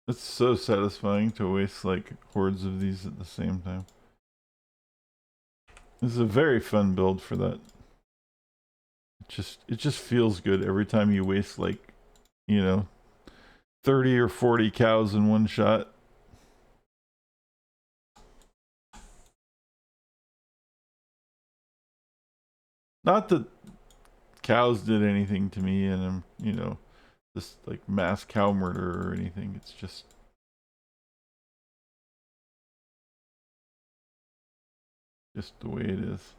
It's so satisfying to waste like hordes of these at the same time. This is a very fun build for that. It just feels good every time you waste like, you know, 30 or 40 cows in one shot. Not that cows did anything to me and I'm, you know, just like mass cow murder or anything. It's just the way it is.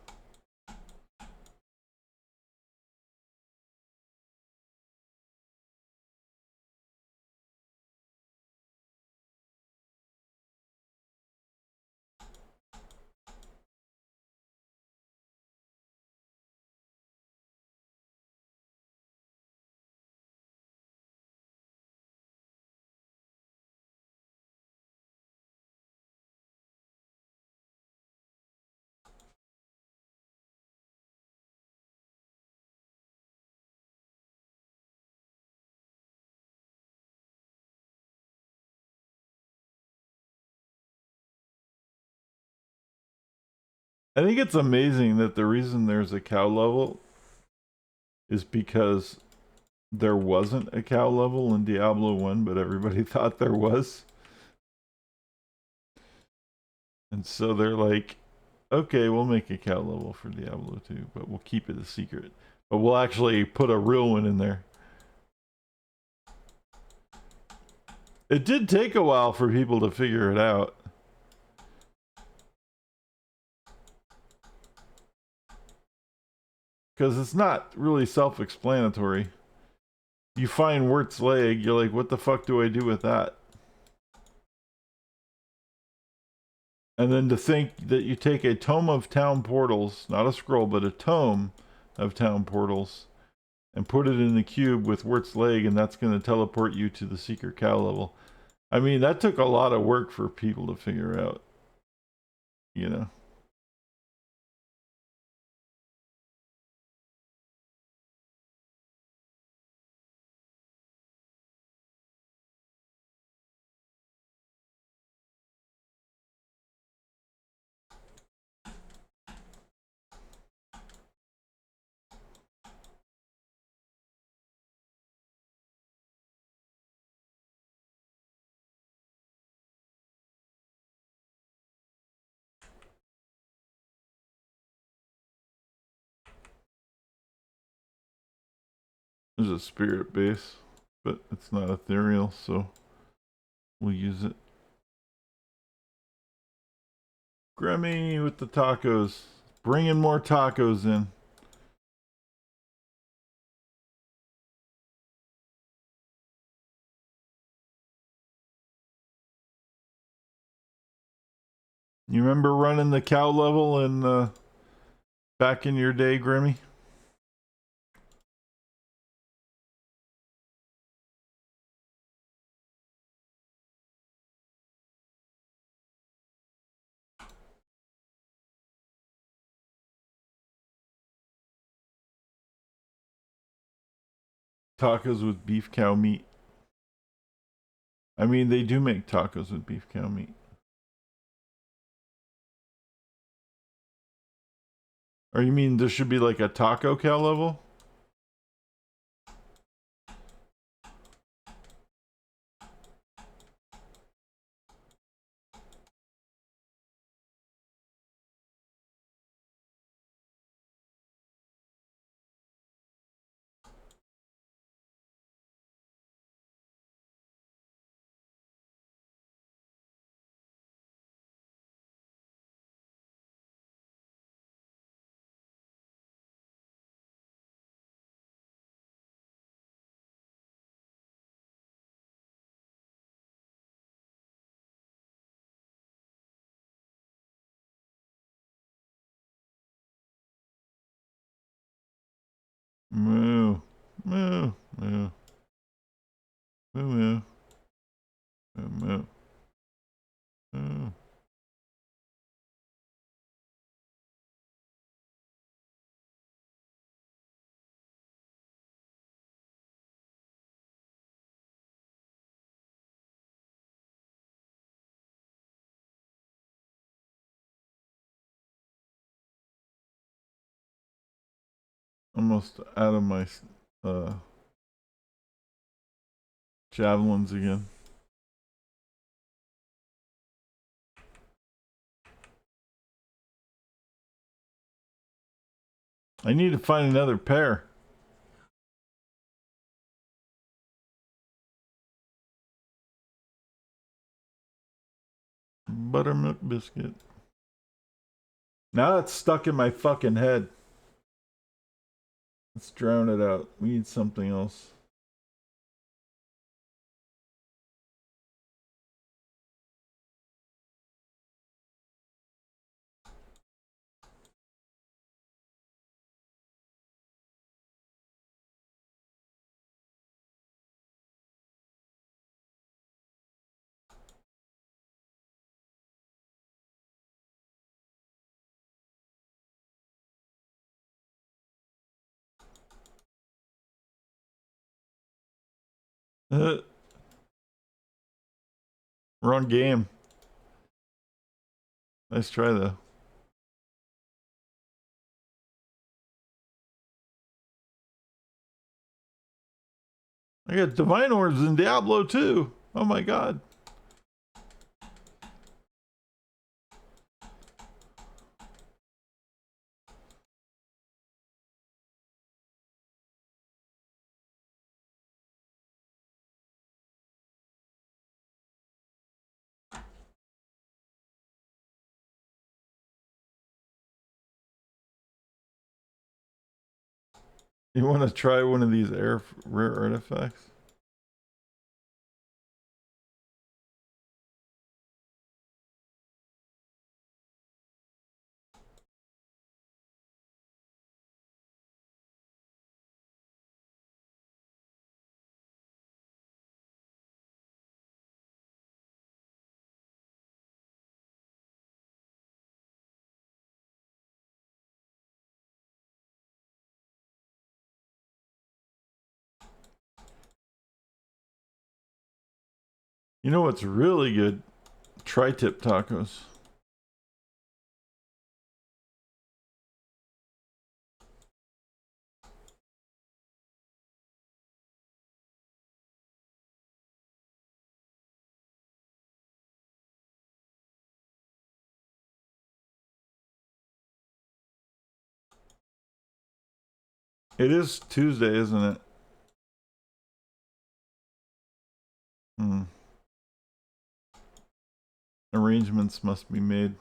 I think it's amazing that the reason there's a cow level is because there wasn't a cow level in Diablo 1, but everybody thought there was. And so they're like, okay, we'll make a cow level for Diablo 2, but we'll keep it a secret. But we'll actually put a real one in there. It did take a while for people to figure it out. Because it's not really self-explanatory. You find Wirt's leg, you're like, what the fuck do I do with that? And then to think that you take a tome of town portals, not a scroll, but a tome of town portals, and put it in the cube with Wirt's leg, and that's going to teleport you to the Secret Cow level. I mean, that took a lot of work for people to figure out, you know. There's a spirit base, but it's not ethereal, so we'll use it. Grammy with the tacos. Bringing more tacos in. You remember running the cow level in back in your day, Grimmy? Tacos with beef cow meat. I mean, they do make tacos with beef cow meat. Or you mean there should be like a taco cow level? Moo. Moo. Moo. Moo. Moo. Moo. Moo. Almost out of my javelins again. I need to find another pair. Buttermilk biscuit. Now it's stuck in my fucking head. Let's drown it out. We need something else. Wrong game. Nice try though. I got divine orbs in Diablo too. Oh my god. You want to try one of these rare artifacts? You know what's really good? Tri-tip tacos. It is Tuesday, isn't it? Hmm. Arrangements must be made.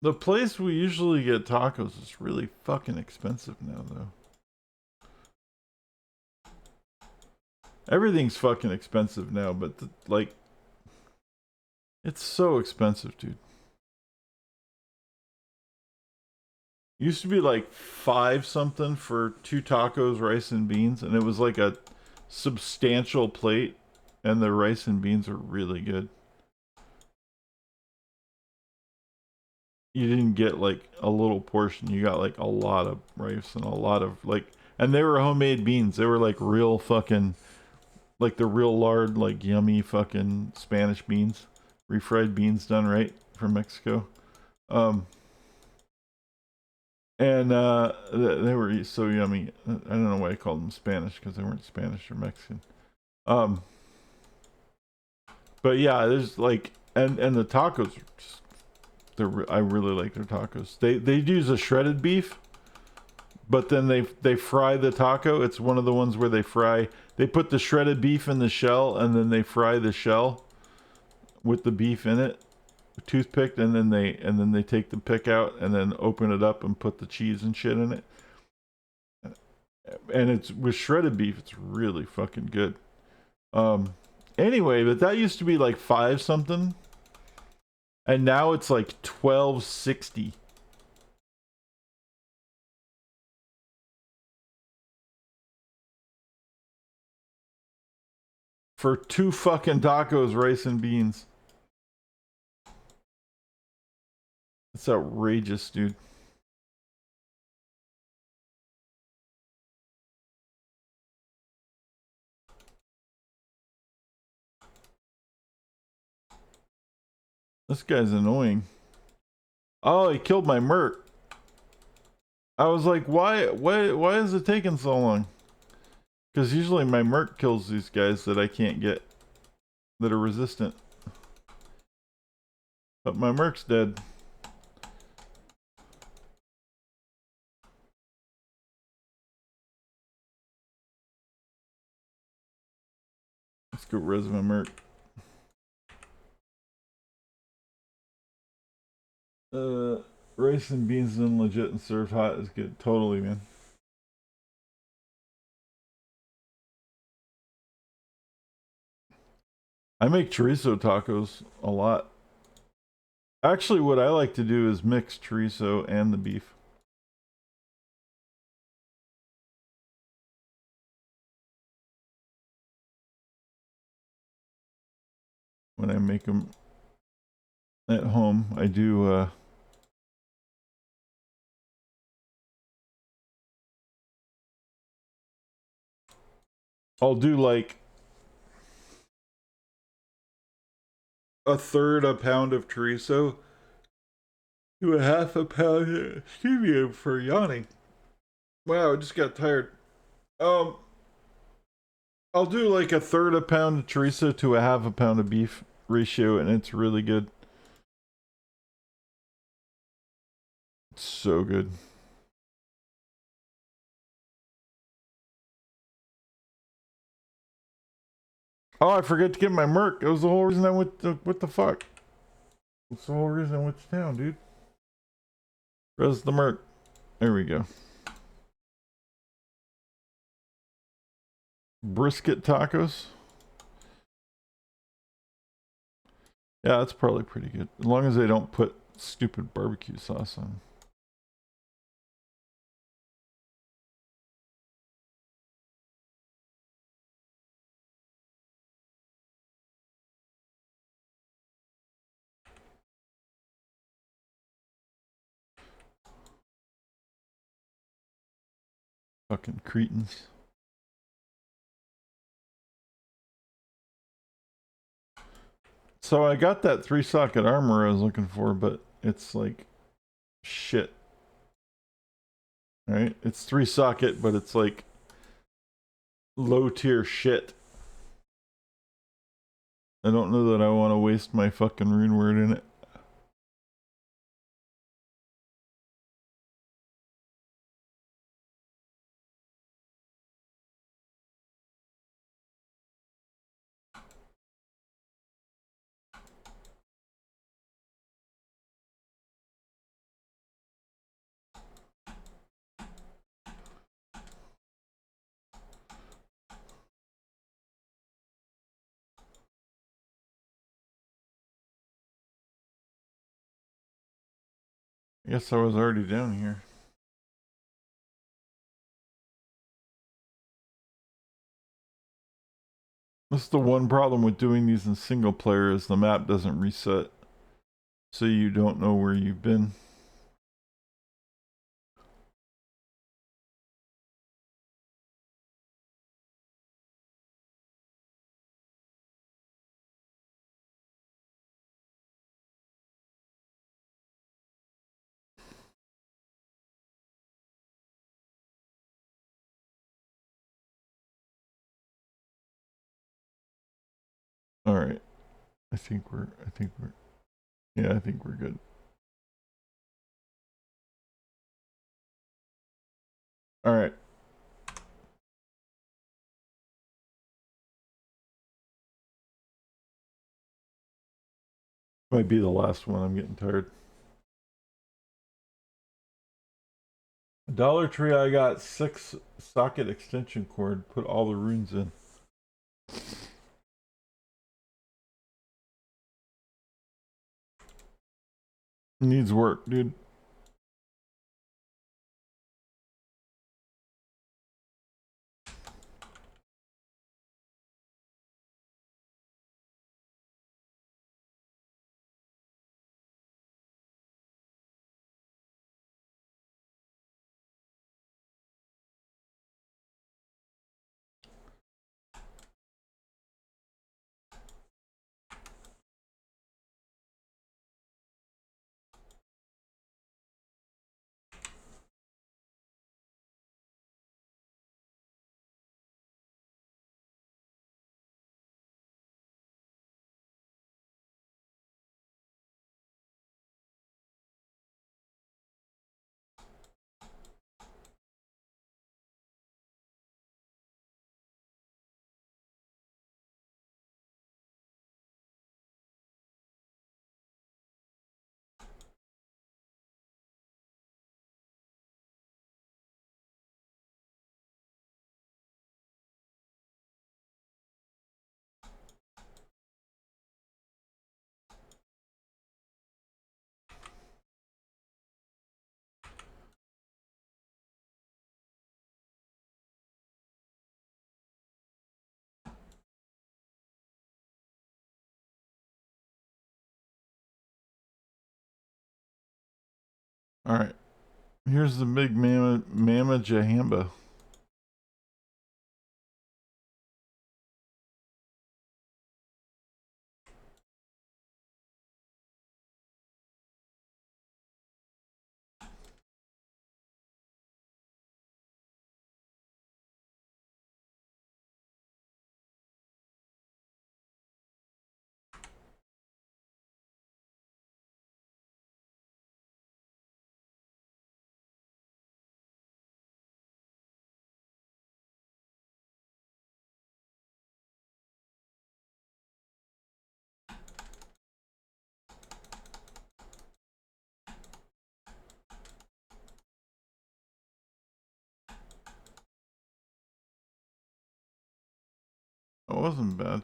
The place we usually get tacos is really fucking expensive now, though. Everything's fucking expensive now, but like, it's so expensive, dude. Used to be like 5 something for 2 tacos, rice and beans, and it was like a substantial plate, and the rice and beans are really good. You didn't get like a little portion, you got like a lot of rice and a lot of like, and they were homemade beans. They were like real fucking, like the real lard, like yummy fucking Spanish beans, refried beans done right from Mexico. Um, and they were so yummy. I don't know why I called them Spanish, because they weren't Spanish or Mexican. Um, but yeah, there's like, and the tacos, I really like their tacos. They use a shredded beef, but then they fry the taco. It's one of the ones where they put the shredded beef in the shell, and then they fry the shell with the beef in it, toothpicked, and then they take the pick out and then open it up and put the cheese and shit in it. And it's with shredded beef, it's really fucking good. Um anyway, but that used to be like 5 something, and now it's like 12.60 for 2 fucking tacos, rice and beans. It's outrageous, dude. This guy's annoying. Oh, he killed my merc. I was like, why is it taking so long? Because usually my merc kills these guys that I can't get, that are resistant. But my merc's dead. Let's go res my merc. Rice and beans done legit and served hot is good. Totally, man. I make chorizo tacos a lot. Actually, what I like to do is mix chorizo and the beef. When I make them at home, I do, I'll do like a third a pound of chorizo to a half a pound. Excuse me for yawning. Wow, I just got tired. Um, I'll do like a third a pound of chorizo to a half a pound of beef ratio, and it's really good. It's so good. Oh, I forgot to get my Merc. That was the whole reason I went to, what the fuck? That's the whole reason I went to town, dude. Where's the Merc? There we go. Brisket tacos. Yeah, that's probably pretty good. As long as they don't put stupid barbecue sauce on. Fucking cretins. So I got that 3-socket armor I was looking for, but it's like shit. Right? It's 3-socket, but it's like low tier shit. I don't know that I want to waste my fucking rune word in it. I guess I was already down here. That's the one problem with doing these in single player is the map doesn't reset. So you don't know where you've been. Alright. I think we're yeah, I think we're good. Alright. Might be the last one. I'm getting tired. Dollar Tree, I got 6-socket extension cord. Put all the runes in. Needs work, dude. Alright. Here's the big Mama Jahamba. That wasn't bad.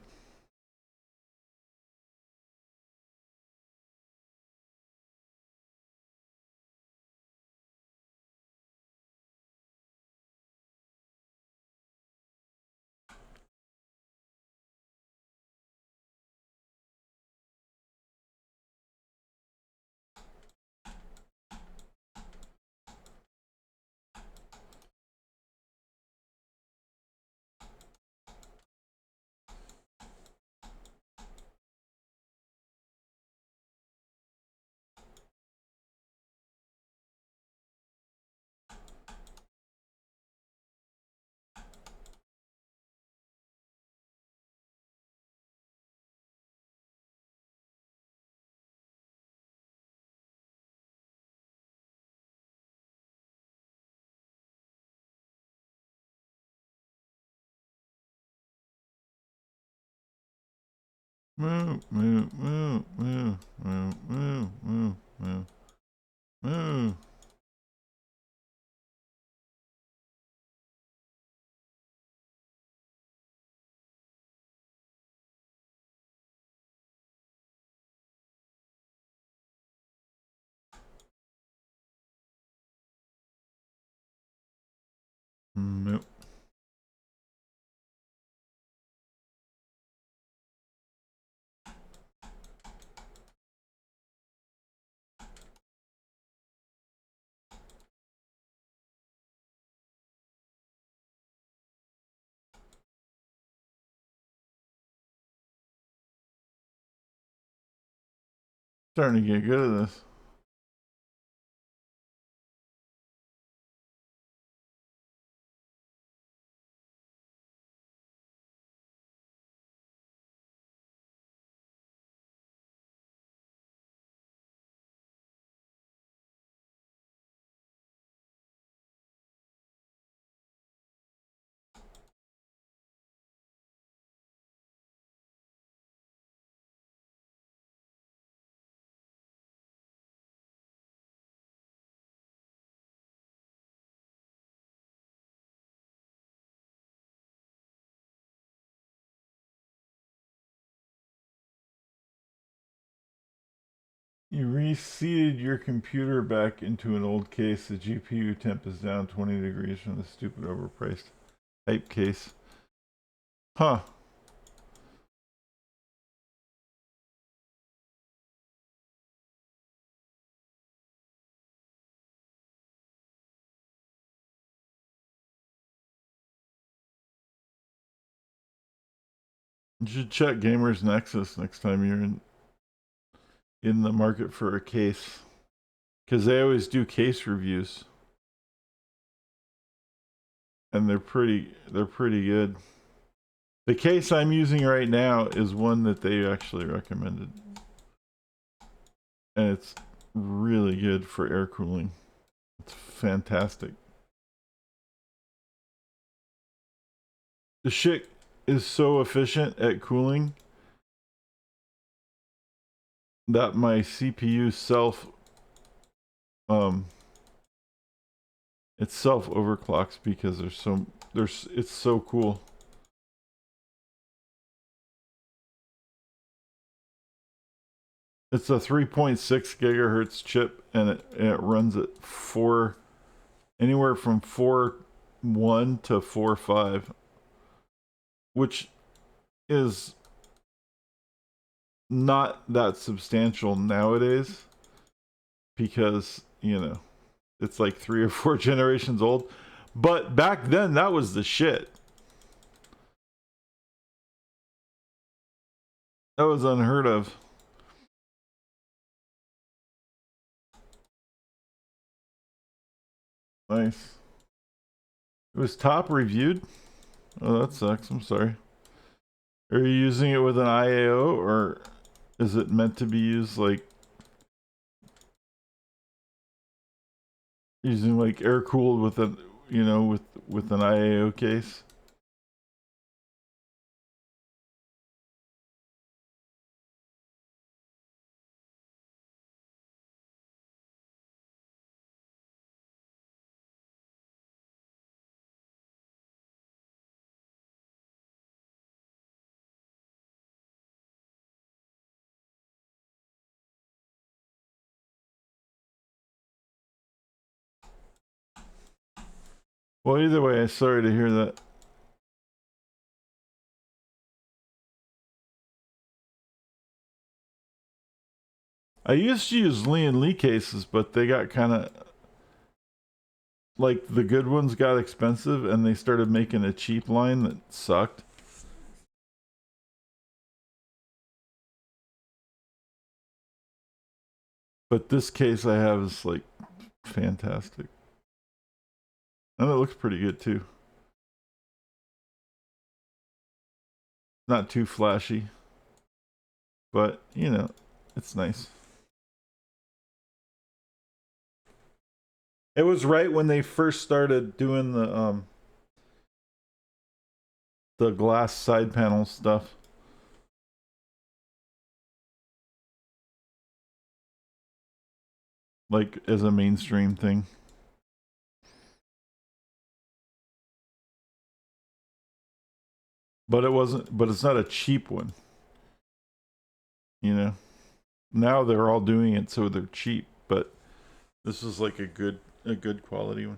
Moo, moo, moo, moo, moo, moo, moo, moo, moo. Moo. Starting to get good at this. You reseated your computer back into an old case. The GPU temp is down 20 degrees from the stupid overpriced hype case. Huh. You should check Gamers Nexus next time you're in the market for a case. Because they always do case reviews. And they're pretty good. The case I'm using right now is one that they actually recommended. And it's really good for air cooling. It's fantastic. The shit is so efficient at cooling that my CPU it self overclocks because it's so cool. It's a 3.6 gigahertz chip and it runs at anywhere from 4.1 to 4.5, which is not that substantial nowadays because, it's like 3 or 4 generations old. But back then, that was the shit. That was unheard of. Nice. It was top reviewed? Oh, that sucks. I'm sorry. Are you using it with an IAO or is it meant to be used like using like air cooled with a with an IAO case? Well, either way, sorry to hear that. I used to use Lee and Lee cases, but they got kind of like the good ones got expensive, and they started making a cheap line that sucked. But this case I have is like fantastic, and it looks pretty good too. Not too flashy, but you know, it's nice. It was right when they first started doing the glass side panel stuff. Like as a mainstream thing. But it wasn't but it's not a cheap one. You know. Now they're all doing it so they're cheap, but this is like a good quality one.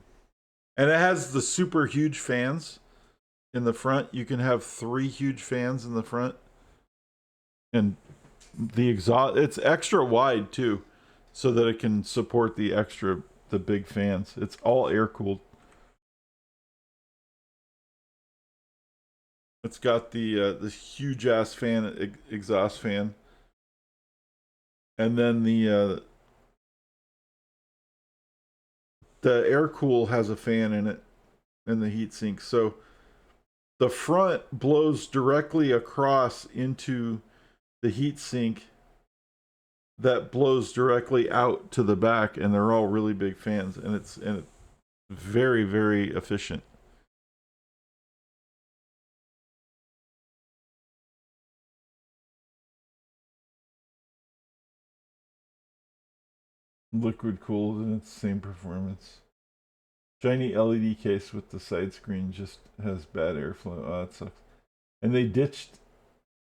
And it has the super huge fans in the front. You can have 3 huge fans in the front. And the exhaust, it's extra wide too, so that it can support the big fans. It's all air cooled. It's got the huge ass fan, exhaust fan, and then the air cool has a fan in it, in the heat sink. So the front blows directly across into the heat sink that blows directly out to the back, and they're all really big fans, and it's very very efficient. Liquid cooled and it's the same performance. Shiny LED case with the side screen just has bad airflow. Oh, that sucks. And they ditched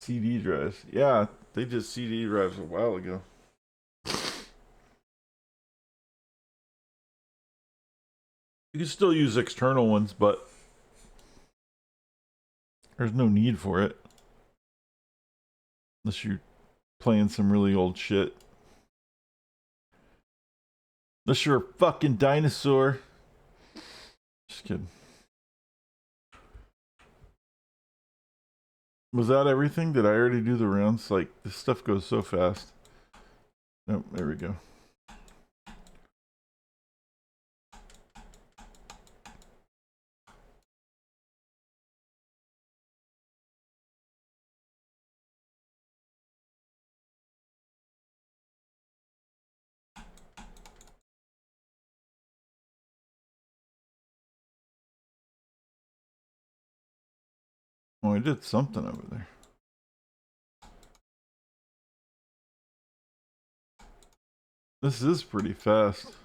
CD drives. Yeah, they did CD drives a while ago. You can still use external ones, but there's no need for it. Unless you're playing some really old shit. Unless you're a fucking dinosaur. Just kidding. Was that everything? Did I already do the rounds? Like, this stuff goes so fast. Oh, there we go. Oh, I did something over there. This is pretty fast.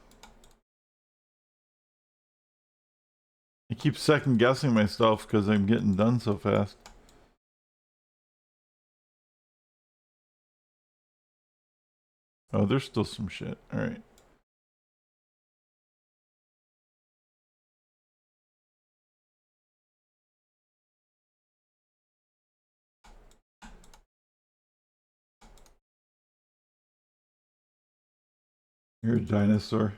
I keep second guessing myself because I'm getting done so fast. Oh, there's still some shit. Alright. You're a dinosaur.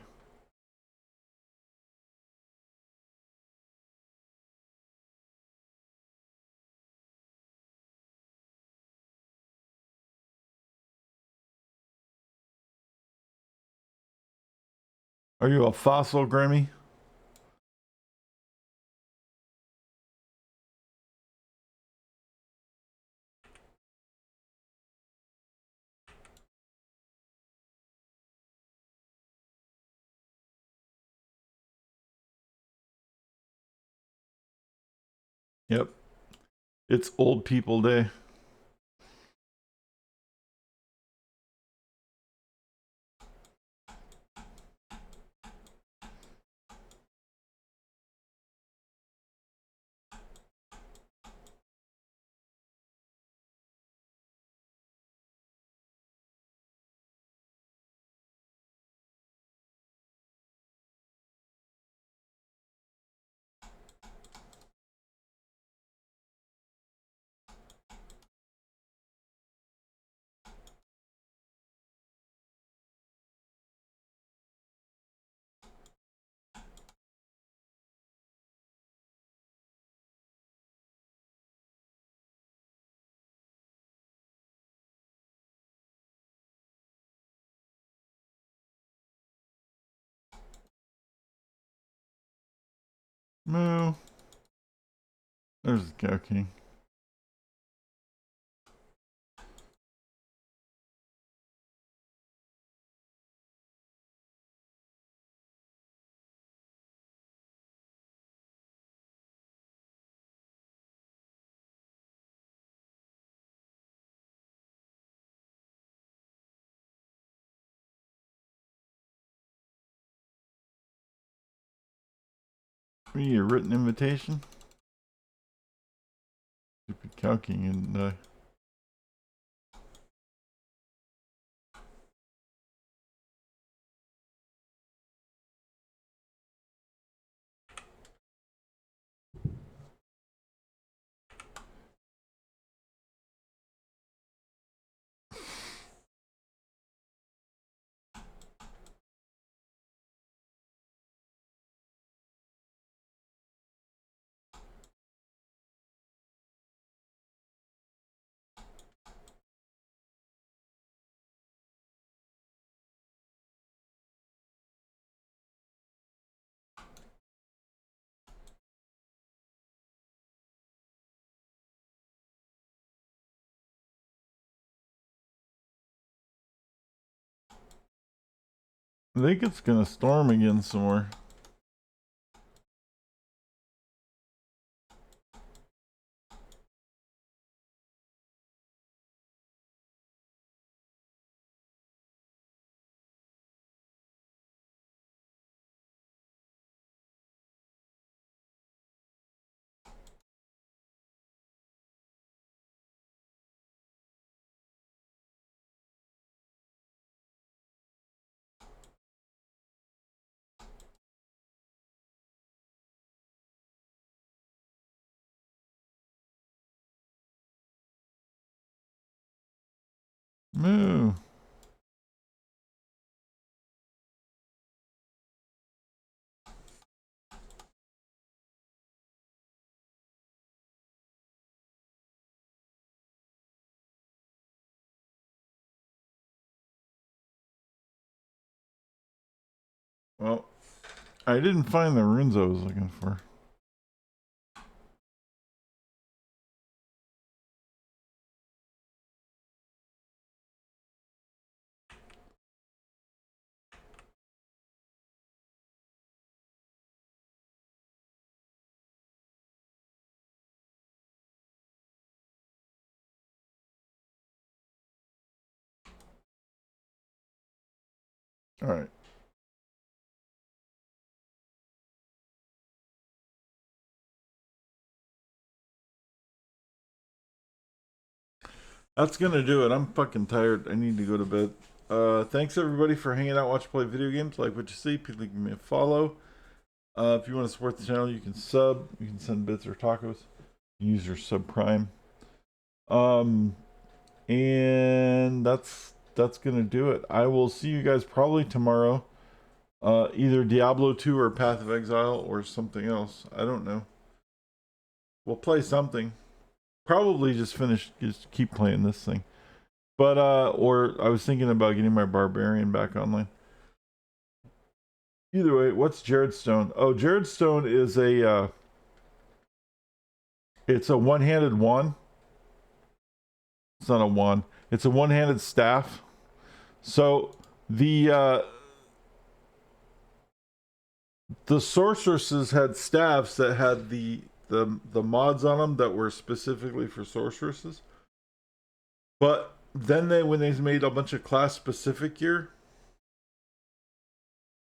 Are you a fossil, Grammy? Yep. It's old people day. Moo. There's the Cow King. We need a written invitation. Stupid Cow King and I think it's gonna storm again somewhere. Moo. Well, I didn't find the runes I was looking for. All right. That's gonna do it. I'm fucking tired. I need to go to bed. Thanks everybody for hanging out, watch play video games. Like what you see, please give me a follow. If you want to support the channel, you can sub. You can send bits or tacos. Use your subprime. And that's gonna do it. I will see you guys probably tomorrow. Either Diablo 2 or Path of Exile or something else. I don't know. We'll play something. Probably just keep playing this thing. But or I was thinking about getting my barbarian back online. Either way, what's Jared Stone? Oh, Jared Stone is a it's a one-handed wand. It's not a wand. It's a one-handed staff. So the sorceresses had staffs that had the mods on them that were specifically for sorceresses. But then when they made a bunch of class specific gear,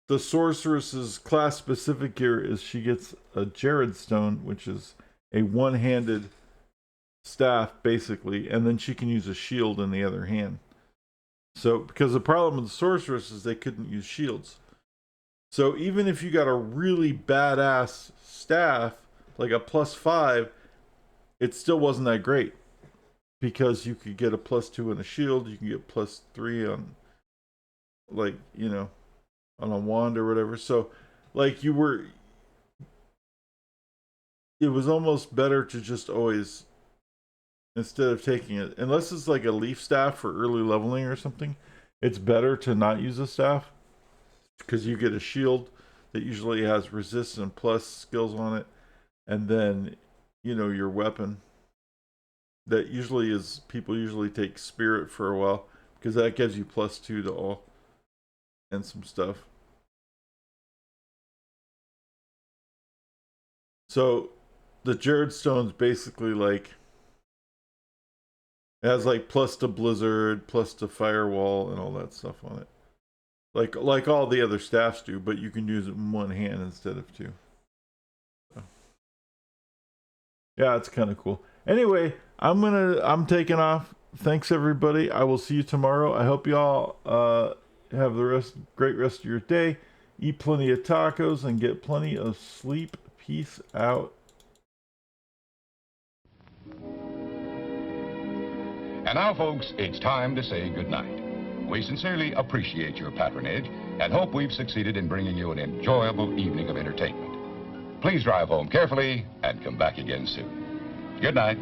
the sorceress's class specific gear is she gets a Jared Stone, which is a one-handed staff basically, and then she can use a shield in the other hand. So because the problem with the sorceress is they couldn't use shields. So even if you got a really badass staff, like a +5, it still wasn't that great. Because you could get a +2 on a shield, you can get +3 on, like, you know, on a wand or whatever. So, like, it was almost better to just always, instead of taking it, unless it's like a leaf staff for early leveling or something, it's better to not use a staff. Because you get a shield that usually has resist and plus skills on it. and then, you know, your weapon. That usually is, people usually take spirit for a while because that gives you +2 to all and some stuff. So the Jared Stone's basically like, it has like plus to Blizzard, plus to Firewall, and all that stuff on it. Like all the other staffs do, but you can use it in one hand instead of two. So, yeah, it's kind of cool. Anyway, I'm taking off. Thanks everybody. I will see you tomorrow. I hope y'all have the great rest of your day. Eat plenty of tacos and get plenty of sleep. Peace out. And now, folks, it's time to say goodnight. We sincerely appreciate your patronage and hope we've succeeded in bringing you an enjoyable evening of entertainment. Please drive home carefully and come back again soon. Good night.